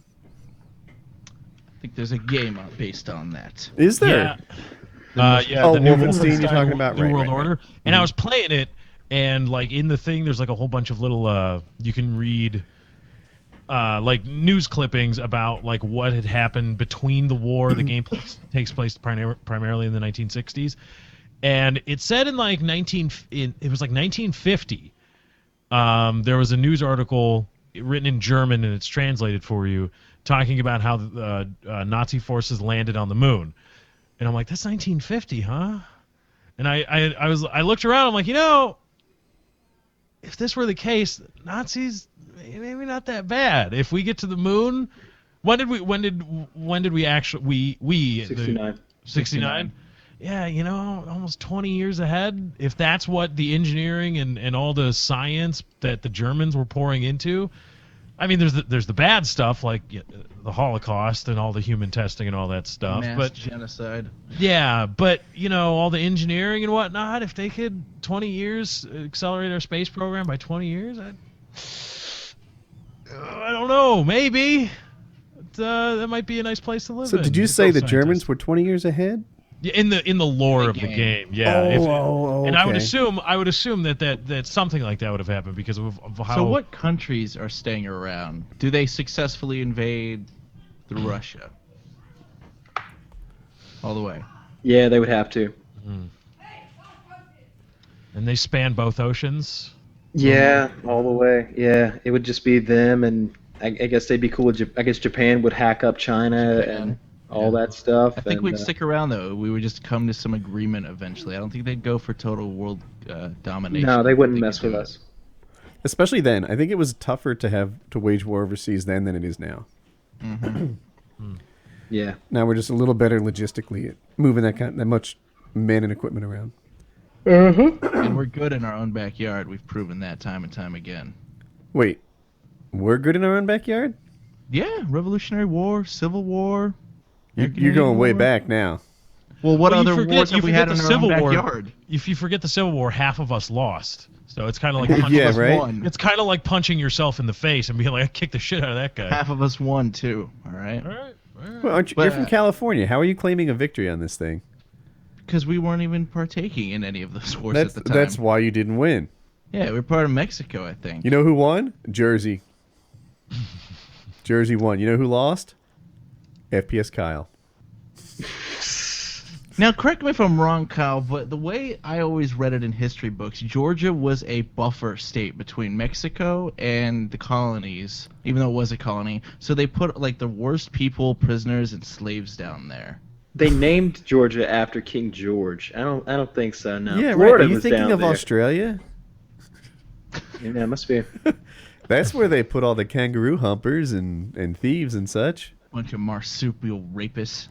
I think there's a game based on that. Is there? Yeah. Oh, the new Wolfenstein you're talking about? New Right, World right, Order. right. And I was playing it, and like in the thing, there's like a whole bunch of little you can read like news clippings about like what had happened between the war. The game takes place primarily in the 1960s, and it said in like it was like 1950. There was a news article written in German, and it's translated for you, talking about how the Nazi forces landed on the moon. And I'm like, that's 1950, huh? And I looked around. I'm like, if this were the case, Nazis maybe not that bad. If we get to the moon, when did we actually 69. 69? Yeah, almost 20 years ahead. If that's what the engineering and all the science that the Germans were pouring into, I mean, there's the bad stuff like the Holocaust and all the human testing and all that stuff. Mass genocide. Yeah, but all the engineering and whatnot. If they could 20 years accelerate our space program by 20 years, I don't know. Maybe that might be a nice place to live. So in. did you You're say the both Germans scientists. were 20 years ahead? Yeah, in the lore of the game, yeah. And I would okay. assume that something like that would have happened because of how. So what countries are staying around? Do they successfully invade through Russia? All the way. Yeah, they would have to. And they span both oceans. Yeah, all the way. Yeah, it would just be them and I guess they'd be cool. I guess Japan would hack up China and all that stuff. I think and, we'd stick around though. We would just come to some agreement eventually. I don't think they'd go for total world domination. No, they wouldn't I think mess they'd with do us. Especially then. I think it was tougher to wage war overseas then than it is now. Yeah. Now we're just a little better logistically at moving that much men and equipment around. And we're good in our own backyard. We've proven that time and time again. Wait, we're good in our own backyard? Yeah, Revolutionary War, Civil War. You're going way back now. Well, what Well, you other forget- wars you have we forget had in the our Civil own War. backyard? If you forget the Civil War, half of us lost. So it's kind of like Yeah, Us right? won. It's kind of like punching yourself in the face and being like, I kicked the shit out of that guy. Half of us won too. All right. All right. All right. Well, you're from California. How are you claiming a victory on this thing? Because we weren't even partaking in any of those wars at the time. That's why you didn't win. Yeah, we're part of Mexico, I think. You know who won? Jersey. Jersey won. You know who lost? FPS Kyle. Now, correct me if I'm wrong, Kyle, but the way I always read it in history books, Georgia was a buffer state between Mexico and the colonies, even though it was a colony. So they put like the worst people, prisoners, and slaves down there. They named Georgia after King George. I don't think so. No. Yeah, right. Florida Are you was thinking down of there. Australia? Yeah, it must be. That's where they put all the kangaroo humpers and thieves and such. Bunch of marsupial rapists.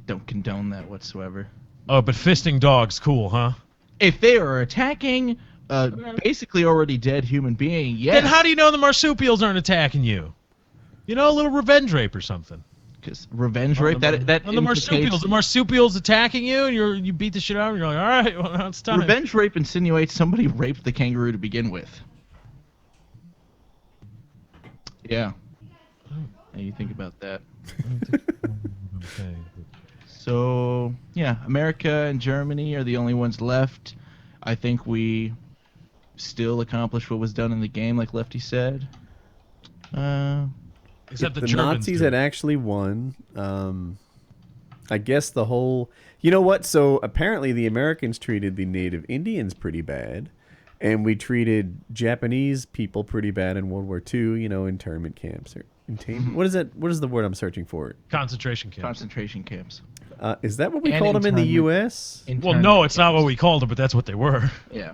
Don't condone that whatsoever. Oh, but fisting dogs, cool, huh? If they are attacking basically already dead human being, yes. Then how do you know the marsupials aren't attacking you? You know, a little revenge rape or something. Because revenge rape, that On the marsupials. The marsupials attacking you, and you beat the shit out of them, and you're like, all right, well, now it's time. Revenge rape insinuates somebody raped the kangaroo to begin with. Yeah. How you think about that? Okay. So, yeah, America and Germany are the only ones left. I think we still accomplished what was done in the game, like Lefty said. Except If the the Germans Nazis do. had actually won, I guess the whole... You know what? So apparently the Americans treated the native Indians pretty bad, and we treated Japanese people pretty bad in World War II, you know, internment camps. What is that? What is the word I'm searching for? Concentration camps. Concentration camps. Is that what we And called them in the internment. U.S.? Well, no, it's not what we called them, but that's what they were. Yeah.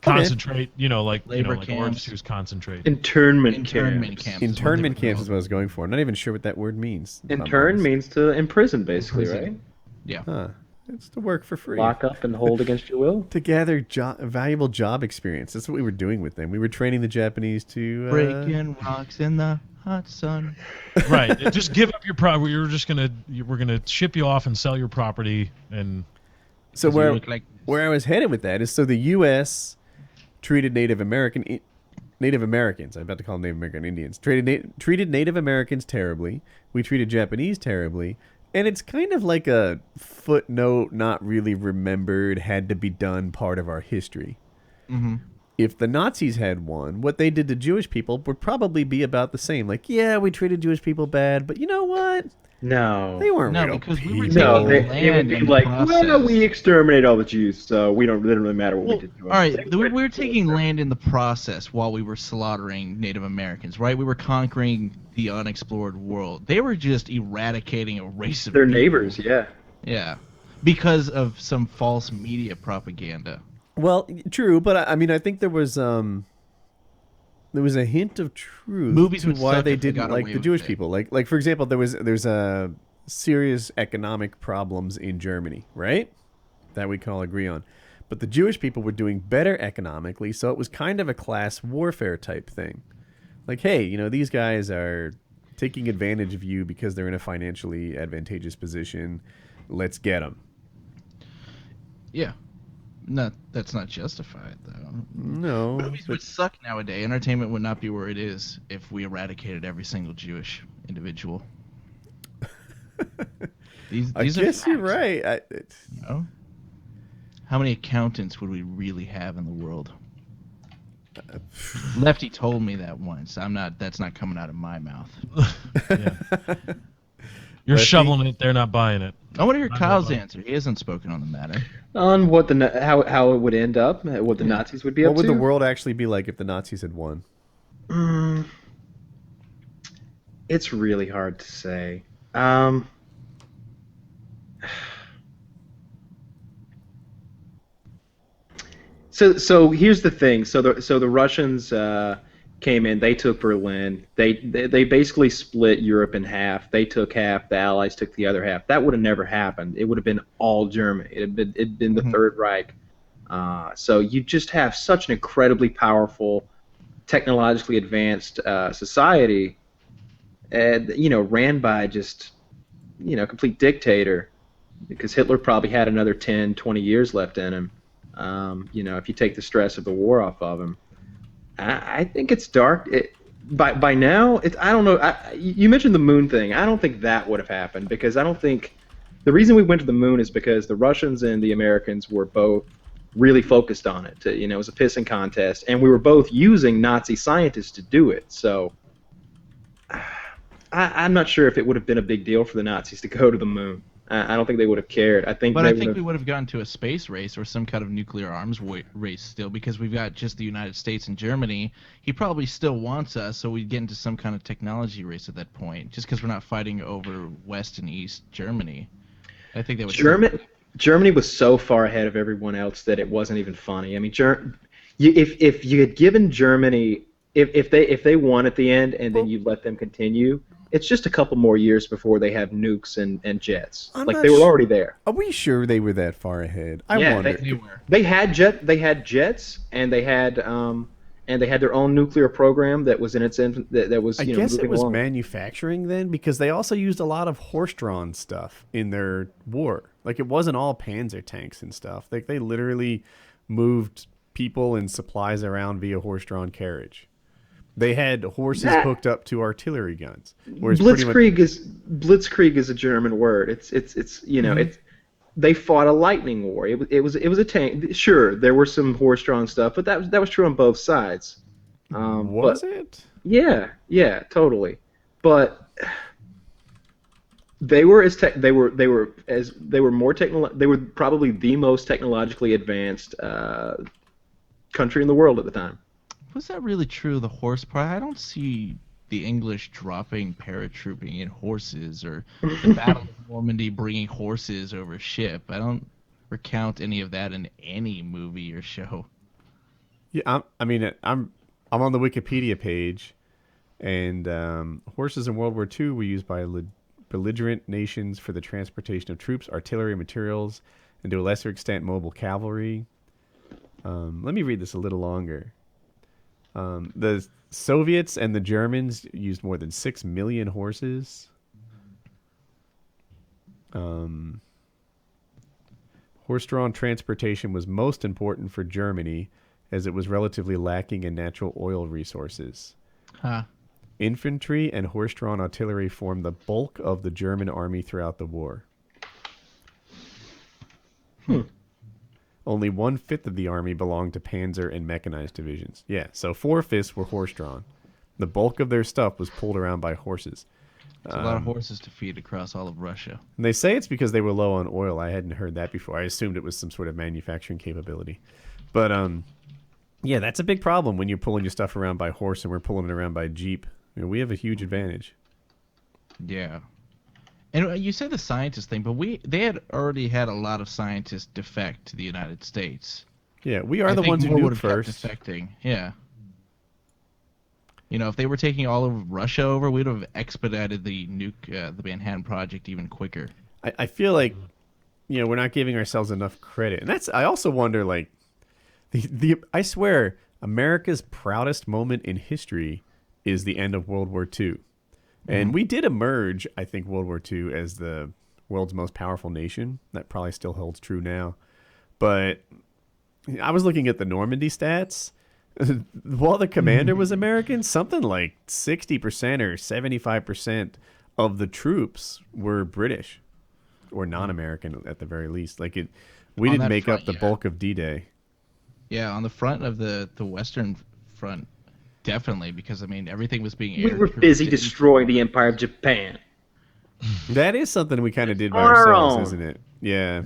Concentrate, you know, like Labor like camps. orange juice concentrate. Internment Internment camps. camps. is what they Internment were camps is called. what I was going for. I'm not even sure what that word means. if I'm Intern honest. means to imprison, basically, Imprison. Yeah. Huh. It's to work for free. right? Lock up and hold against your will. To gather valuable job experience. That's what we were doing with them. We were training the Japanese to... Breaking rocks in the hot sun. Right. Just give up your property. We're gonna ship you off and sell your property, and So You where look like where I was headed with that is, so the U.S. treated Native Americans, I'm about to call them Native American Indians, treated Native Americans terribly. We treated Japanese terribly. And it's kind of like a footnote, not really remembered, had to be done part of our history. Mm-hmm. If the Nazis had won, what they did to Jewish people would probably be about the same. Like, yeah, we treated Jewish people bad, but you know what? No. They weren't No, real because we were people. No, taking it would land be in the like, process. well, we exterminated all the Jews, so we don't really matter what Well, we did to them. all right, we were taking land in the process while we were slaughtering Native Americans, right? We were conquering the unexplored world. They were just eradicating a race of Their people. neighbors, yeah. Yeah, because of some false media propaganda. Well, true, but I mean, I think there was a hint of truth Movies to would why suck they if they didn't got like away the with Jewish it. people. Like for example, there's a serious economic problems in Germany, right? That we can all agree on. But the Jewish people were doing better economically, so it was kind of a class warfare type thing. Like, hey, you know, these guys are taking advantage of you because they're in a financially advantageous position. Let's get them. Yeah, that's not justified though. No, Movies would suck nowadays. Entertainment would not be where it is if we eradicated every single Jewish individual. These I are guess you're facts, right. you know? How many accountants would we really have in the world? Lefty told me that once. That's not coming out of my mouth. you're Lefty? shoveling it. They're not buying it. I want to hear Kyle's answer. He hasn't spoken on the matter. On what how it would end up, what the Nazis would be What up would to. the world actually be like if the Nazis had won? Mm, it's really hard to say. Um, so here's the thing. So the Russians came in. They took Berlin. They basically split Europe in half. They took half. The Allies took the other half. That would have never happened. It would have been all Germany. It'd been the Third Reich. So you just have such an incredibly powerful, technologically advanced society, and ran by just complete dictator, because Hitler probably had another 10, 20 years left in him. If you take the stress of the war off of him, I think it's dark. By now, I don't know. You mentioned the moon thing. I don't think that would have happened, because I don't think the reason we went to the moon is because the Russians and the Americans were both really focused on it. It was a pissing contest, and we were both using Nazi scientists to do it. So I'm not sure if it would have been a big deal for the Nazis to go to the moon. I don't think they would have cared. I think we would have gone to a space race or some kind of nuclear arms race still, because we've got just the United States and Germany. He probably still wants us, so we'd get into some kind of technology race at that point, just because we're not fighting over West and East Germany. I think that was Germany was so far ahead of everyone else that it wasn't even funny. I mean, if you had given Germany, if they won at the end and then you let them continue, it's just a couple more years before they have nukes and jets. They were already there. Are we sure they were that far ahead? I wonder. They were. They had jets, and they had their own nuclear program that was in its that was. I guess it was along. manufacturing then, because they also used a lot of horse-drawn stuff in their war. Like, it wasn't all Panzer tanks and stuff. Like, they literally moved people and supplies around via horse-drawn carriage. They had horses hooked up to artillery guns. Blitzkrieg is a German word. It's they fought a lightning war. It was a tank. Sure, there were some horse-drawn stuff, but that was true on both sides. Was it? Yeah, totally. But they were probably the most technologically advanced country in the world at the time. Was that really true, the horse part? I don't see the English dropping paratrooping in horses, or the Battle of Normandy bringing horses over ship. I don't recount any of that in any movie or show. Yeah, I'm on the Wikipedia page, and horses in World War II were used by belligerent nations for the transportation of troops, artillery, materials, and to a lesser extent mobile cavalry. Let me read this a little longer. The Soviets and the Germans used more than 6 million horses. Horse-drawn transportation was most important for Germany, as it was relatively lacking in natural oil resources. Huh. Infantry and horse-drawn artillery formed the bulk of the German army throughout the war. Only 1/5 of the army belonged to panzer and mechanized divisions. Yeah, so 4/5 were horse-drawn. The bulk of their stuff was pulled around by horses. It's a lot of horses to feed across all of Russia. And they say it's because they were low on oil. I hadn't heard that before. I assumed it was some sort of manufacturing capability. But, yeah, that's a big problem when you're pulling your stuff around by horse and we're pulling it around by jeep. We have a huge advantage. Yeah. And you said the scientist thing, but they had already had a lot of scientists defect to the United States. Yeah, we are the ones who nuked first. Defecting. Yeah. If they were taking all of Russia over, we'd have expedited the Manhattan Project even quicker. I feel like, we're not giving ourselves enough credit, and I also wonder, like, I swear, America's proudest moment in history is the end of World War II. And we did emerge, I think, World War II as the world's most powerful nation. That probably still holds true now. But I was looking at the Normandy stats. While the commander was American, something like 60% or 75% of the troops were British or non-American at the very least. Like we didn't make up the bulk of D-Day. Yeah, on the front of the Western Front. Definitely, because everything was being. We were busy destroying the Empire of Japan. That is something we kind of did by ourselves, isn't it? Yeah.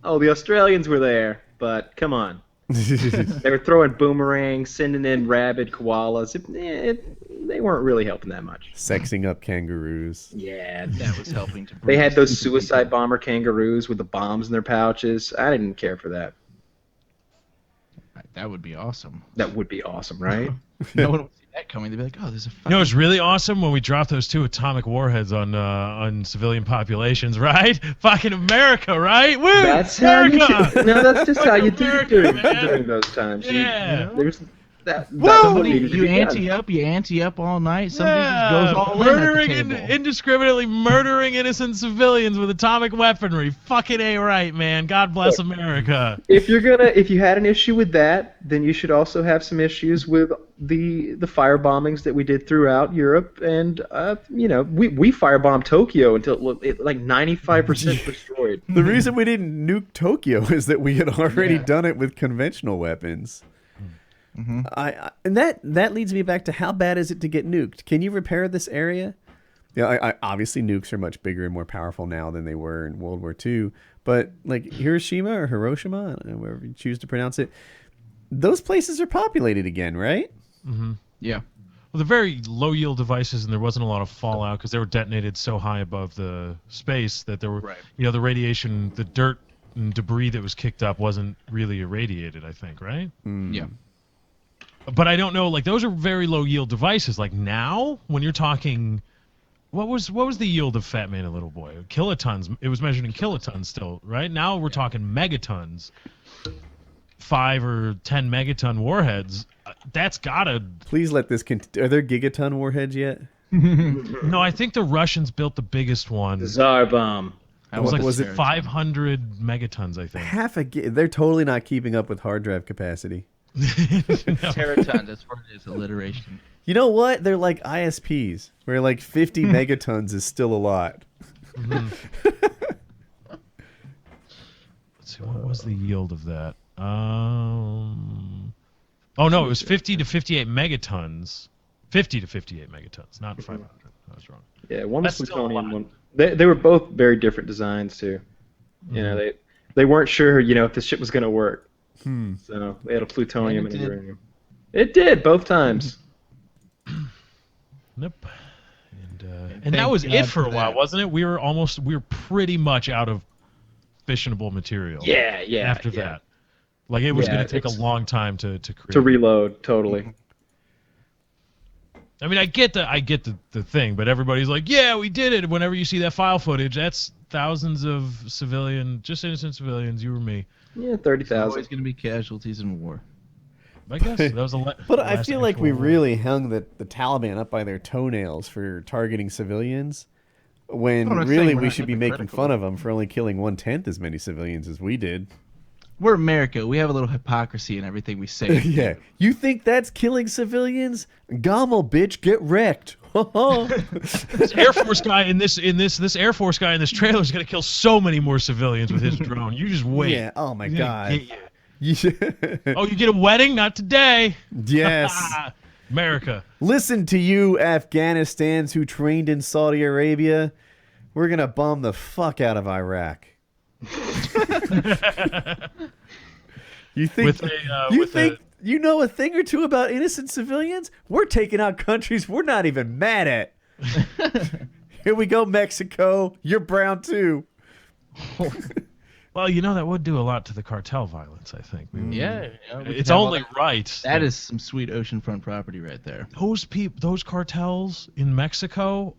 Oh, the Australians were there, but come on. They were throwing boomerangs, sending in rabid koalas. They weren't really helping that much. Sexing up kangaroos. Yeah, That was helping to. they had those bruise suicide people. bomber kangaroos with the bombs in their pouches. I didn't care for that. That would be awesome. That would be awesome, right? No one would see that coming. They'd be like, "Oh, there's a." You know, it's really awesome when we dropped those 2 atomic warheads on civilian populations, right? Fucking America, right? Woo! That's how you America! do. No, that's just how you do America, during, man. during those times. Yeah. There's that. Woo! That's what You needed to be done. you ante up all night. Somebody just goes all murdering in at the table. indiscriminately murdering innocent civilians with atomic weaponry. Fucking A right, man. God bless America. If you had an issue with that, then you should also have some issues with the fire bombings that we did throughout Europe, and we firebombed Tokyo until it like 95% destroyed. The reason we didn't nuke Tokyo is that we had already Yeah. done it with conventional weapons. Mm-hmm. And that leads me back to how bad is it to get nuked? Can you repair this area? Yeah, obviously nukes are much bigger and more powerful now than they were in World War II. But like Hiroshima or Hiroshima, I don't know, wherever you choose to pronounce it, those places are populated again, right? Yeah. Well, they're very low yield devices, and there wasn't a lot of fallout because they were detonated so high above the space that there were, the radiation, the dirt and debris that was kicked up wasn't really irradiated, I think, right? Yeah. But I don't know, like those are very low yield devices. Like now, when you're talking, what was the yield of Fat Man and Little Boy? Kilotons. It was measured in kilotons still, right? Now we're talking megatons. 5 or 10 megaton warheads. That's gotta. Please let this continue. Are there gigaton warheads yet? No, I think the Russians built the biggest one. Tsar bomb. It was like Was it 500 megatons, I think. They're totally not keeping up with hard drive capacity. Teraton. That's what it is. Alliteration. You know what? They're like ISPs, where like 50 megatons is still a lot. Let's see, what was the yield of that? Oh no, it was 50 to 58 megatons. 50 to 58 megatons, not 500. I was wrong. Yeah, one was That's still a plutonium. lot. One. They were both very different designs too. You know, they weren't sure, if the ship was going to work. So they had a plutonium and a uranium. It did both times. Nope. And that was it for a while, wasn't it? We were pretty much out of fissionable material. Yeah. After that, like it was going to take a long time to create. To reload, totally. I mean, I get the thing, but everybody's like, yeah, we did it. Whenever you see that file footage, that's thousands of innocent civilians, you or me. Yeah, There's 30,000. always going to be casualties in war. I guess that was But I feel like we really hung the Taliban up by their toenails for targeting civilians, when I'm not really saying we're we not should be making hypocritical. fun of them for only killing 1/10 as many civilians as we did. We're America. We have a little hypocrisy in everything we say. Yeah, you think that's killing civilians? Gommel, bitch, get wrecked. This Air Force guy this Air Force guy in this trailer is gonna kill so many more civilians with his drone. You just wait. Yeah. Oh my He's gonna God. get you. Yeah. Oh, you get a wedding? Not today. Yes. America. Listen to you, Afghanistans who trained in Saudi Arabia. We're gonna bomb the fuck out of Iraq. You think you know a thing or two about innocent civilians? We're taking out countries we're not even mad at. Here we go, Mexico. You're brown too. Well, that would do a lot to the cartel violence, I think. Yeah. It's only right. That is some sweet oceanfront property right there. Those cartels in Mexico,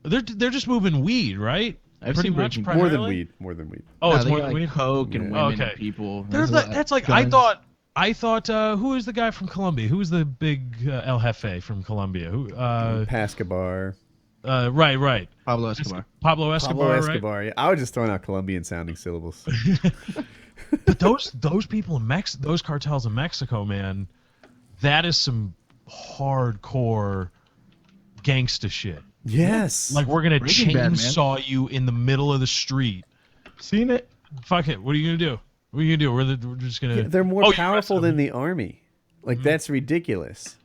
they're just moving weed, right? I've Pretty seen much Breaking More primarily? than weed. Oh, No, it's they more got, than like, weed. coke and Yeah. women Okay. and people. There's There's a lot- that's like guns. I thought who is the guy from Colombia? Who is the big El Jefe from Colombia? Who Pascabar. right. Pablo Escobar. Pablo Escobar, Pablo right? Escobar. Yeah. I was just throwing out Colombian sounding syllables. But those people in those cartels in Mexico, man, that is some hardcore gangsta shit. Yes. Like we're gonna Breaking Bad, man. chainsaw you in the middle of the street. Seen it? Fuck it. What are you gonna do? What are you gonna do? We're just gonna. Yeah, they're more Oh, you powerful arrested than them. the army. Like that's ridiculous.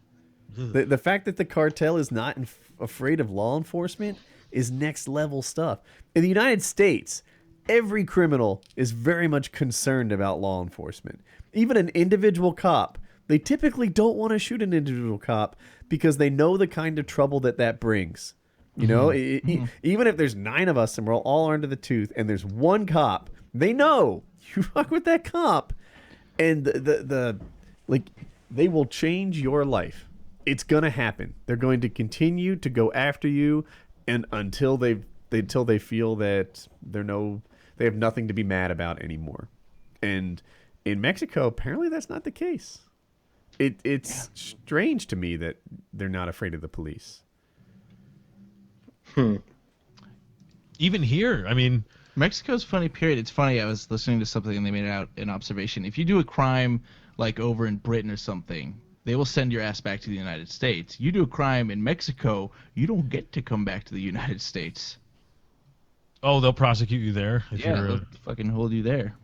The fact that the cartel is not afraid of law enforcement is next level stuff. In the United States, every criminal is very much concerned about law enforcement. Even an individual cop, they typically don't want to shoot an individual cop because they know the kind of trouble that brings. You know, even if there's 9 of us and we're all under the tooth and there's one cop, they know you fuck with that cop and the they will change your life. It's going to happen. They're going to continue to go after you and until they feel that they have nothing to be mad about anymore. And in Mexico, apparently that's not the case. It's strange to me that they're not afraid of the police. Even here, I mean, Mexico's funny period. It's funny. I was listening to something and they made out an observation. If you do a crime like over in Britain or something, they will send your ass back to the United States. You do a crime in Mexico, you don't get to come back to the United States. oh, they'll prosecute you there. If Yeah, you're they'll fucking hold you there.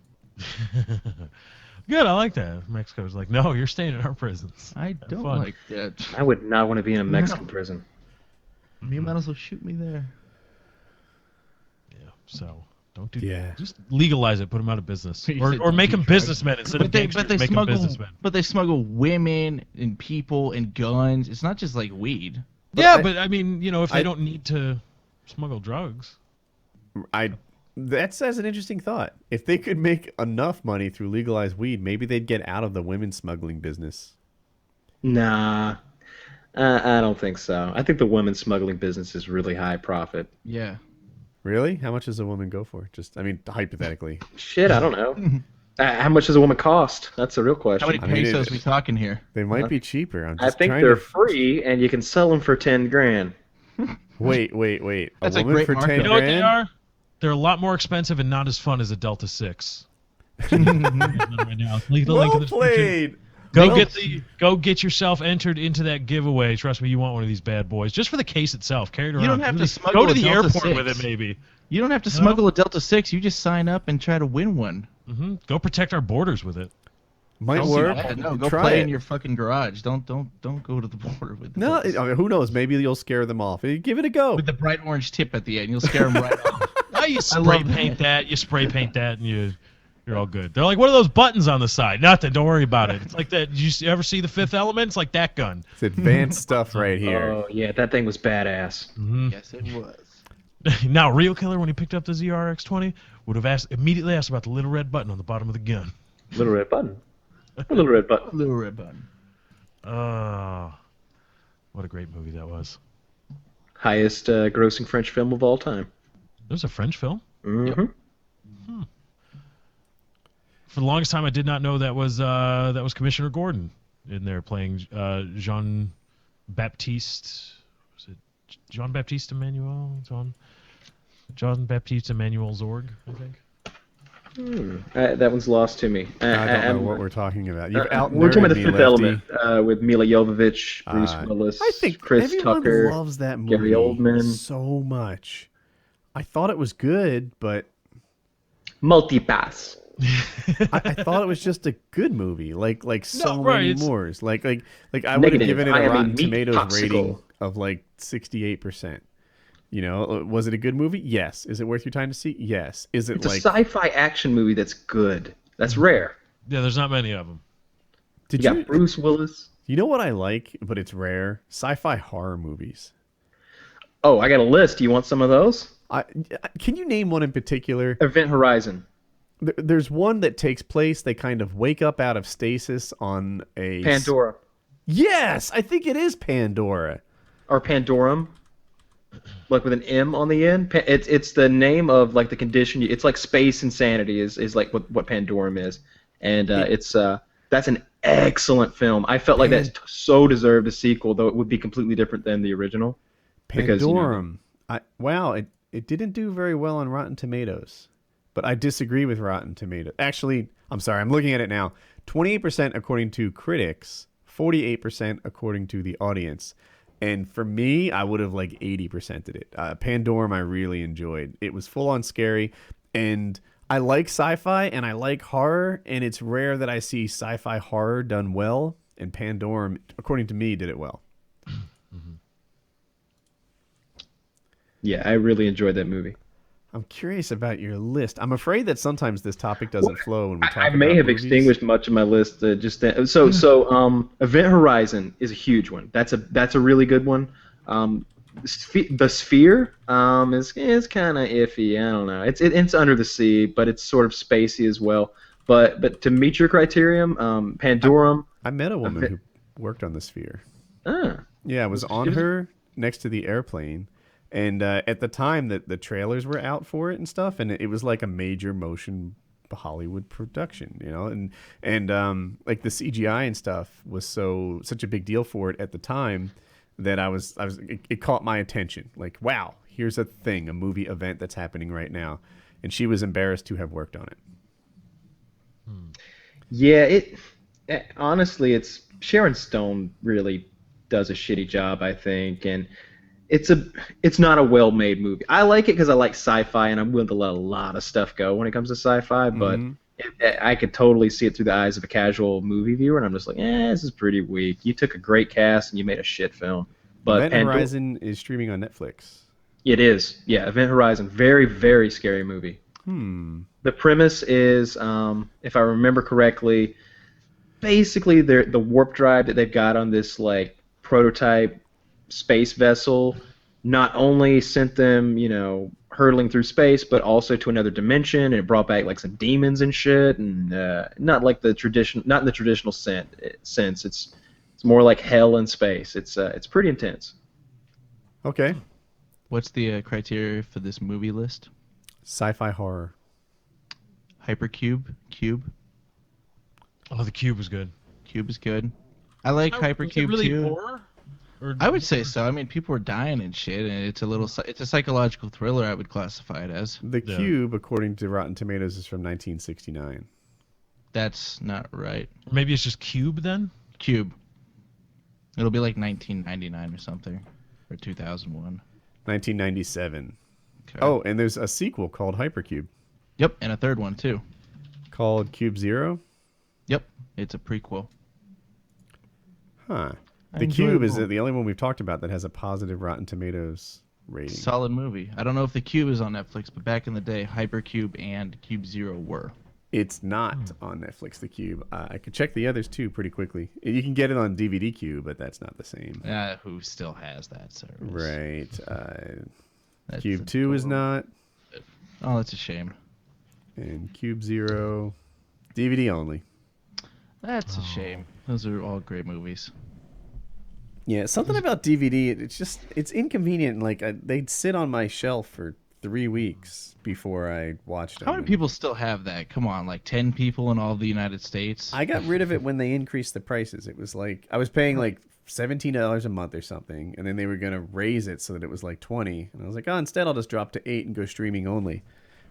Good, I like that. Mexico's like, no, you're staying in our prisons. I Have don't fun. like that. I would not want to be in a Mexican prison. You might as well shoot me there. Yeah, so don't do Yeah. Just legalize it, put them out of business, You or said or don't make do them drugs. businessmen instead of gangsters. Make them smuggle, businessmen. but they smuggle women and people and guns. It's not just like weed. But I mean, if they I- don't need to smuggle drugs. That's an interesting thought. If they could make enough money through legalized weed, maybe they'd get out of the women smuggling business. Nah, I don't think so. I think the women smuggling business is really high profit. Yeah. Really? How much does a woman go for? Just, I mean, hypothetically. Shit, I don't know. How much does a woman cost? That's the real question. How many I mean, pesos we talking here? They might be cheaper. I'm I just think trying they're to... free, and you can sell them for 10 grand. Wait. A That's a woman great for market. 10 You know what they grand? are? They're a lot more expensive and not as fun as a Delta 6. Right now. Leave the link in Well the description. played. Go get yourself entered into that giveaway. Trust me, you want one of these bad boys just for the case itself. Carry it around. You don't have to smuggle Go to a the Delta airport 6. with it, maybe. You don't have to smuggle a Delta 6. You just sign up and try to win one. Go protect our borders with it. Might Don't work. do that. No, go Try play it. in your fucking garage. Don't go to the border with the No, Delta 6. I mean, who knows? Maybe you'll scare them off. Give it a go. With the bright orange tip at the end. You'll scare them right off. Oh, you love spray paint that. You spray paint that, and you're all good. They're like, what are those buttons on the side? Nothing. Don't worry about it. It's like that. Did you ever see The Fifth Element? It's like that gun. It's advanced stuff right here. Oh, yeah, that thing was badass. Yes, it was. Now, Real Killer, when he picked up the ZRX-20, would have immediately asked about the little red button on the bottom of the gun. Little red button. A little red button. Little red button. Oh, what a great movie that was. Highest grossing French film of all time. It was a French film. Mm-hmm. For the longest time, I did not know that was Commissioner Gordon in there playing Jean Baptiste. Was it Jean Baptiste Emmanuel? Jean Baptiste Emmanuel Zorg, I think. That one's lost to me. I don't know what we're talking about. You've We're talking about out-nerded The me, Fifth Lefty. Element with Mila Jovovich, Bruce Willis, I think Chris everyone Tucker, loves that movie Gary Oldman. so much. I thought it was good, but Multipass. I thought it was just a good movie, like so right, many it's- more. Like I would have Negative. given it I a am a Rotten meat Tomatoes popsicle. rating of like 68%. You know, was it a good movie? Yes. Is it worth your time to see? Yes. Is it It's like? a sci-fi action movie that's good. That's rare. Yeah, there's not many of them. Did You you? got Bruce Willis. You know what I like, but it's rare. Sci-fi horror movies. Oh, I got a list. Do you want some of those? Can you name one in particular? Event Horizon. There's one that takes place. They kind of wake up out of stasis on a Pandora. Yes, I think it is Pandora. Or Pandorum. Like with an M on the end. It's the name of like the condition. It's like space insanity is like what Pandorum is. And that's an excellent film. I felt like that so deserved a sequel, though it would be completely different than the original. Because, Pandorum. It didn't do very well on Rotten Tomatoes. But I disagree with Rotten Tomatoes. Actually, I'm sorry, I'm looking at it now. 28% according to critics, 48% according to the audience. And for me, I would have like 80%ed it. Pandorum I really enjoyed. It was full on scary, and I like sci-fi and I like horror, and it's rare that I see sci-fi horror done well, and Pandorum, according to me, did it well. Yeah, I really enjoyed that movie. I'm curious about your list. I'm afraid that sometimes this topic doesn't flow when we talk I about may have movies. extinguished much of my list. Event Horizon is a huge one. That's a really good one. The Sphere is kind of iffy. I don't know. It's under the sea, but it's sort of spacey as well. But to meet your criterion, Pandorum. I met a woman who worked on the Sphere. Ah, Yeah, I was on her next to the airplane. And at the time that the trailers were out for it and stuff, and it was like a major motion Hollywood production, you know, and like the CGI and stuff was such a big deal for it at the time that it caught my attention. Like, wow, here's a movie event that's happening right now, and she was embarrassed to have worked on it. yeah. Honestly, it's Sharon Stone really does a shitty job, I think, and it's not a well-made movie. I like it because I like sci-fi, and I'm willing to let a lot of stuff go when it comes to sci-fi. But I could totally see it through the eyes of a casual movie viewer, and I'm just like, this is pretty weak. You took a great cast and you made a shit film. But Event Horizon is streaming on Netflix. It is, yeah. Event Horizon, very, very scary movie. The premise is, if I remember correctly, basically the warp drive that they've got on this like prototype space vessel not only sent them, hurtling through space, but also to another dimension, and it brought back like some demons and shit, and not in the traditional sense. It's more like hell in space. It's pretty intense. Okay. What's the criteria for this movie list? Sci-fi horror. Hypercube. Cube. Oh, the Cube was good. Cube is good. I like Hypercube really too. Horror? Or... I would say so. I mean, people were dying and shit, and it's a psychological thriller. I would classify it as. The Cube, according to Rotten Tomatoes, is from 1969. That's not right. Or maybe it's just Cube then. Cube. It'll be like 1999 or something, or 2001. 1997. Okay. Oh, and there's a sequel called Hypercube. Yep, and a third one too. Called Cube Zero. Yep, it's a prequel. Huh. The Cube is the only one we've talked about that has a positive Rotten Tomatoes rating. Solid movie. I don't know if The Cube is on Netflix, but back in the day, Hypercube and Cube Zero were. It's not on Netflix, The Cube. I could check the others too pretty quickly. You can get it on DVD Cube, but that's not the same. Who still has that service? Right. Cube 2 is not. Oh, that's a shame. And Cube Zero, DVD only. That's a shame. Those are all great movies. Yeah, something about DVD, it's inconvenient. Like, they'd sit on my shelf for 3 weeks before I watched them. How many people still have that? Come on, like 10 people in all of the United States? I got rid of it when they increased the prices. It was like, I was paying like $17 a month or something, and then they were going to raise it so that it was like $20. And I was like, instead I'll just drop to $8 and go streaming only.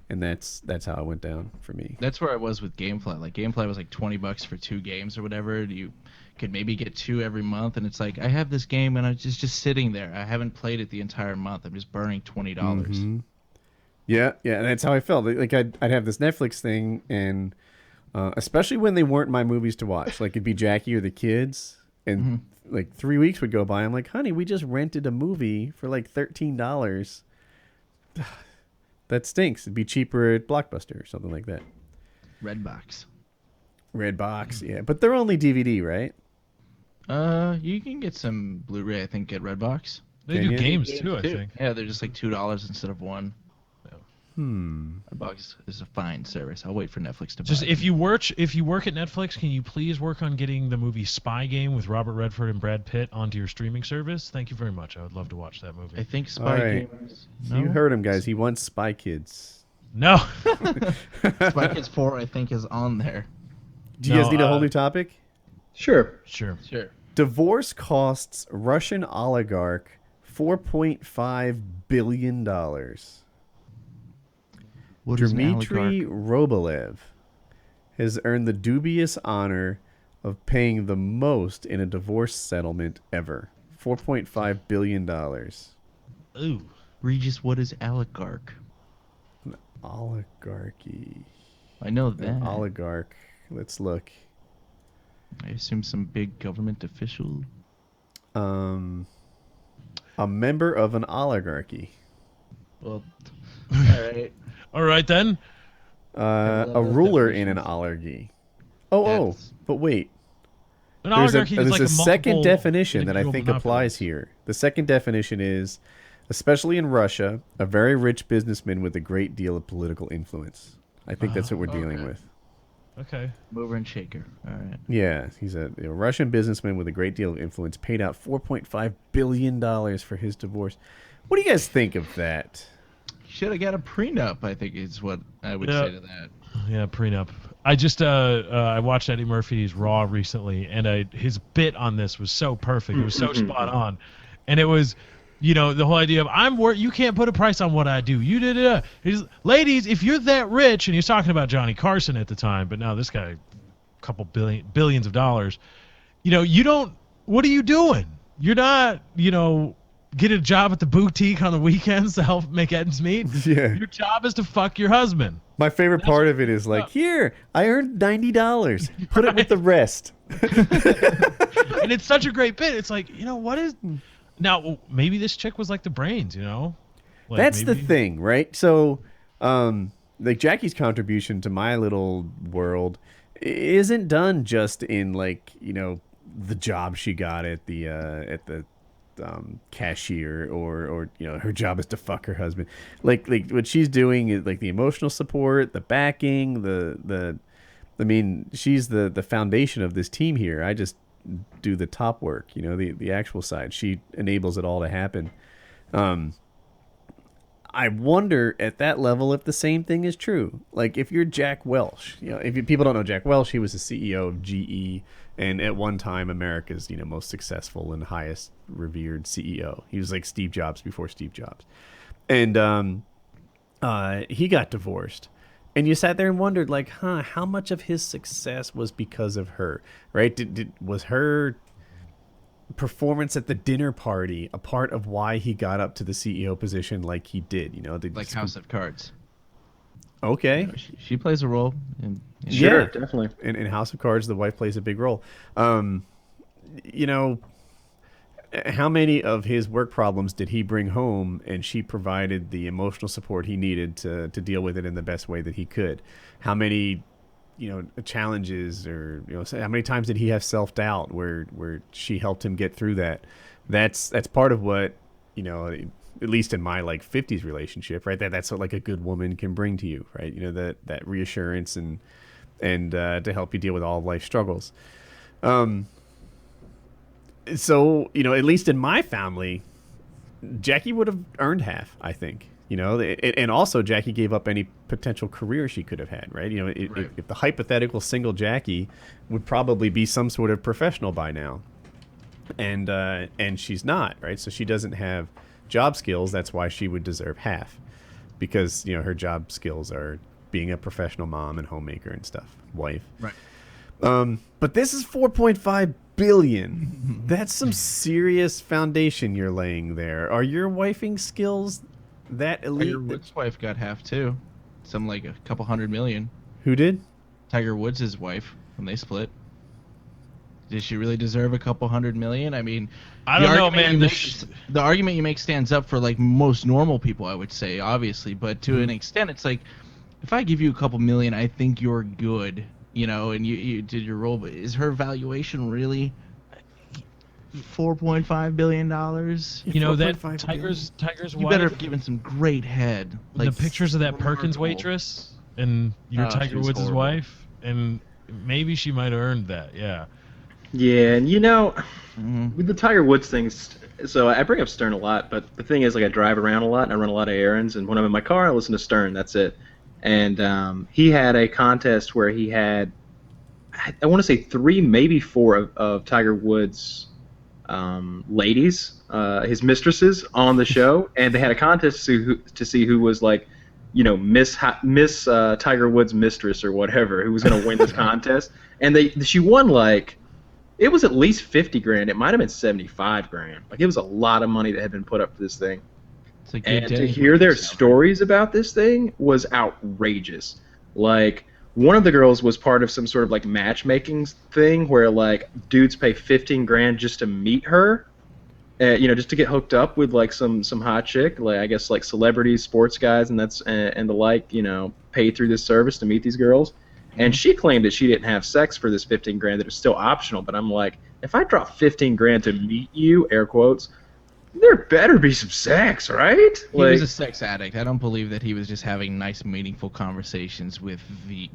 And that's how it went down for me. That's where I was with GameFly. Like, GameFly was like $20 for 2 games or whatever. You could maybe get 2 every month, and it's like, I have this game and it's just sitting there. I haven't played it the entire month. I'm just burning $20. Mm-hmm. Yeah, and that's how I felt. Like I'd have this Netflix thing, and especially when they weren't my movies to watch, like it'd be Jackie or the kids, and like 3 weeks would go by. I'm like, honey, we just rented a movie for like $13. That stinks. It'd be cheaper at Blockbuster or something like that. Redbox, yeah, but they're only DVD, right? You can get some Blu-ray, I think, at Redbox. They do games too, I think. Yeah, they're just like $2 instead of $1. Redbox is a fine service. I'll wait for Netflix to buy Just it. if you work at Netflix, can you please work on getting the movie Spy Game with Robert Redford and Brad Pitt onto your streaming service? Thank you very much. I would love to watch that movie. I think Spy Games. No? You heard him, guys. He wants Spy Kids. No. Spy Kids 4, I think, is on there. Do you guys need a whole new topic? Sure. Divorce costs Russian oligarch $4.5 billion. Dmitry Robolev has earned the dubious honor of paying the most in a divorce settlement ever. $4.5 billion. Ooh. Regis, what is oligarch? Oligarchy. I know that. An oligarch. Let's look. I assume some big government official. A member of an oligarchy. Well, right. All right then. A those ruler in an definitions. oligarchy. Oh, That's- but wait. An There's oligarchy is there's like a a second multiple definition that I individual think monopolies. applies here. The second definition is, especially in Russia, a very rich businessman with a great deal of political influence. I think that's what we're dealing with. Okay. Mover and shaker. All right. Yeah, he's a Russian businessman with a great deal of influence, paid out $4.5 billion for his divorce. What do you guys think of that? Should have got a prenup, I think is what I would Yeah. say to that. Yeah, prenup. I just I watched Eddie Murphy's Raw recently, and his bit on this was so perfect. It was so spot on, and it was, you know, the whole idea of you can't put a price on what I do. You did it. He's, ladies, if you're that rich, and he was talking about Johnny Carson at the time, but now this guy, a couple billions of dollars. You know, you don't. What are you doing? You're not, you know, get a job at the boutique on the weekends to help make ends meet. Yeah. Your job is to fuck your husband. My favorite part of it is like, here, I earned $90. Put it with the rest. And it's such a great bit. It's like, you know, what is now? Maybe this chick was like the brains, you know. Like That's the maybe- thing, right? So, like Jackie's contribution to my little world isn't done just in like, you know, the job she got at the cashier or you know, her job is to fuck her husband. Like what she's doing is like the emotional support, the backing, I mean, she's the foundation of this team here. I just do the top work, you know, the actual side. She enables it all to happen. I wonder at that level if the same thing is true. Like if you're Jack Welch, you know, people don't know Jack Welch, he was the CEO of GE and at one time America's, you know, most successful and highest revered CEO. He was like Steve Jobs before Steve Jobs. And he got divorced. And you sat there and wondered like, how much of his success was because of her, right? Was her performance at the dinner party a part of why he got up to the CEO position like he did, you know? Like House of Cards. Okay. You know, she plays a role. In Sure, Yeah. definitely. In House of Cards, the wife plays a big role. You know, how many of his work problems did he bring home and she provided the emotional support he needed to deal with it in the best way that he could? How many, you know, challenges or, you know, how many times did he have self-doubt where she helped him get through that? That's part of what, you know, at least in my like 50s relationship, right? That's what like a good woman can bring to you, right? You know, that reassurance and to help you deal with all of life's struggles. So, you know, at least in my family, Jackie would have earned half, I think. You know, and also Jackie gave up any potential career she could have had, right? You know, if the hypothetical single Jackie would probably be some sort of professional by now, and she's not, right? So she doesn't have job skills. That's why she would deserve half, because you know her job skills are being a professional mom and homemaker and stuff, wife. Right. But this is 4.5 billion. That's some serious foundation you're laying there. Are your wifing skills that elite? Tiger Woods' wife got half too. Some like a couple $100 million. Who did? Tiger Woods' wife when they split. Did she really deserve a couple $100 million? I mean, I the don't know, argument man. you make- the argument you make stands up for like most normal people, I would say, obviously. But to an extent, it's like, if I give you a couple million, I think you're good, you know, and you did your role. But is her valuation really $4.5 billion? You know that 4.5 Tiger's You wife. better have given some great head. The pictures of that Perkins remarkable. waitress and your Oh, she Tiger was Woods' horrible. wife, and maybe she might have earned that. Yeah. Yeah, and you know, Mhm. with the Tiger Woods things, so I bring up Stern a lot, but the thing is, like, I drive around a lot and I run a lot of errands, and when I'm in my car, I listen to Stern. That's it. And he had a contest where he had, I want to say 3, maybe 4 of Tiger Woods' ladies, his mistresses, on the show, and they had a contest to see who was like, you know, Miss Tiger Woods' mistress or whatever, who was going to win this contest, and she won like. It was at least 50 grand. It might have been 75 grand. Like, it was a lot of money that had been put up for this thing. It's a good And to day hear for their salary. stories about this thing was outrageous. Like, one of the girls was part of some sort of like matchmaking thing where like dudes pay 15 grand just to meet her, just to get hooked up with like some hot chick, like I guess like celebrities, sports guys, and and the like, pay through this service to meet these girls. And she claimed that she didn't have sex for this 15 grand, that it's still optional. But I'm like, if I drop 15 grand to meet you, air quotes, there better be some sex, right? He was a sex addict. I don't believe that he was just having nice, meaningful conversations with the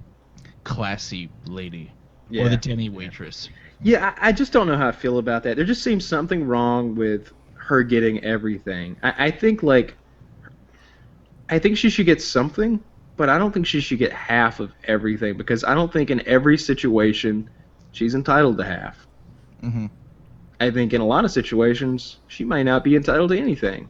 classy lady or the Denny waitress. Yeah, I just don't know how I feel about that. There just seems something wrong with her getting everything. I think she should get something, but I don't think she should get half of everything, because I don't think in every situation she's entitled to half. Mm-hmm. I think in a lot of situations she might not be entitled to anything.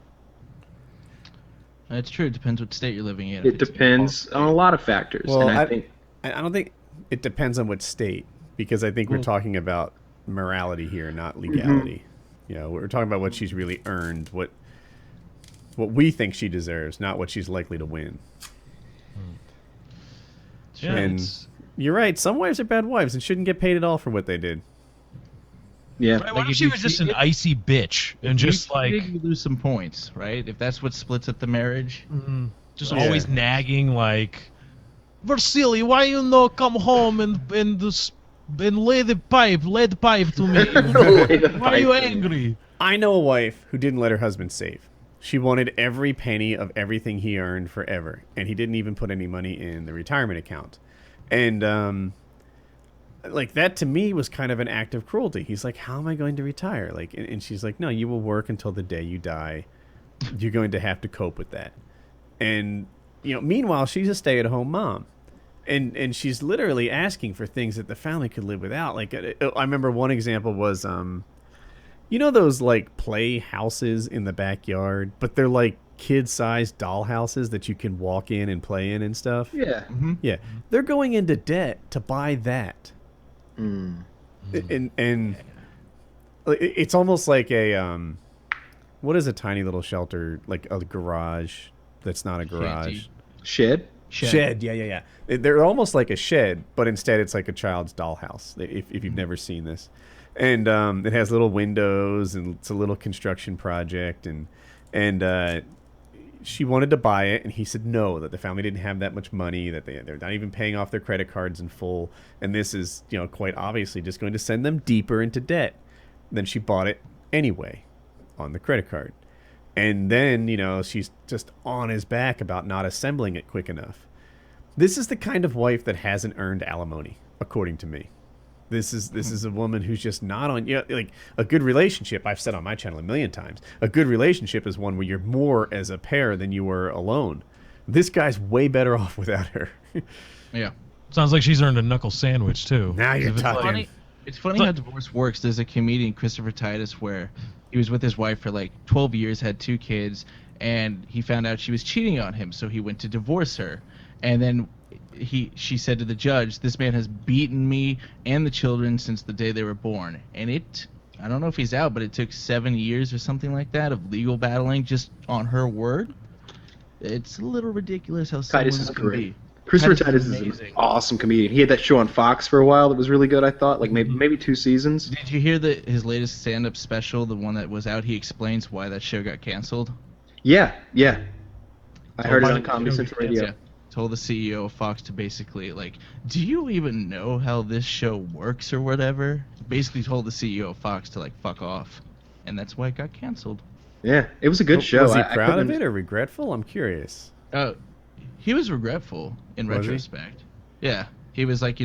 That's true. It depends what state you're living in. It depends on a lot of factors. Well, and I don't think it depends on what state, because I think we're talking about morality here, not legality. We're talking about what she's really earned, what we think she deserves, not what she's likely to win. Yeah, and you're right. Some wives are bad wives and shouldn't get paid at all for what they did. Yeah. Right, what if she was just an icy bitch and just like you lose some points, right? If that's what splits up the marriage, just always nagging like, Vasily, why you no come home and lay the pipe to me? Why are you angry? I know a wife who didn't let her husband save. She wanted every penny of everything he earned forever, and he didn't even put any money in the retirement account. And like that to me was kind of an act of cruelty. He's like, how am I going to retire? Like, and she's like, no, you will work until the day you die. You're going to have to cope with that. And meanwhile, she's a stay-at-home mom. And she's literally asking for things that the family could live without. Like, I remember one example was, those like play houses in the backyard, but they're like kid-sized doll houses that you can walk in and play in and stuff. Yeah. Mm-hmm. Yeah. They're going into debt to buy that. And it's almost like what is a tiny little shelter, like a garage that's not a garage? Shed. Yeah. They're almost like a shed, but instead it's like a child's dollhouse, if you've never seen this. And it has little windows, and it's a little construction project, and she wanted to buy it, and he said no, that the family didn't have that much money, that they're not even paying off their credit cards in full, and this is quite obviously just going to send them deeper into debt. Then she bought it anyway on the credit card. And then, she's just on his back about not assembling it quick enough. This is the kind of wife that hasn't earned alimony, according to me. This is a woman who's just not on, like a good relationship. I've said on my channel a million times, a good relationship is one where you're more as a pair than you were alone. This guy's way better off without her. Yeah. Sounds like she's earned a knuckle sandwich too. Now you're talking. It's funny how divorce works. There's a comedian, Christopher Titus, where he was with his wife for like 12 years, had 2 kids, and he found out she was cheating on him, so he went to divorce her. And then she said to the judge, this man has beaten me and the children since the day they were born. And I don't know if he's out, but it took 7 years or something like that of legal battling just on her word. It's a little ridiculous how someone Titus is can great. be. Christopher Titus is an awesome comedian. He had that show on Fox for a while that was really good, I thought. Like maybe 2 seasons. Did you hear his latest stand-up special, the one that was out? He explains why that show got canceled. Yeah. I heard it on Comedy Central Radio. Yeah. Told the CEO of Fox to basically, like, do you even know how this show works or whatever? Basically told the CEO of Fox to, like, fuck off. And that's why it got canceled. Yeah, it was a good show. Was he proud of it or regretful? I'm curious. He was regretful in Was he? retrospect. Yeah. He was like,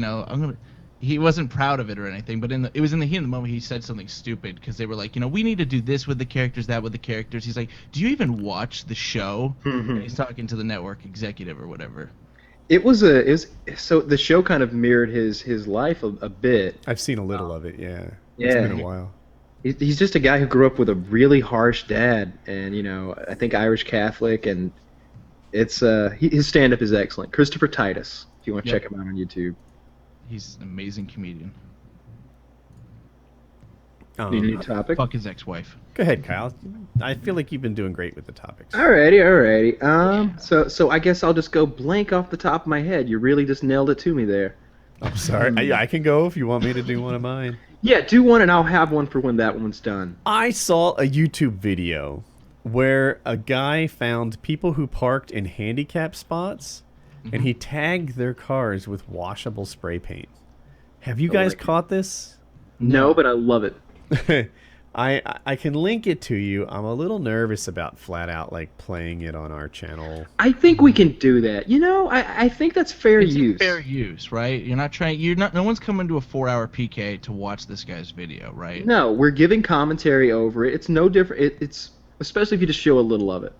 he wasn't proud of it or anything, but it was in the heat of the moment he said something stupid because they were like, we need to do this with the characters, that with the characters. He's like, do you even watch the show? And he's talking to the network executive or whatever. So the show kind of mirrored his life a bit. I've seen a little of it, yeah. Yeah. It's been a while. He's just a guy who grew up with a really harsh dad, and I think Irish Catholic, and it's his stand-up is excellent. Christopher Titus, if you want to check him out on YouTube. He's an amazing comedian. Need a new topic? Fuck his ex-wife. Go ahead, Kyle. I feel like you've been doing great with the topics. Alrighty. So I guess I'll just go blank off the top of my head. You really just nailed it to me there. I'm sorry. I can go if you want me to do one of mine. Yeah, do one, and I'll have one for when that one's done. I saw a YouTube video where a guy found people who parked in handicap spots, and he tagged their cars with washable spray paint. Have you guys caught this? No, but I love it. I can link it to you. I'm a little nervous about flat out like playing it on our channel. I think we can do that. You know, I think that's fair It's use. fair use, right? You're not trying. You're not. No one's coming to a 4-hour PK to watch this guy's video, right? No, we're giving commentary over it. It's no different. It's especially if you just show a little of it.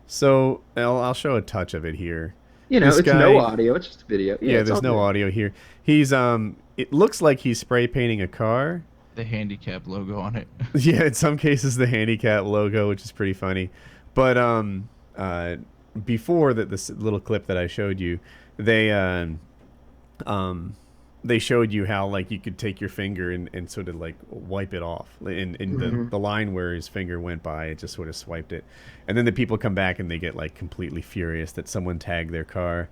So I'll show a touch of it here. You know, This it's guy- no audio. It's just a video. Yeah, it's there's all no good. audio here. He's it looks like he's spray painting a car. The handicap logo on it. Yeah, in some cases the handicap logo, which is pretty funny. But before that, this little clip that I showed you, they showed you how like you could take your finger and sort of like wipe it off. In the line where his finger went by, it just sort of swiped it. And then the people come back and they get like completely furious that someone tagged their car.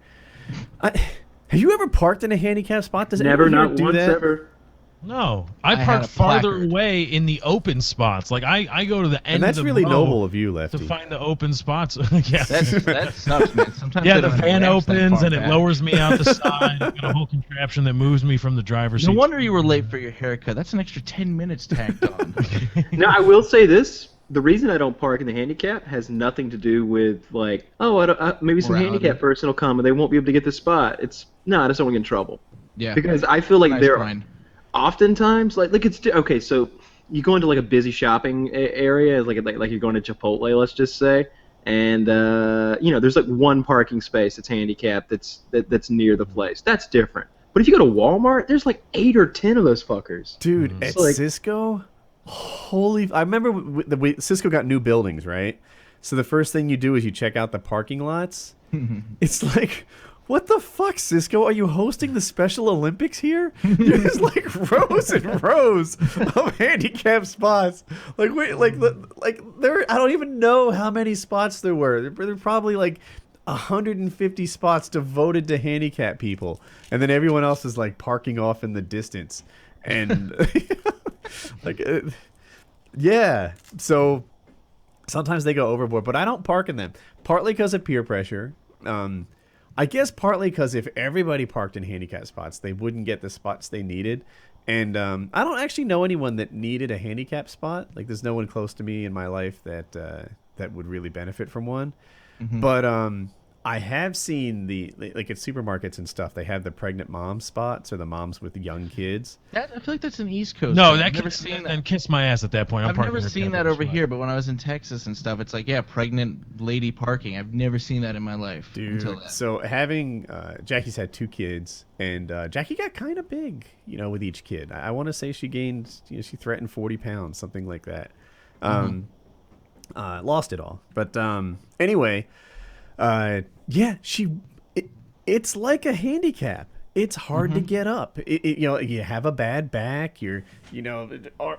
Have you ever parked in a handicap spot? Does Never, anyone here not do once that? ever. No, I I had park a farther placard. away in the open spots. Like I go to the end And that's of the really row noble of you, to Lefty. find the open spots. Yeah. That sucks, man. Sometimes Yeah, they the don't have van ramps that opens far and it back. lowers me out the side. I've got a whole contraption that moves me from the driver's No seat. wonder you were late for your haircut. That's an extra 10 minutes tacked on. Now, I will say this. The reason I don't park in the handicap has nothing to do with, like, oh, maybe some Morality. handicap person will come and they won't be able to get this spot. No, I just don't want to get in trouble. Yeah. Because I feel like Nice there line. oftentimes, like it's, okay, so you go into, like, a busy shopping area, like you're going to Chipotle, let's just say, and, you know, there's, like, one parking space that's handicapped that's near the place. That's different. But if you go to Walmart, there's, like, 8 or 10 of those fuckers. Dude, at It's like- Cisco, I remember Cisco got new buildings, right? So the first thing you do is you check out the parking lots. It's like, what the fuck, Cisco? Are you hosting the Special Olympics here? There's like rows and rows of handicap spots. Like wait, like there. I don't even know how many spots there were. There were probably like 150 spots devoted to handicap people, and then everyone else is like parking off in the distance, and like yeah. So sometimes they go overboard, but I don't park in them. Partly because of peer pressure. I guess partly because if everybody parked in handicap spots, they wouldn't get the spots they needed. And I don't actually know anyone that needed a handicap spot. Like, there's no one close to me in my life that that would really benefit from one. But I have seen like at supermarkets and stuff, they have the pregnant mom spots or the moms with young kids. I feel like that's an East Coast No, thing. that I've never can seen that. and kiss my ass at that point. I'm I've parking never in a seen that handicap over spot. here, but when I was in Texas and stuff, it's like, yeah, pregnant lady parking. I've never seen that in my life until Dude, that. so having Jackie's had 2 kids, and Jackie got kind of big, you know, with each kid. I want to say she gained, you know, she threatened 40 pounds, something like that. Lost it all, but anyway, yeah, it's like a handicap. It's hard to get up. You know, you have a bad back. You're, you know,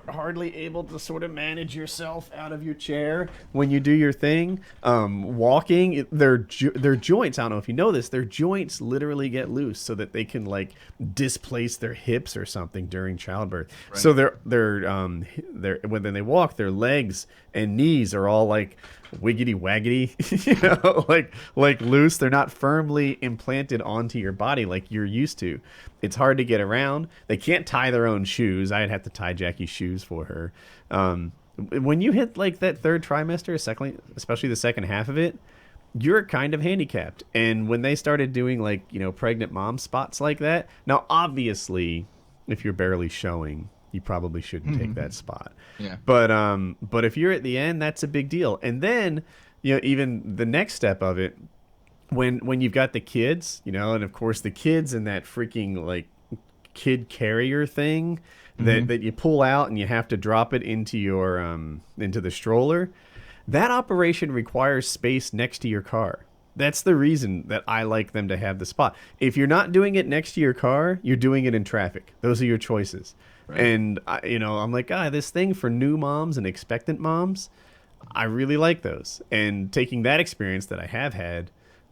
hardly able to sort of manage yourself out of your chair when you do your thing. Walking, their joints. I don't know if you know this. Their joints literally get loose so that they can like displace their hips or something during childbirth. Right. So they're when they walk, their legs and knees are all like wiggity waggity, you know, like loose. They're not firmly implanted onto your body like you're used to. It's hard to get around. They can't tie their own shoes. I'd have to tie Jackie's shoes for her. When you hit like that 3rd trimester, especially the second half of it, you're kind of handicapped. And when they started doing like, you know, pregnant mom spots like that, now obviously if you're barely showing, you probably shouldn't take that spot. Yeah. But if you're at the end, that's a big deal. And then, you know, even the next step of it, when you've got the kids, you know, and of course the kids in that freaking like kid carrier thing that you pull out and you have to drop it into your into the stroller, that operation requires space next to your car. That's the reason that I like them to have the spot. If you're not doing it next to your car, you're doing it in traffic. Those are your choices. Right. And, you know, I'm like, this thing for new moms and expectant moms, I really like those. And taking that experience that I have had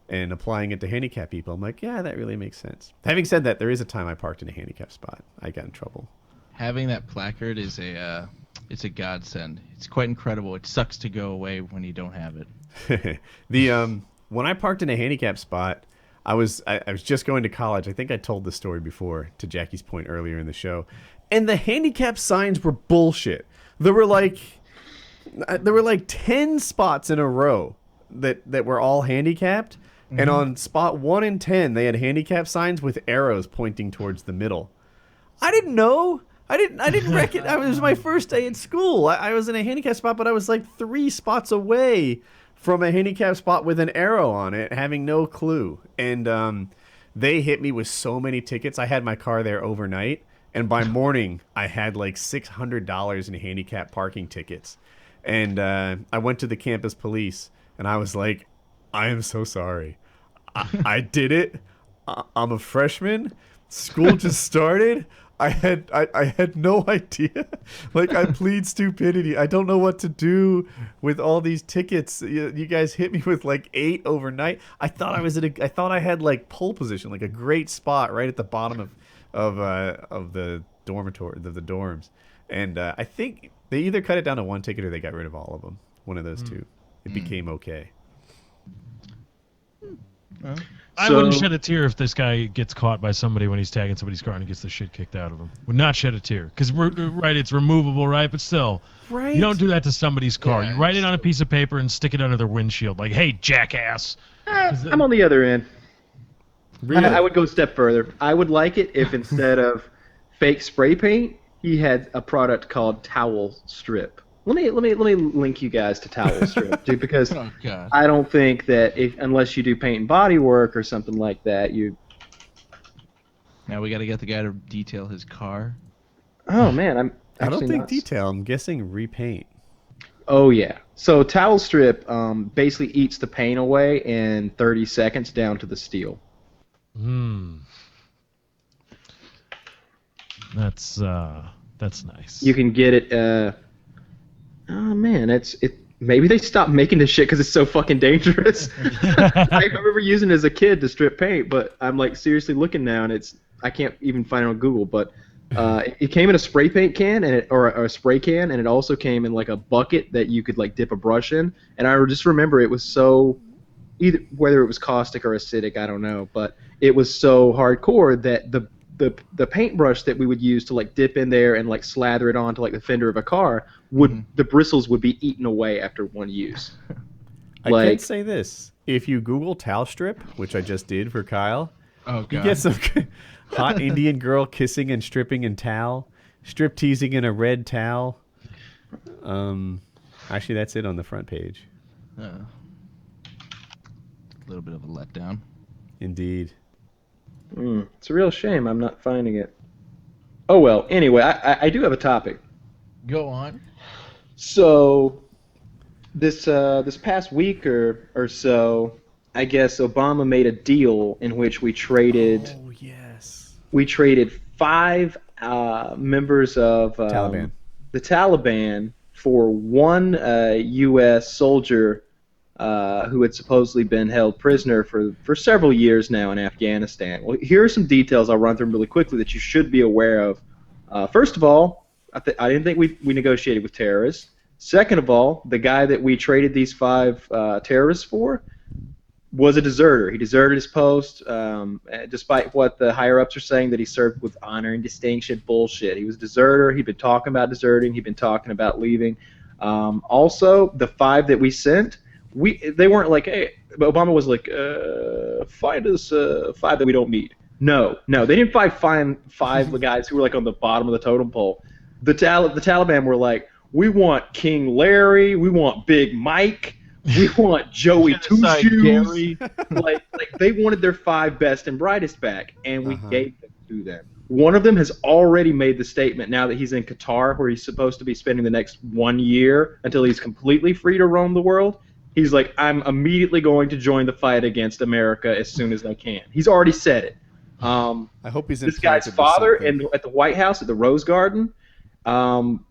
and applying it to handicap people, I'm like, yeah, that really makes sense. Having said that, there is a time I parked in a handicap spot. I got in trouble. Having that placard is it's a godsend. It's quite incredible. It sucks to go away when you don't have it. When I parked in a handicap spot, I was just going to college. I think I told this story before, to Jackie's point earlier in the show. And the handicap signs were bullshit. There were like 10 spots in a row that were all handicapped. Mm-hmm. And on spot 1 and 10, they had handicap signs with arrows pointing towards the middle. I didn't know. I didn't reckon. It was my first day at school. I was in a handicap spot, but I was like 3 spots away from a handicap spot with an arrow on it, having no clue. And they hit me with so many tickets. I had my car there overnight, and by morning, I had like $600 in handicap parking tickets. And I went to the campus police, and I was like, I am so sorry. I did it. I'm a freshman. School just started. I had no idea. Like, I plead stupidity. I don't know what to do with all these tickets. You guys hit me with like 8 overnight. I thought I had like pole position, like a great spot right at the bottom of the dormitory, the dorms. And I think they either cut it down to 1 ticket or they got rid of all of them. One of those two. It became okay. I wouldn't shed a tear if this guy gets caught by somebody when he's tagging somebody's car and he gets the shit kicked out of him. Would not shed a tear. Because, right, it's removable, right? But still, right. You don't do that to somebody's car. Yeah, you write it on a piece of paper and stick it under their windshield. Like, hey, jackass. I'm on the other end. Really? I would go a step further. I would like it if instead of fake spray paint, he had a product called Towel Strip. Let me link you guys to Towel Strip, dude, because Oh, God. I don't think that unless you do paint and body work or something like that, you. Now we got to get the guy to detail his car. Oh man, I don't think not... detail. I'm guessing repaint. Oh yeah. So Towel Strip basically eats the paint away in 30 seconds down to the steel. That's nice. You can get it. Oh man, maybe they stopped making this shit because it's so fucking dangerous. I remember using it as a kid to strip paint, but I'm like seriously looking now, and I can't even find it on Google. But it came in a spray paint can or a spray can, and it also came in like a bucket that you could like dip a brush in. And I just remember it was so whether it was caustic or acidic, I don't know, but it was so hardcore that the paintbrush that we would use to like dip in there and like slather it onto like the fender of a car the bristles would be eaten away after one use. I can say this: if you Google towel strip, which I just did for Kyle, you get some hot Indian girl kissing and stripping in towel, strip teasing in a red towel. Actually, that's it on the front page. A little bit of a letdown. Indeed. It's a real shame I'm not finding it. Oh well. Anyway, I do have a topic. Go on. So this past week or so, I guess Obama made a deal in which we traded. Oh yes. We traded 5 members of Taliban. The Taliban for 1 U.S. soldier who had supposedly been held prisoner for several years now in Afghanistan. Well, here are some details I'll run through really quickly that you should be aware of. First of all, I didn't think we negotiated with terrorists. Second of all, the guy that we traded these 5 terrorists for was a deserter. He deserted his post, despite what the higher-ups are saying that he served with honor and distinction. Bullshit. He was a deserter. He'd been talking about deserting. He'd been talking about leaving. Also, the 5 that we sent, they weren't like, hey, Obama was like, find us 5 that we don't need. No, they didn't find 5 guys who were like on the bottom of the totem pole. The Taliban were like, we want King Larry, we want Big Mike, we want Joey Two Shoes. like they wanted their 5 best and brightest back, and we gave them to them. One of them has already made the statement now that he's in Qatar, where he's supposed to be spending the next 1 year until he's completely free to roam the world. He's like, I'm immediately going to join the fight against America as soon as I can. He's already said it. I hope he's this guy's father at the White House at the Rose Garden. And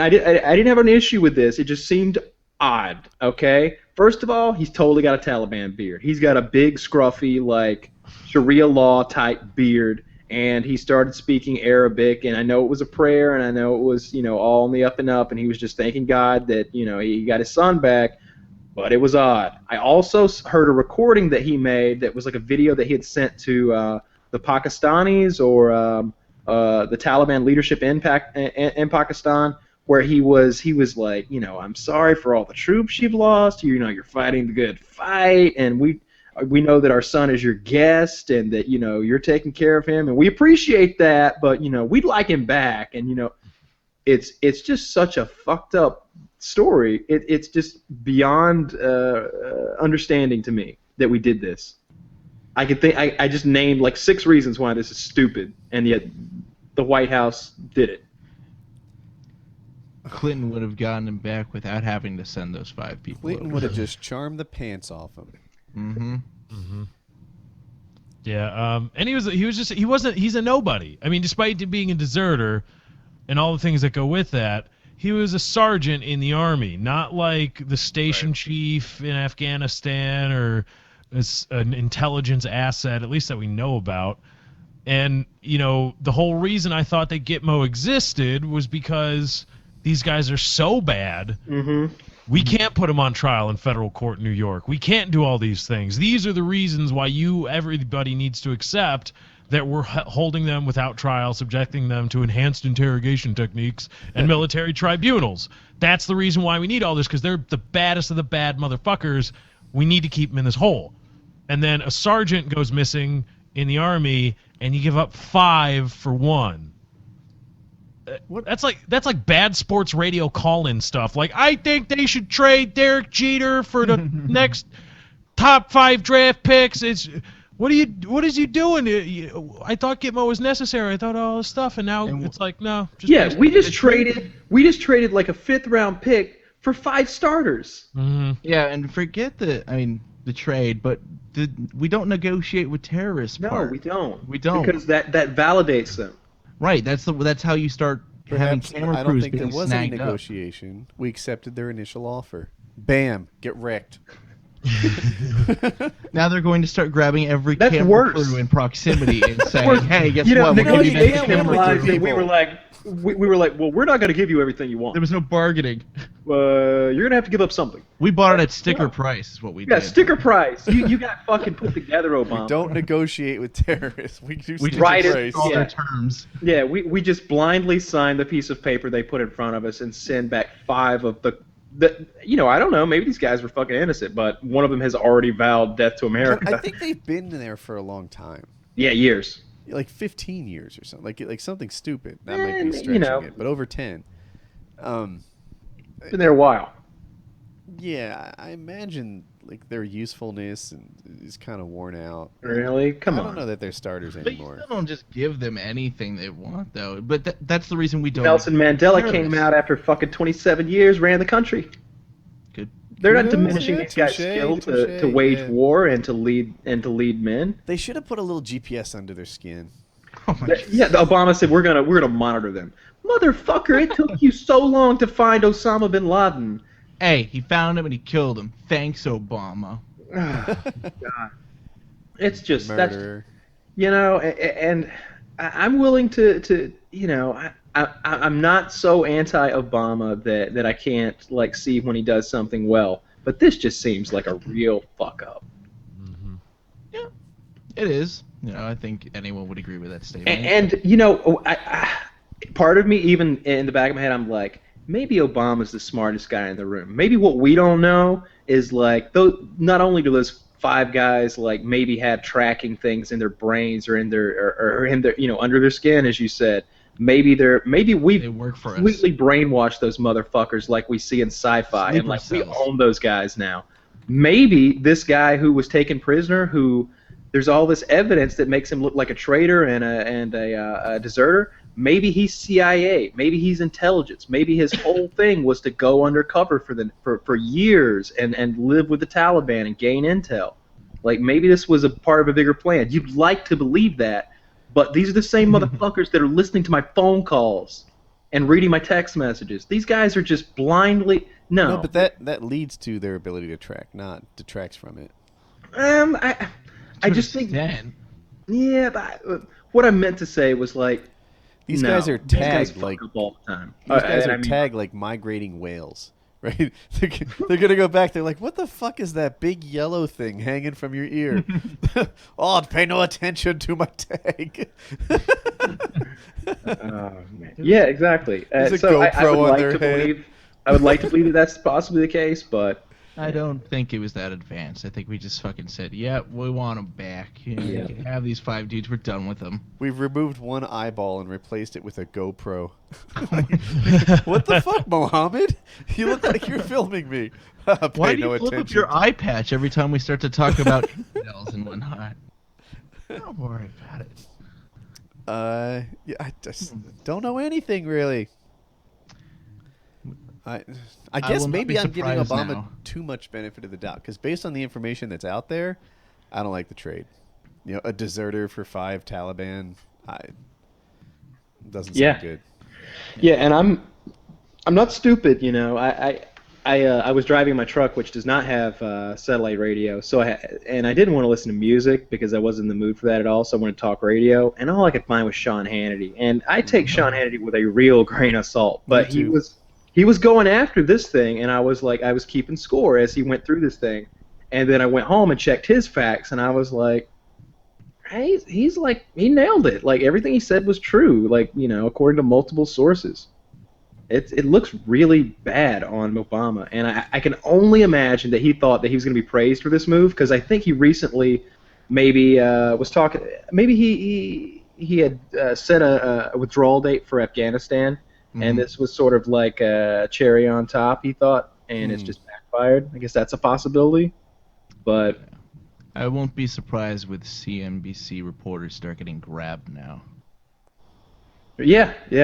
I didn't have an issue with this. It just seemed odd. Okay. First of all, he's totally got a Taliban beard. He's got a big, scruffy, like Sharia law type beard, and he started speaking Arabic, and I know it was a prayer, and I know it was, all in the up and up, and he was just thanking God that, he got his son back, but it was odd. I also heard a recording that he made that was like a video that he had sent to the Pakistanis or the Taliban leadership in Pakistan, where he was like, I'm sorry for all the troops you've lost, you're fighting the good fight, and we know that our son is your guest, and that you're taking care of him, and we appreciate that. But we'd like him back, and it's just such a fucked up story. It's just beyond understanding to me that we did this. I just named like 6 reasons why this is stupid, and yet the White House did it. Clinton would have gotten him back without having to send those 5 people. Clinton would have just charmed the pants off him. Yeah, and he's a nobody. I mean, despite being a deserter and all the things that go with that, he was a sergeant in the army, not like the station chief in Afghanistan or an intelligence asset, at least that we know about. And, the whole reason I thought that Gitmo existed was because these guys are so bad. We can't put them on trial in federal court in New York. We can't do all these things. These are the reasons why everybody needs to accept that we're holding them without trial, subjecting them to enhanced interrogation techniques and military tribunals. That's the reason why we need all this, because they're the baddest of the bad motherfuckers. We need to keep them in this hole. And then a sergeant goes missing in the army, and you give up 5 for 1. That's like bad sports radio call-in stuff. Like, I think they should trade Derek Jeter for the next top 5 draft picks. What is he doing? I thought Gitmo was necessary. I thought all this stuff, and now it's like, no. We just traded like a 5th round pick for 5 starters. Yeah, and forget the trade, but we don't negotiate with terrorists. No, part. we don't. We don't, because that validates them. Right. That's how you start having camera I don't crews think there being was any snagged up. negotiation. We accepted their initial offer. Bam, get wrecked. Now they're going to start grabbing every That's camera worse. crew in proximity and saying, "Hey, guess what? We'll give you they next didn't camera realize crew." that we were like, well, we're not going to give you everything you want. There was no bargaining. You're going to have to give up something. We bought it at sticker price, is what we Yeah, did. sticker price. You got fucking put together, Obama. We don't negotiate with terrorists. We do sticker write it price. all yeah. their terms. Yeah, we just blindly sign the piece of paper they put in front of us and send back 5 of the I don't know, maybe these guys were fucking innocent, but one of them has already vowed death to America. But I think they've been there for a long time. Yeah, years. Like 15 years or something. Like something stupid. That might be stretching it, but over 10. Been there a while. Yeah, I imagine like their usefulness is kind of worn out. Really? Come I on. don't know that they're starters But you anymore. still don't just give them anything they want, though. But that's the reason we don't. Nelson Mandela Terrorists. came out after fucking 27 years, ran the country. Good. They're not Yeah, diminishing yeah, these guys' touche, skill to touche, wage yeah. war and to lead men. They should have put a little GPS under their skin. Oh my Yeah, Obama said we're gonna monitor them. Motherfucker, it took you so long to find Osama bin Laden. Hey, he found him and he killed him. Thanks, Obama. God. It's just Murderer. and I'm willing to I'm not so anti-Obama that I can't like see when he does something well, but this just seems like a real fuck up. Yeah, it is. I think anyone would agree with that statement. And part of me, even in the back of my head, I'm like, maybe Obama's the smartest guy in the room. Maybe what we don't know is like, not only do those 5 guys like maybe have tracking things in their brains or in their under their skin, as you said. Maybe we've They work for us. completely brainwashed those motherfuckers like we see in sci-fi, and Sleeper like we cells. own those guys now. Maybe this guy who was taken prisoner, who there's all this evidence that makes him look like a traitor and a deserter. Maybe he's CIA. Maybe he's intelligence. Maybe his whole thing was to go undercover for years and live with the Taliban and gain intel. Like maybe this was a part of a bigger plan. You'd like to believe that, but these are the same motherfuckers that are listening to my phone calls and reading my text messages. These guys are just blindly No, but that leads to their ability to track, not detracts from it. I just think Dan. yeah, but what I meant to say was like, These no, guys are these guys tagged fuck like up all the time. these guys And are I mean, tagged like migrating whales, right? They're gonna go back. They're like, what the fuck is that big yellow thing hanging from your ear? Oh, pay no attention to my tag. Oh, man. Yeah, exactly. There's a So I GoPro would on like their to head. believe. I would like to believe that that's possibly the case, but I don't think it was that advanced. I think we just fucking said, yeah, we want them back. You know, Yeah. You can have these 5 dudes. We're done with them. We've removed one eyeball and replaced it with a GoPro. What the fuck, Mohammed? You look like you're filming me. Pay Why do you no flip up attention. your eye patch every time we start to talk about infidels and whatnot? Don't worry about it. Yeah, I just don't know anything really. I guess will not maybe be I'm giving surprised Obama now. too much benefit of the doubt because based on the information that's out there, I don't like the trade. You know, a deserter for 5 Taliban, doesn't Yeah. sound good. yeah, and I'm not stupid, you know. I was driving my truck, which does not have satellite radio, so I didn't want to listen to music because I wasn't in the mood for that at all. So I wanted to talk radio, and all I could find was Sean Hannity, and I take Sean Hannity with a real grain of salt. But Me too. he was going after this thing, and I was keeping score as he went through this thing, and then I went home and checked his facts, and I was like, hey, he's like he nailed it. Like everything he said was true. Like you know, according to multiple sources. It looks really bad on Obama, and I can only imagine that he thought that he was going to be praised for this move because I think he recently maybe was talking. Maybe he had set a withdrawal date for Afghanistan, and this was sort of like a cherry on top. He thought, and it's just backfired. I guess that's a possibility, but I won't be surprised with CNBC reporters start getting grabbed now. yeah. You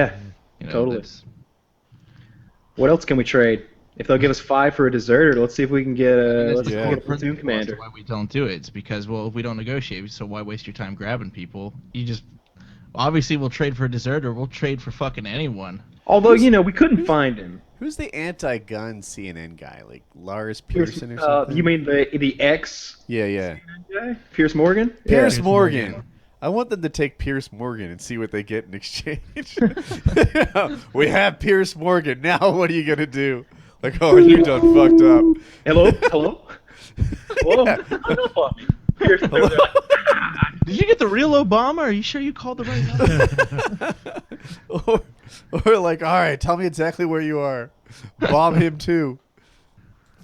know, Totally. that's- What else can we trade? If they'll give us 5 for a deserter, let's see if we can get a That's Yeah. the get a whole platoon principle as to commander. why we don't do it. It's because, well, if we don't negotiate, so why waste your time grabbing people? You just obviously we'll trade for a deserter. We'll trade for fucking anyone. Although you know we couldn't find him. Who's the anti-gun CNN guy? Like Lars Pearson or something? You mean the ex Yeah. guy, Pierce Morgan? Pierce Yeah. Morgan. I want them to take Pierce Morgan and see what they get in exchange. We have Pierce Morgan. Now what are you going to do? Like, oh, you done fucked up. Hello? Whoa! Hung up on me. Pierce, they're like, Did you get the real Obama? Are you sure you called the right number? or like, all right, tell me exactly where you are. Bomb him too.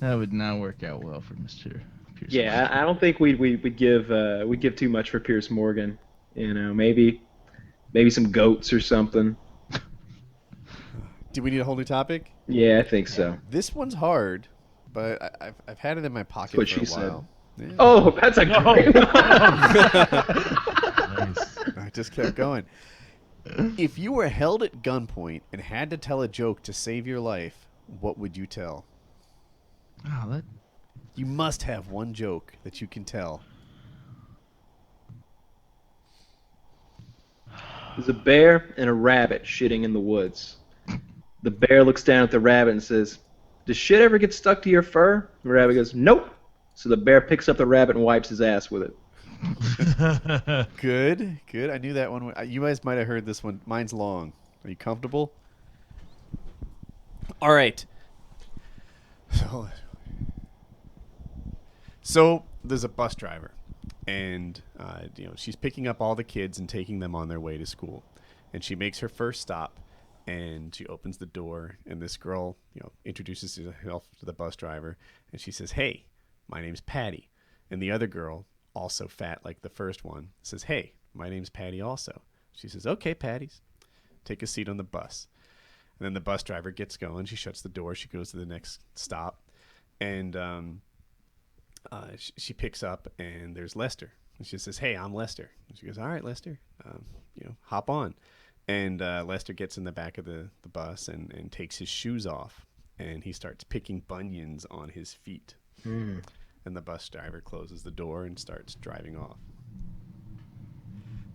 That would not work out well for Mr. Pierce. yeah, I don't think we'd give too much for Pierce Morgan. You know, maybe some goats or something. Do we need a whole new topic? Yeah, I think so. This one's hard, but I've had it in my pocket what for a she said. while. Yeah. Oh, that's a great one. Nice. I just kept going. If you were held at gunpoint and had to tell a joke to save your life, what would you tell? Oh, that. You must have one joke that you can tell. There's a bear and a rabbit shitting in the woods. The bear looks down at the rabbit and says, "Does shit ever get stuck to your fur?" The rabbit goes, "Nope." So the bear picks up the rabbit and wipes his ass with it. Good. I knew that one. You guys might have heard this one. Mine's long. Are you comfortable? All right. So there's a bus driver, and she's picking up all the kids and taking them on their way to school, and she makes her first stop, and she opens the door, and this girl introduces herself to the bus driver, and she says, "Hey, my name's Patty," and the other girl, also fat like the first one, says, "Hey, my name's Patty also." She says, "Okay, Patty's. Take a seat on the bus." And then the bus driver gets going. She shuts the door. She goes to the next stop, and she picks up, and there's Lester. And she says, "Hey, I'm Lester." And she goes, "All right, Lester, hop on." And Lester gets in the back of the bus and takes his shoes off, and he starts picking bunions on his feet. And the bus driver closes the door and starts driving off.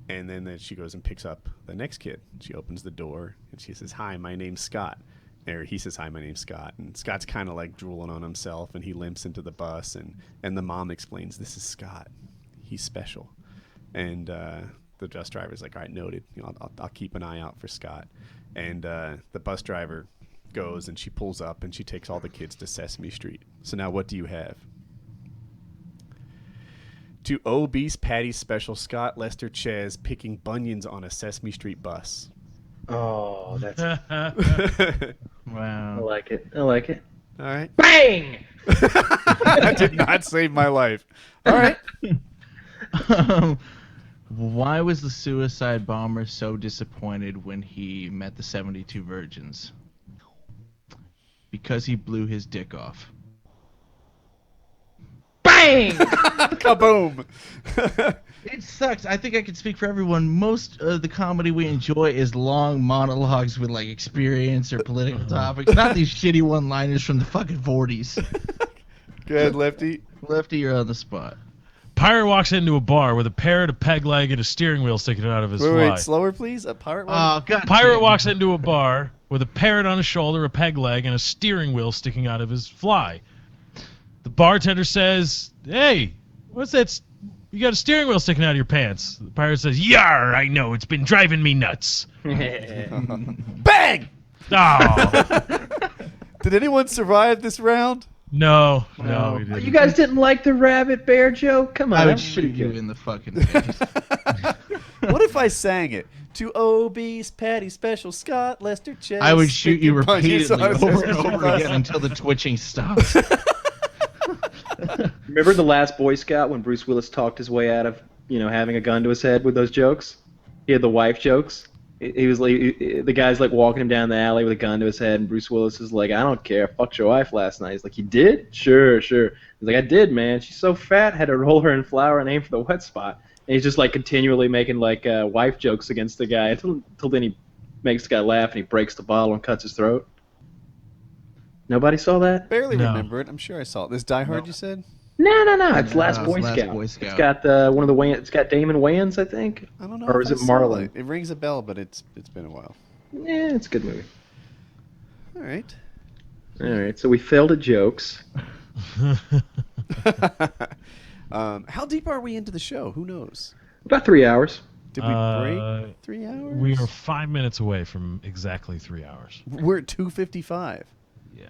And then she goes and picks up the next kid. She opens the door, and she says, "Hi, my name's Scott." Or he says, "Hi, my name's Scott." And Scott's kind of like drooling on himself, and he limps into the bus. And the mom explains, "This is Scott. He's special." And the the bus driver's like, all right, noted. I'll keep an eye out for Scott. And the bus driver goes and she pulls up and she takes all the kids to Sesame Street. So now what do you have? To obese Patty Special Scott Lester Ches picking bunions on a Sesame Street bus. Oh, that's. Wow. I like it. I like it. All right. Bang! That did not save my life. All right. Why was the suicide bomber so disappointed when he met the 72 virgins? Because he blew his dick off. Bang! Kaboom. It sucks. I think I can speak for everyone. Most of the comedy we enjoy is long monologues with like experience or political topics, not these shitty one-liners from the fucking 40s. Go ahead, Lefty. Lefty, you're on the spot. Pirate walks into a bar with a parrot, a peg leg, and a steering wheel sticking out of his fly. Wait, slower, please. A pirate one? Oh, God. Pirate walks into a bar with a parrot on his shoulder, a peg leg, and a steering wheel sticking out of his fly. The bartender says, "Hey, what's that? You got a steering wheel sticking out of your pants." The pirate says, "Yar, I know. It's been driving me nuts." Bang! Oh, Did anyone survive this round? no, No. we didn't. You guys didn't like the rabbit bear joke? Come on. I that would was pretty shoot you good. in the fucking face. What if I sang it? To obese Patty Special Scott Lester Ches. I would shoot you sticking bunions repeatedly on a over and Sesame over bus. again until the twitching stops. Remember the last Boy Scout when Bruce Willis talked his way out of, having a gun to his head with those jokes? He had the wife jokes. He was like, the guy's like walking him down the alley with a gun to his head, and Bruce Willis is like, "I don't care. I fucked your wife last night." He's like, "You did? Sure, sure." He's like, "I did, man. She's so fat, had to roll her in flour and aim for the wet spot." And he's just like continually making like wife jokes against the guy until then he makes the guy laugh and he breaks the bottle and cuts his throat. Nobody saw that? Barely No. remember it. I'm sure I saw it. This Die Hard, you said? No. It's Last No, Boy it's Last Scout. Boy Scout. It's got one of the Wayans. It's got Damon Wayans, I think. I don't know. Or if is I it saw Marlon? It. It rings a bell, but it's been a while. Yeah, it's a good movie. All right. All right, so we failed at jokes. How deep are we into the show? Who knows? About 3 hours. Did we break 3 hours? We are 5 minutes away from exactly 3 hours. We're at 2:55. Yeah.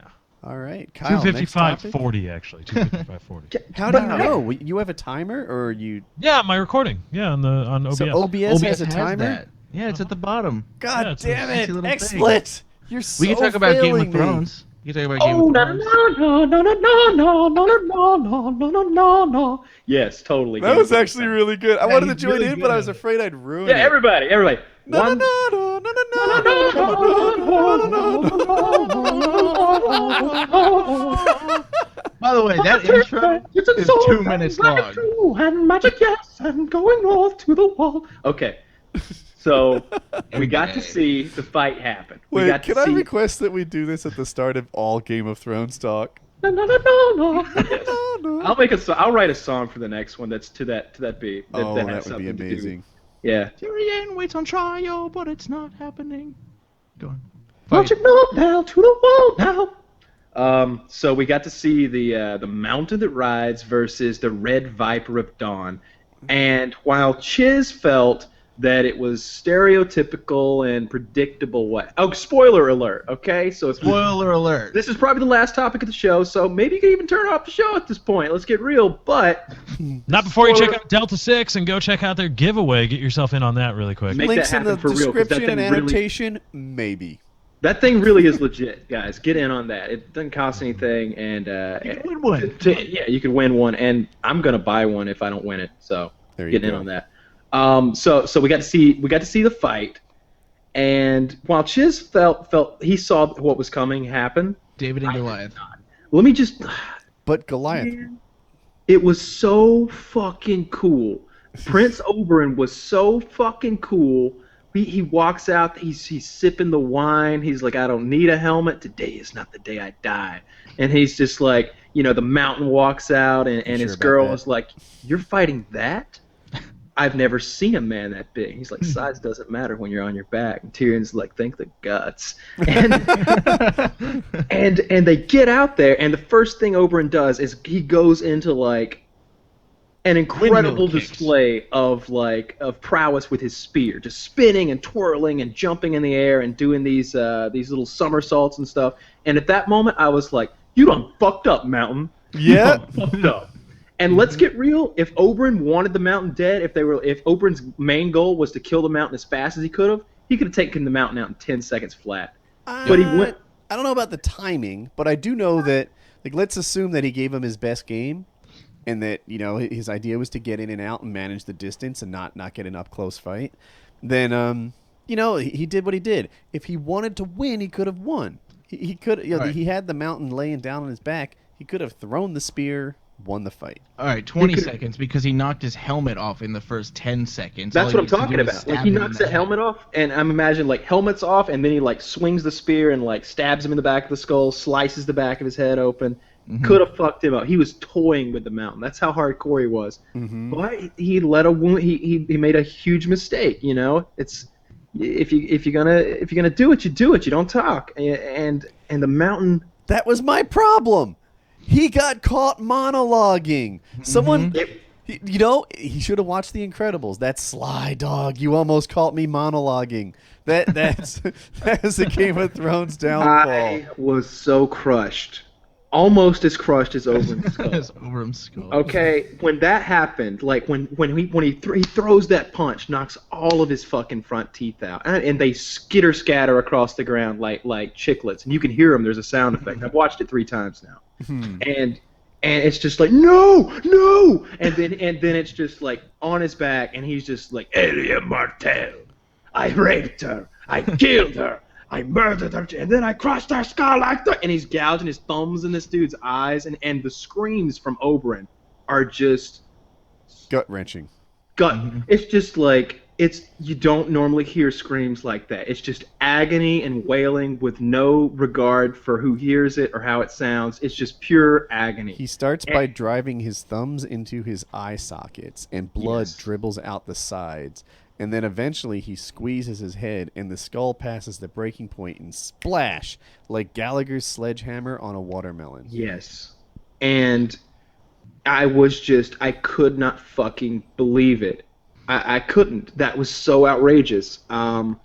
All right, Kyle. 2:55:40 actually. 2:55:40. How do you know? You have a timer, or you? Yeah, my recording. Yeah, on OBS. So OBS has a timer. that. Yeah, it's at the bottom. God Yeah, it's a damn fancy it! little thing. XSplit. You're so We can talk about Game of failing me. Thrones. You can talk about Game Oh, of no, Thrones. no. Yes, totally. That was actually really good. I Yeah, wanted to he's join really in, but I was good. afraid I'd ruin Yeah, it. everybody. No, One. no, no, no, no, no. By the way, that intro is 2 minutes long. And magic, yes, and going north to the wall. Okay, so we got to see the fight happen. We Wait, got to can I see. request that we do this at the start of all Game of Thrones talk? No. Yes. I'll write a song for the next one that's to that beat. Oh, has that would be something to do. amazing. Yeah. Tyrion waits on trial, but it's not happening. Go on. Magic north now to the wall now. So we got to see the Mountain That Rides versus the Red Viper of Dawn, and while Chiz felt that it was stereotypical and predictable spoiler alert, okay? So it's Spoiler alert. this is probably the last topic of the show, so maybe you can even turn off the show at this point. Let's get real, but Not before you Spoiler- check out Delta 6 and go check out their giveaway. Get yourself in on that really quick. Make Links that in the happen for real, 'cause that description and thing really- annotation, maybe. that thing really is legit, guys. Get in on that. It doesn't cost anything, and You can win one. yeah, you can win one, and I'm gonna buy one if I don't win it. So There you get in go. on that. So we got to see the fight, and while Chiz felt he saw what was coming happen. David and Goliath. Let me just. But Goliath. It was so fucking cool. Prince Oberyn was so fucking cool. He walks out. He's sipping the wine. He's like, "I don't need a helmet. Today is not the day I die." And he's just like, the mountain walks out, and Sure his about girl that. is like, "You're fighting that? I've never seen a man that big." He's like, "Size doesn't matter when you're on your back." And Tyrion's like, "Thank the guts." And and they get out there, and the first thing Oberyn does is he goes into like an incredible Windmill kicks. display of prowess with his spear, just spinning and twirling and jumping in the air and doing these little somersaults and stuff. And at that moment, I was like, "You done fucked up, Mountain. You Yeah. done fucked up." And let's get real. If Oberyn wanted the Mountain dead, if Oberyn's main goal was to kill the Mountain as fast as he could have taken the Mountain out in 10 seconds flat. But he went. I don't know about the timing, but I do know that, like, let's assume that he gave him his best game, and that, you know, his idea was to get in and out and manage the distance and not get an up close fight. Then, you know, he did what he did. If he wanted to win, he could have won. He could, you know, Right. he had the Mountain laying down on his back. He could have thrown the spear, won the fight. All right, 20 seconds because he knocked his helmet off in the first 10 seconds. That's All what he I'm needs to talking do is about. Like, stab he him knocks in the head. helmet off, and I'm imagining, like, helmet's off, and then he, like, swings the spear and, like, stabs him in the back of the skull, slices the back of his head open. Could have fucked him up. He was toying with the Mountain. That's how hardcore he was. But he let a wound. He made a huge mistake. You know, it's if you're gonna do it, you do it. You don't talk. And the Mountain. That was my problem. He got caught monologuing. Someone, you know, he should have watched The Incredibles. That's Sly Dog. You almost caught me monologuing. That's a Game of Thrones downfall. I was so crushed, almost as crushed as Oberyn's skull. His Oberyn's skull. Okay, when that happened, like when he throws that punch, knocks all of his fucking front teeth out, and they skitter scatter across the ground like chiclets, and you can hear them. There's a sound effect. I've watched it 3 times now, and it's just like no, and then it's just like on his back, and he's just like Elia Martell, I raped her, I killed her. I murdered her, and then I crushed her skull like that. And he's gouging his thumbs in this dude's eyes, and the screams from Oberyn are just Gut wrenching. It's just like you don't normally hear screams like that. It's just agony and wailing with no regard for who hears it or how it sounds. It's just pure agony. He starts by driving his thumbs into his eye sockets, and blood dribbles out the sides. And then eventually he squeezes his head, and the skull passes the breaking point and splash, like Gallagher's sledgehammer on a watermelon. Yes. And I could not fucking believe it. I couldn't. That was so outrageous. And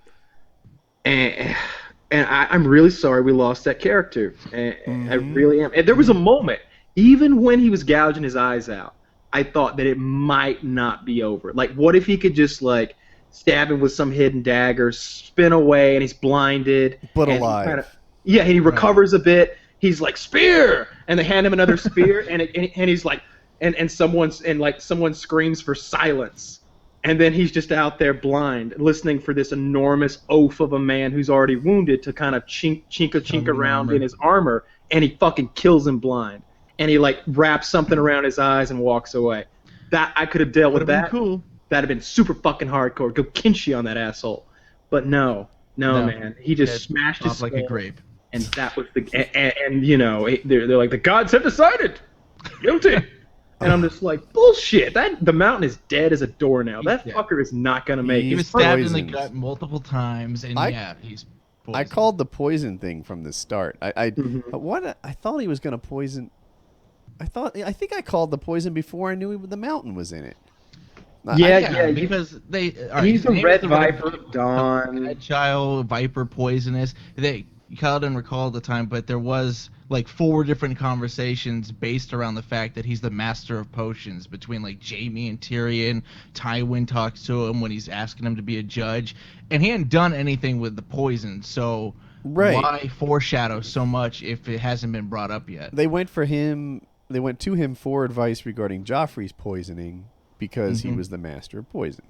I'm really sorry we lost that character. I really am. And there was a moment, even when he was gouging his eyes out, I thought that it might not be over. Like, what if he could just, like, stab him with some hidden dagger, spin away, and he's blinded. But and alive. And he recovers a bit. He's like, spear! And they hand him another spear, and he's like, and someone screams for silence. And then he's just out there blind, listening for this enormous oaf of a man who's already wounded to kind of chink around in his armor, and he fucking kills him blind. And he, like, wraps something around his eyes and walks away. That I could have dealt with that. Cool. That'd have been super fucking hardcore. Go Kinshi on that asshole. But no, man. He just smashed his like skull, a grape. and that was the and you know, they're like, the gods have decided, guilty. And I'm just like, bullshit. The Mountain is dead as a doornail. That fucker is not gonna make He it. was stabbed in the poisoned. gut multiple times, and he's poisoned. I called the poison thing from the start. I thought he was going to poison. I think I called the poison before I knew the Mountain was in it. Because they. He's the Red Viper of Dawn. Agile, Viper, poisonous. Kyle didn't recall at the time, but there was like 4 different conversations based around the fact that he's the master of potions between like Jaime and Tyrion. Tywin talks to him when he's asking him to be a judge, and he hadn't done anything with the poison, so why foreshadow so much if it hasn't been brought up yet? They went to him for advice regarding Joffrey's poisoning because he was the master of poison.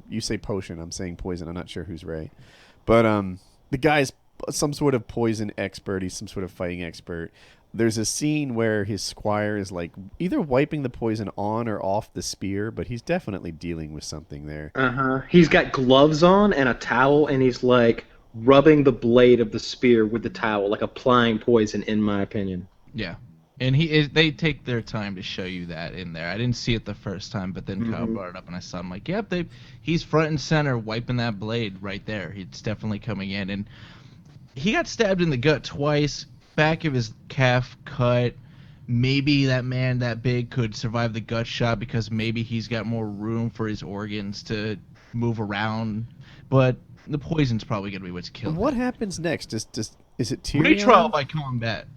You say potion, I'm saying poison. I'm not sure who's right. But the guy's some sort of poison expert. He's some sort of fighting expert. There's a scene where his squire is like either wiping the poison on or off the spear, but he's definitely dealing with something there. He's got gloves on and a towel, and he's like rubbing the blade of the spear with the towel, like applying poison, in my opinion. Yeah. And they take their time to show you that in there. I didn't see it the first time, but then Kyle brought it up, and I saw him like, yep, he's front and center wiping that blade right there. It's definitely coming in. And he got stabbed in the gut twice, back of his calf cut, maybe that man that big could survive the gut shot because maybe he's got more room for his organs to move around. But the poison's probably gonna be what's killing. What him. happens next? Is it Tyrion? Retrial by combat.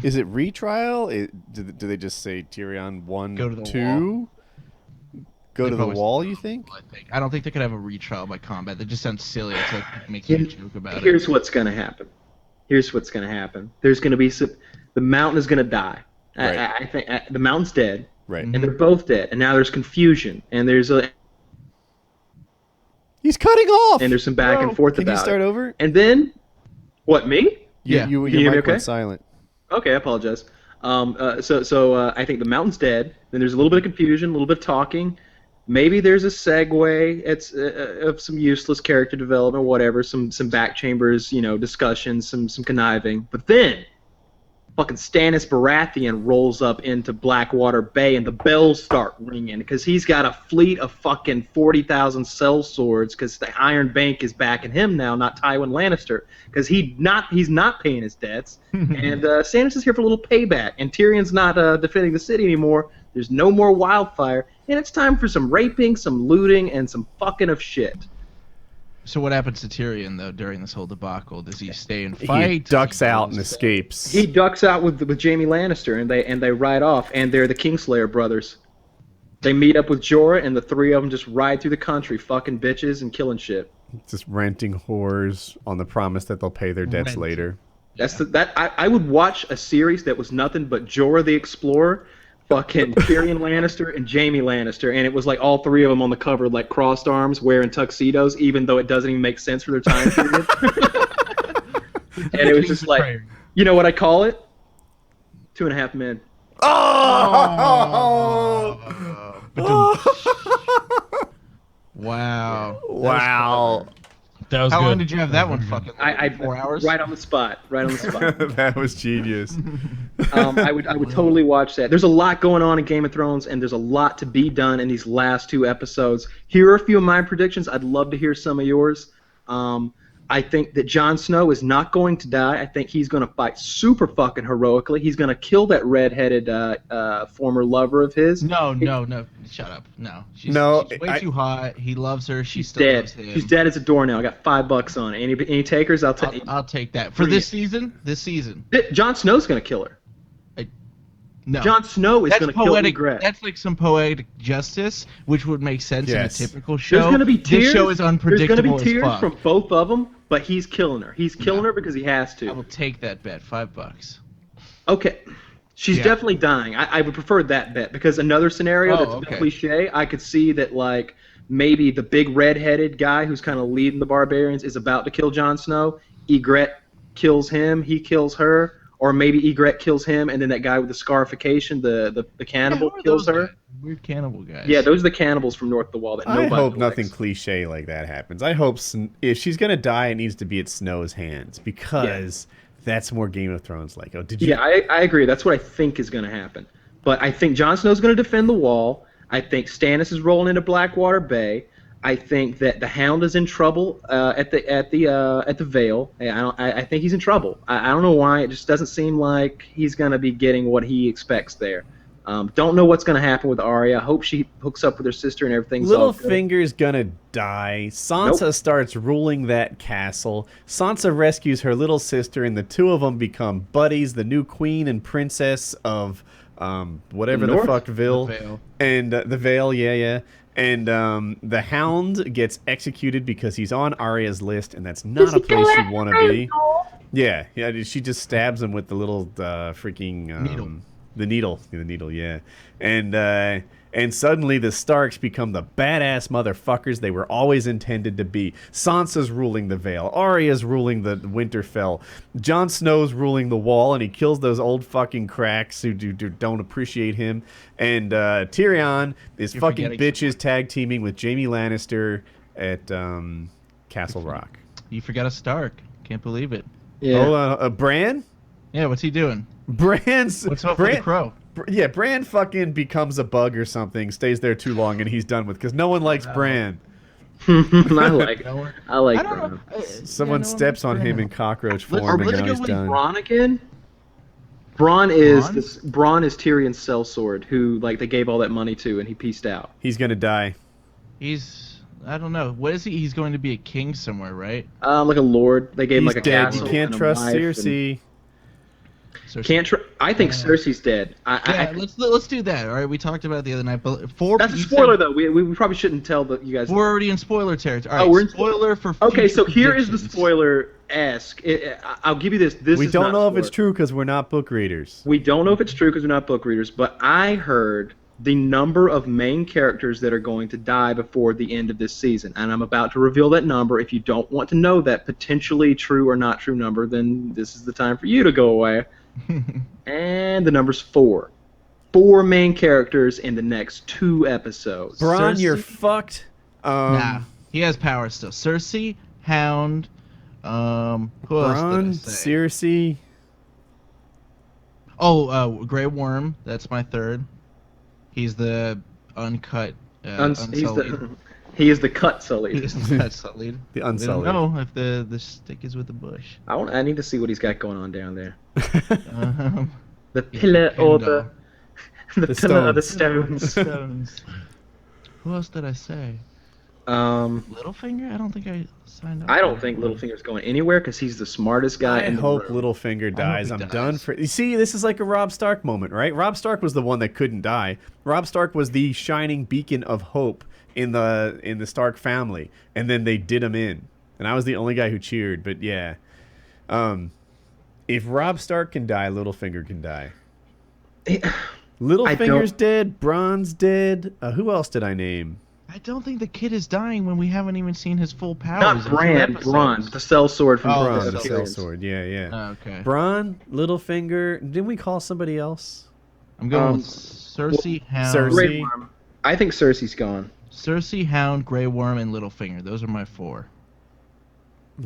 Is it retrial? Do they just say Tyrion 1, Go to the 2? Go They to the probably wall, say you think? I don't think they could have a retrial by combat. That just sounds silly. It's like making a joke about it. Here's what's going to happen. There's going to be the mountain is going to die. Right. I think the mountain's dead, Right. and they're both dead. And now there's confusion, and there's He's cutting off. there's some back and forth Can about you start it. over? And then, what, me? Yeah. Your Can you hear me mic went okay? silent. Okay, I apologize. So I think the mountain's dead. Then there's a little bit of confusion, a little bit of talking. Maybe there's a segue of some useless character development, whatever. Some back chambers, discussions, some conniving. But then, fucking Stannis Baratheon rolls up into Blackwater Bay, and the bells start ringing because he's got a fleet of fucking 40,000 sellswords. Because the Iron Bank is backing him now, not Tywin Lannister, because he's not paying his debts. And Stannis is here for a little payback, and Tyrion's not defending the city anymore. There's no more wildfire, and it's time for some raping, some looting, and some fucking of shit. So what happens to Tyrion though during this whole debacle? Does he stay and fight? He ducks out and escapes. He ducks out with Jaime Lannister, and they ride off, and they're the Kingslayer brothers. They meet up with Jorah, and the three of them just ride through the country, fucking bitches and killing shit. Just renting whores on the promise that they'll pay their debts later. I would watch a series that was nothing but Jorah the Explorer, fucking Tyrion Lannister, and Jaime Lannister, and it was like all three of them on the cover, like crossed arms, wearing tuxedos, even though it doesn't even make sense for their time period. And it was just like, you know what I call it? 2.5 Men. Wow. Wow. That was How good. long did you have that one? Fucking 4 hours. Right on the spot. That was genius. I would totally watch that. There's a lot going on in Game of Thrones, and there's a lot to be done in these last 2 episodes. Here are a few of my predictions. I'd love to hear some of yours. I think that Jon Snow is not going to die. I think he's going to fight super fucking heroically. He's going to kill that red-headed former lover of his. No. Shut up. No. She's way too hot. He loves her. She still Dead. loves him. She's dead as a doornail. I got $5 on it. Any takers? I'll take. I'll take that for this season. This season. Jon Snow's going to kill her. No. Jon Snow is going to kill Ygritte. That's like some poetic justice, which would make sense in a typical show. There's going to be tears. This show is unpredictable. There's going to be tears as fuck. from both of them, but he's killing her. He's killing her because he has to. I will take that bet. $5. Okay. She's definitely dying. I would prefer that bet because another scenario that's a bit cliche, I could see that like maybe the big red-headed guy who's kind of leading the barbarians is about to kill Jon Snow. Ygritte kills him. He kills her. Or maybe Ygritte kills him, and then that guy with the scarification, the cannibal, kills her. Guys? Weird cannibal guys. Yeah, those are the cannibals from North of the Wall that nobody I hope likes. nothing cliche like that happens. I hope if she's gonna die, it needs to be at Snow's hands because that's more Game of Thrones like. Oh, did you? Yeah, I agree. That's what I think is going to happen. But I think Jon Snow's going to defend the wall. I think Stannis is rolling into Blackwater Bay. I think that the Hound is in trouble at the Vale. I think he's in trouble. I don't know why. It just doesn't seem like he's going to be getting what he expects there. Don't know what's going to happen with Arya. I hope she hooks up with her sister and everything's all good. Littlefinger's gonna die. Sansa starts ruling that castle. Sansa rescues her little sister, and the two of them become buddies. The new queen and princess of whatever the fuck Ville. The Vale. And the Vale, yeah. And the Hound gets executed because he's on Arya's list, and that's not a place you want to be. Yeah. She just stabs him with the little freaking needle. The needle, yeah. And suddenly the Starks become the badass motherfuckers they were always intended to be. Sansa's ruling the Vale. Arya's ruling the Winterfell. Jon Snow's ruling the Wall, and he kills those old fucking cracks who don't appreciate him. And Tyrion is fucking bitches tag teaming with Jaime Lannister at Castle Rock. You forgot a Stark. Can't believe it. Yeah. Oh, Bran? Yeah, what's he doing? What's up with the crow? Yeah, Bran fucking becomes a bug or something, stays there too long, and he's done with because no one likes Bran. I like Bran. Someone steps on him in cockroach form, Are we and gonna now go he's with done. Bronn again? Braun is Braun? Braun is Tyrion's sellsword, who like they gave all that money to, and he pieced out. He's gonna die. I don't know. What is he? He's going to be a king somewhere, right? Like a lord. They gave him He's like a dead. castle. You can't and a trust wife and- Cersei. I think Cersei's dead. Yeah, let's do that. All right, we talked about it the other night, but That's a spoiler though. We probably shouldn't tell you guys. We're already in spoiler territory. All right, we're in spoiler for. Okay, future so here is the predictions. spoiler-esque. I'll give you this. We is don't not know if it's spoiler. true because we're not book readers. We don't know if it's true because we're not book readers, but I heard the number of main characters that are going to die before the end of this season, and I'm about to reveal that number. If you don't want to know that potentially true or not true number, then this is the time for you to go away. And the number's 4. 4 main characters in the next 2 episodes. Bronn, Cersei? you're fucked. Nah, he has power still. Cersei, Hound, who else Bronn, did I say? Cersei. Oh, Grey Worm. That's my third. He's the uncut, unsullied. He is the cut sullied. He's the cut sullied. The We don't unsullied. know if the stick is with the bush. I need to see what he's got going on down there. Um, The pillar or Kendall. the pillar of the stones. Stones. Who else did I say? Littlefinger? I don't think I signed up. I for don't that. think Littlefinger's going anywhere because he's the smartest guy I in the hope room. Littlefinger dies. he I'm dies. done for. You see, this is like a Robb Stark moment, right? Robb Stark was the one that couldn't die. Robb Stark was the shining beacon of hope in the Stark family, and then they did him in, and I was the only guy who cheered. But yeah, if Robb Stark can die, Littlefinger can die. Littlefinger's dead. Bronn's dead. Who else did I name? I don't think the kid is dying when we haven't even seen his full powers. Not in 2 Bran, episodes. Bronn, the sellsword from Oh, Bronn. Bronn, the Targaryens. sellsword. Yeah. Oh, okay. Bronn, Littlefinger. Didn't we call somebody else? I'm going with Cersei, Hound. Cersei. Grey Worm. I think Cersei's gone. Cersei, Hound, Grey Worm, and Littlefinger. Those are my 4.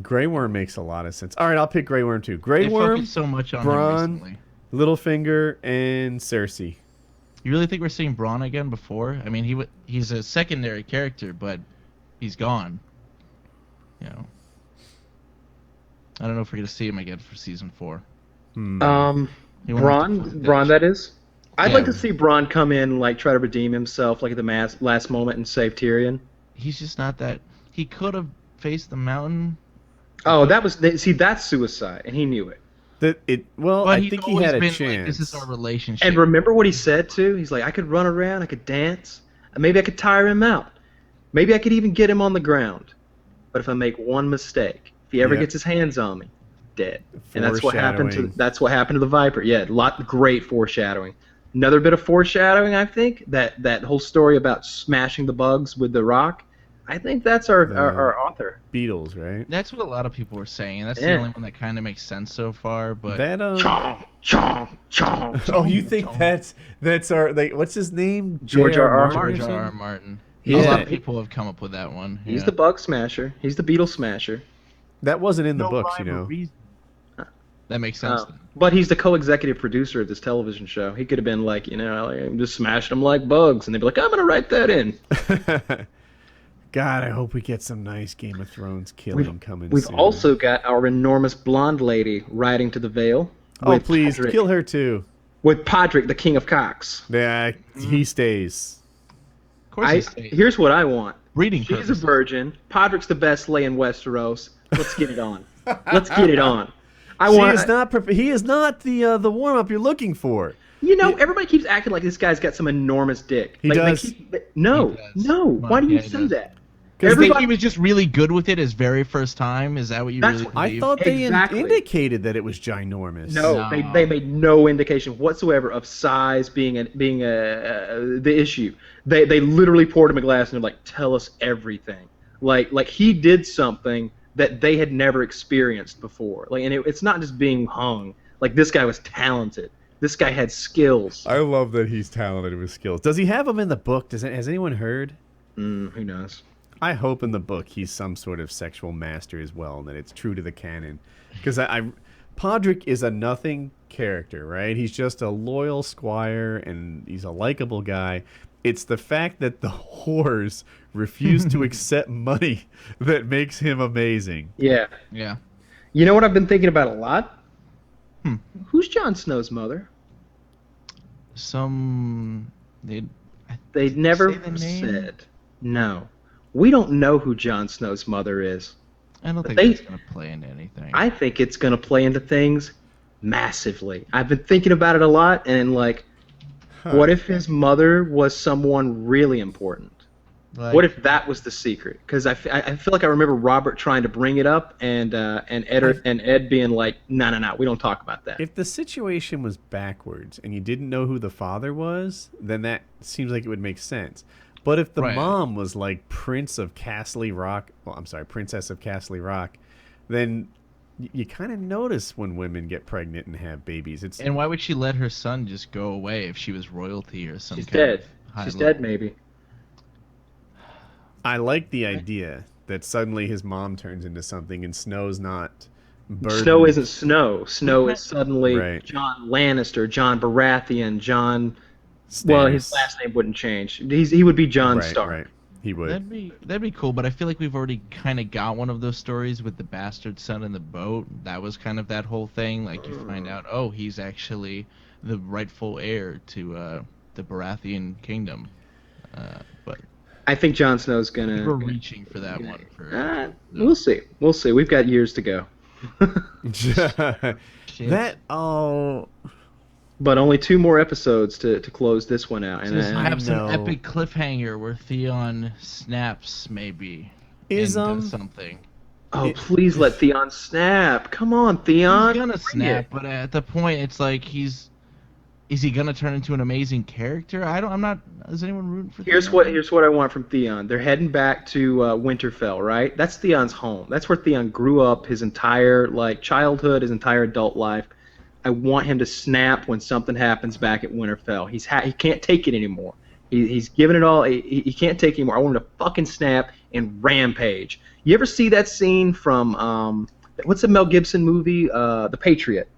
Grey Worm makes a lot of sense. All right, I'll pick Grey Worm too. Grey They Worm, focused so much on Bronn, him recently. Littlefinger, and Cersei. You really think we're seeing Bronn again before? I mean, he's a secondary character, but he's gone. You know. I don't know if we're gonna see him again for season 4. He went off the Bronn, that is. I'd Yeah. like to see Bronn come in, like try to redeem himself, like at the last moment and save Tyrion. He's just not that. He could have faced the mountain. Oh, that's suicide, and he knew it. Well, But I he's think he always had a been chance. like, this is our relationship. And remember what he said too? He's like, I could run around, I could dance, and maybe I could tire him out. Maybe I could even get him on the ground. But if I make one mistake, if he ever Yep. gets his hands on me, dead. And that's what happened to Foreshadowing. the Viper. Yeah, great foreshadowing. Another bit of foreshadowing, I think, that whole story about smashing the bugs with the rock. I think that's our author. Beatles, right? That's what a lot of people were saying, and that's Yeah. the only one that kind of makes sense so far. But That Chomp, chomp, chomp. Oh, you think that's our what's his name? George J.R. R.R. Martin? George R.R. Martin. Yeah. A lot of people have come up with that one. He's yeah. the bug smasher. He's the beetle smasher. That wasn't in the books, you know. That makes sense. Oh. But he's the co-executive producer of this television show. He could have been like, I'm just smashing them like bugs, and they'd be like, I'm gonna write that in. God, I hope we get some nice Game of Thrones killing coming We've soon. also got our enormous blonde lady riding to the Vale. Oh, with please, Podrick, kill her too. with Podrick, the king of cocks. Yeah, he stays. Of course, he stays. Here's what I want. Breeding She's a purposes. virgin. Podrick's the best lay in Westeros. Let's get it on. Let's get it on. He is not the warm up you're looking for. Everybody keeps acting like this guy's got some enormous dick. He Like, they does. No, He does. no. Come on, Why do you yeah, he say does. that? Because Everybody- he was just really good with it his very first time. Is that what you That's really what- believe? I thought they Exactly. indicated that it was ginormous. No, No. They made no indication whatsoever of size being the issue. They literally poured him a glass and they're like, tell us everything. Like he did something that they had never experienced before. It's not just being hung. Like, this guy was talented. This guy had skills. I love that he's talented with skills. Does he have them in the book? Has anyone heard? Who knows? I hope in the book he's some sort of sexual master as well, and that it's true to the canon. Because Podrick is a nothing character, right? He's just a loyal squire, and he's a likable guy. It's the fact that the whores refuse to accept money that makes him amazing. Yeah. Yeah. You know what I've been thinking about a lot? Who's Jon Snow's mother? They never say the name? said. No. We don't know who Jon Snow's mother is. I don't think They- that's gonna play into anything. I think it's going to play into things massively. I've been thinking about it a lot, and like, what if his mother was someone really important? Like, What if that was the secret? Because I feel like I remember Robert trying to bring it up, and Ed being like, no, we don't talk about that. If the situation was backwards and you didn't know who the father was, then that seems like it would make sense. But if the Right. mom was like Princess of Castle Rock, then you kind of notice when women get pregnant and have babies. And why would she let her son just go away if she was royalty or some She's kind dead. of high She's level- dead, maybe. I like the idea that suddenly his mom turns into something and Snow's not burdened. Snow isn't Snow. Snow is suddenly Right. Jon Lannister, Jon Baratheon, Jon. Well, his Stannis. last name wouldn't change. He would be Jon Right, Stark. right. He would. That'd be cool, but I feel like we've already kind of got one of those stories with the bastard son in the boat. That was kind of that whole thing. Like you find out, oh, he's actually the rightful heir to the Baratheon kingdom. But I think Jon Snow's we're gonna. reaching for that one. We'll see. We'll see. We've got years to go. That But only 2 more episodes to close this one out. And Just I have some know. epic cliffhanger where Theon snaps, maybe. Is, and does something. please let Theon snap. Come on, Theon. He's gonna Bring snap, it. but at the point, it's like is he gonna turn into an amazing character? I'm not. Is anyone rooting for? Here's Theon? what I want from Theon. They're heading back to Winterfell, right? That's Theon's home. That's where Theon grew up, his entire childhood, his entire adult life. I want him to snap when something happens back at Winterfell. He can't take it anymore. He's given it all. He can't take it anymore. I want him to fucking snap and rampage. You ever see that scene from what's the Mel Gibson movie, The Patriot?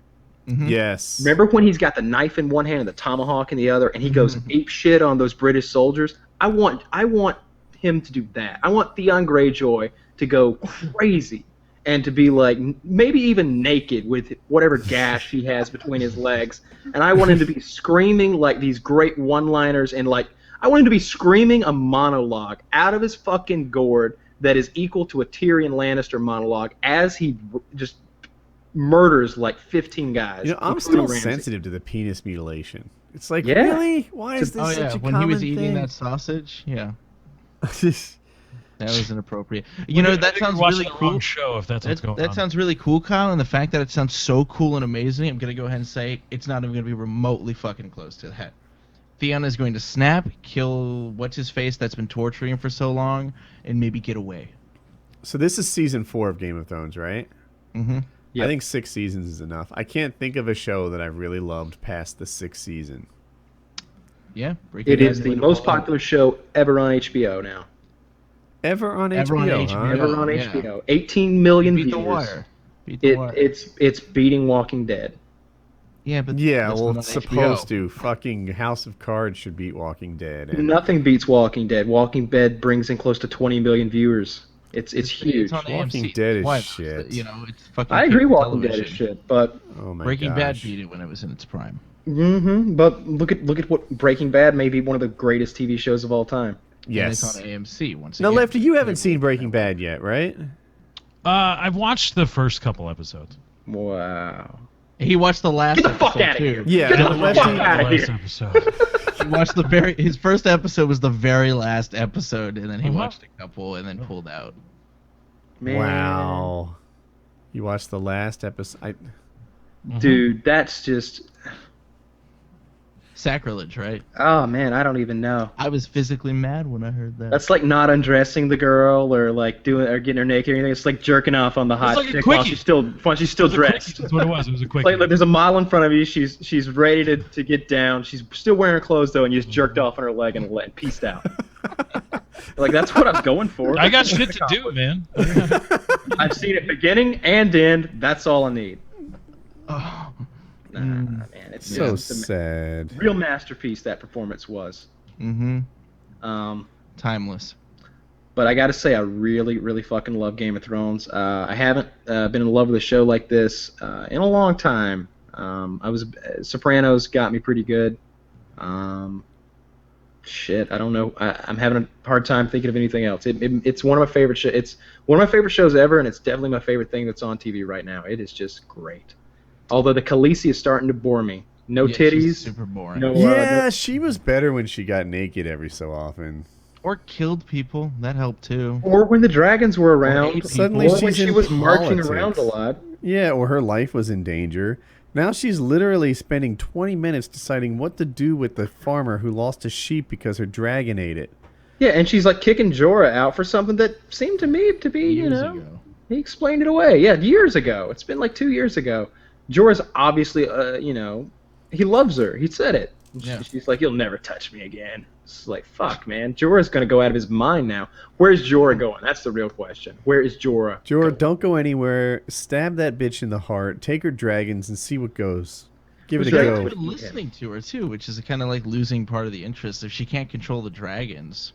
Mhm. Yes. Remember when he's got the knife in one hand and the tomahawk in the other, and he goes ape shit on those British soldiers? I want him to do that. I want Theon Greyjoy to go crazy and to be like maybe even naked with whatever gash he has between his legs, and I want him to be screaming like these great one-liners and like I want him to be screaming a monologue out of his fucking gourd that is equal to a Tyrion Lannister monologue as he just murders like 15 guys. You know, I'm including still Ramsay. sensitive to the penis mutilation. It's like, Yeah. really? Why is this Oh such yeah, a when common he was eating thing? that sausage, yeah, that was inappropriate. You know, I that think you're sounds watching really the cool. wrong show if that's what's going That on. sounds really cool, Kyle, and the fact that it sounds so cool and amazing, I'm gonna go ahead and say it's not even gonna be remotely fucking close to that. Theon is going to snap, kill what's his face that's been torturing him for so long, and maybe get away. So this is season 4 of Game of Thrones, right? Mm-hmm. Yep. I think 6 seasons is enough. I can't think of a show that I really loved past the 6th season. Yeah, Breaking It Bad is the and most Winterfell. popular show ever on HBO now. Ever on Ever on HBO, huh? HBO. Ever on yeah. HBO. 18 million Beat the views. wire. Beat the wire. It's beating Walking Dead. Yeah, but Yeah, that's well, not it's on supposed HBO. to. Fucking House of Cards should beat Walking Dead. And Nothing beats Walking Dead. Walking Dead brings in close to 20 million viewers. It's huge. It's on Walking AMC. Dead is Why? shit. You know, it's fucking. I agree, cable Walking Dead is television. shit, but oh my Breaking Bad gosh. beat it when it was in its prime. but look at what Breaking Bad may be one of the greatest TV shows of all time. Yes. And it's on AMC once Now, again. Lefty, you haven't seen Breaking Bad yet, right? I've watched the first couple episodes. Wow. He watched the last. Get the fuck episode, outta too. here. Yeah, Get the no, fuck Lefty, out of Last here. episode. He watched his first episode was the very last episode, and then he Uh-huh. watched a couple and then pulled out. Man. Wow. You watched the last episode. Dude, that's just. Sacrilege, right? Oh, man, I don't even know. I was physically mad when I heard that. That's like not undressing the girl or like getting her naked or anything. It's like jerking off on the hot like a chick while quickie. she's still dressed. That's what it was. It was a quick. Like there's a model in front of you. She's ready to get down. She's still wearing her clothes though, and you just jerked off on her leg and pieced out. Like that's what I was going for. I got shit to do, man. I've seen it beginning and end. That's all I need. Oh, Nah, man, it's So just a sad. real masterpiece that performance was. mm-hmm. Um, Timeless. But I got to say, I really, really fucking love Game of Thrones. I haven't been in love with a show like this in a long time. Sopranos got me pretty good. Shit, I don't know. I'm having a hard time thinking of anything else. It's one of my favorite shows. It's one of my favorite shows ever, and it's definitely my favorite thing that's on TV right now. It is just great. Although the Khaleesi is starting to bore me. No Yeah, titties. she's super boring. No, Yeah, she was better when she got naked every so often. Or killed people. That helped too. or when the dragons were around. ate Suddenly Or she's when she in was marching politics. around a lot. Yeah, or her life was in danger. Now she's literally spending 20 minutes deciding what to do with the farmer who lost his sheep because her dragon ate it. Yeah, and she's like kicking Jorah out for something that seemed to me to be, Years ago. ago. He explained it away. Yeah, years ago. It's been like 2 years ago. Jorah's obviously, he loves her. He said it. Yeah. She's like, you'll never touch me again. It's like, fuck, man. Jorah's going to go out of his mind now. Where's Jorah going? That's the real question. Where is Jorah? Jorah, don't go anywhere. Stab that bitch in the heart. Take her dragons and see what goes. Give it a Who's go. that? But listening to her too, which is kind of like losing part of the interest. If she can't control the dragons,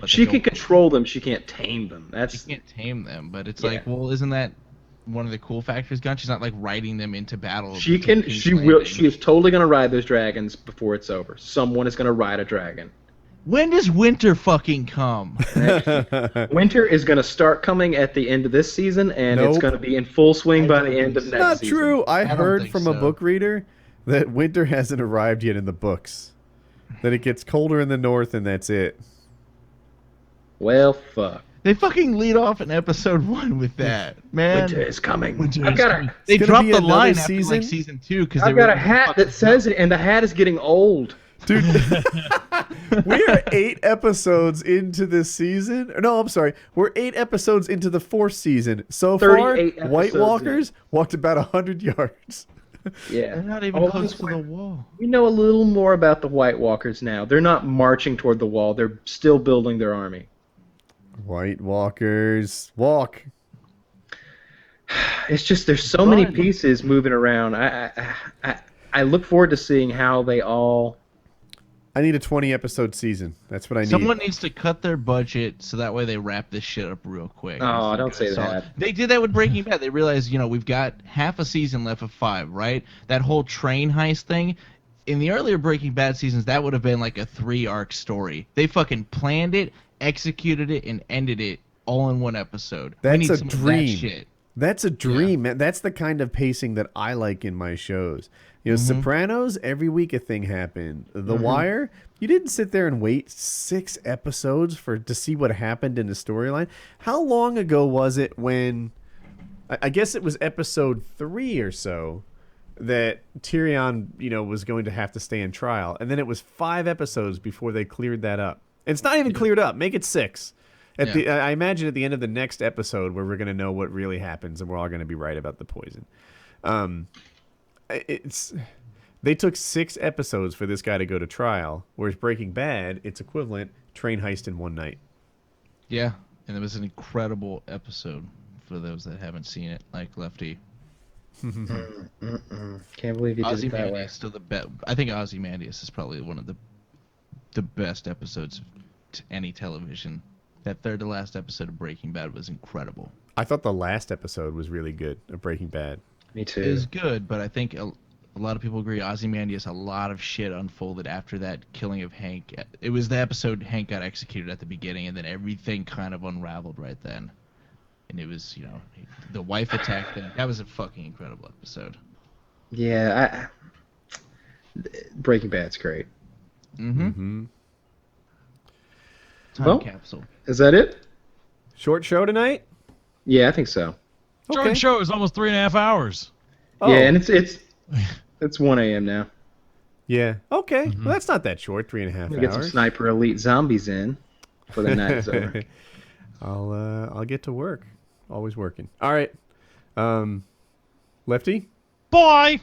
She can control them. She can't tame them. She can't tame them. But it's Yeah. like, well, isn't that one of the cool factors gone? She's not like riding them into battle. She to can. King's She will. Landing. She is totally going to ride those dragons before it's over. Someone is going to ride a dragon. When does winter fucking come? Winter is going to start coming at the end of this season, and it's Nope. going to be in full swing by don't the end of think next Not season. true. I don't heard think from a so. book reader that winter hasn't arrived yet in the books. That it gets colder in the north and that's it. Well, fuck. They fucking lead off in episode 1 with that, man. Winter is coming. Winter I've is got coming. a, They gonna dropped be the another line after season? like season 2 because I've got a hat that says it, and the hat is getting old. Dude, we are 8 episodes into this season. No, I'm sorry. We're 8 episodes into the 4th season. So far, 38 episodes White in. Walkers walked about 100 yards. Yeah. They're not even All close this to the wall. We know a little more about the White Walkers now. They're not marching toward the wall. They're still building their army. White Walkers, walk. It's just there's so many Fun. pieces moving around. I look forward to seeing how they all. I need a 20-episode season. That's what I need. Someone needs to cut their budget so that way they wrap this shit up real quick. Oh, don't say So that. They did that with Breaking Bad. They realized, we've got half a season left of 5, right? That whole train heist thing. In the earlier Breaking Bad seasons, that would have been like a 3-arc story. They fucking planned it, executed it, and ended it all in one episode. We That's need a some of that dream. shit. That's a dream, man. That's the kind of pacing that I like in my shows. Mm-hmm. Sopranos, every week a thing happened. The Wire, you didn't sit there and wait 6 episodes to see what happened in the storyline. How long ago was it when, I guess it was episode 3 or so, that Tyrion, was going to have to stay in trial. And then it was 5 episodes before they cleared that up. And it's not even cleared up. Make it 6. I imagine at the end of the next episode where we're going to know what really happens and we're all going to be right about the poison. They took 6 episodes for this guy to go to trial, whereas Breaking Bad, it's equivalent train heist in one night. Yeah, and it was an incredible episode for those that haven't seen it, like Lefty. Can't believe you did it that way. Ozymandias still the best. I think Ozymandias is probably one of the best episodes of any television. That third to last episode of Breaking Bad was incredible. I thought the last episode was really good of Breaking Bad. Me too. It was good, but I think a lot of people agree Ozymandias, a lot of shit unfolded after that killing of Hank. It was the episode Hank got executed at the beginning, and then everything kind of unraveled right then. And it was, the wife attack thing. That was a fucking incredible episode. Yeah, Breaking Bad's great. Mm-hmm. Time Well- capsule. Is that it? Short show tonight? Yeah, I think so. Short show is almost 3.5 hours. Oh. Yeah, and it's 1 a.m. now. Yeah. Okay. Well, that's not that short. 3.5 We'll get some hours. Sniper Elite zombies in before the night is over. I'll get to work. Always working. All right. Lefty? Bye.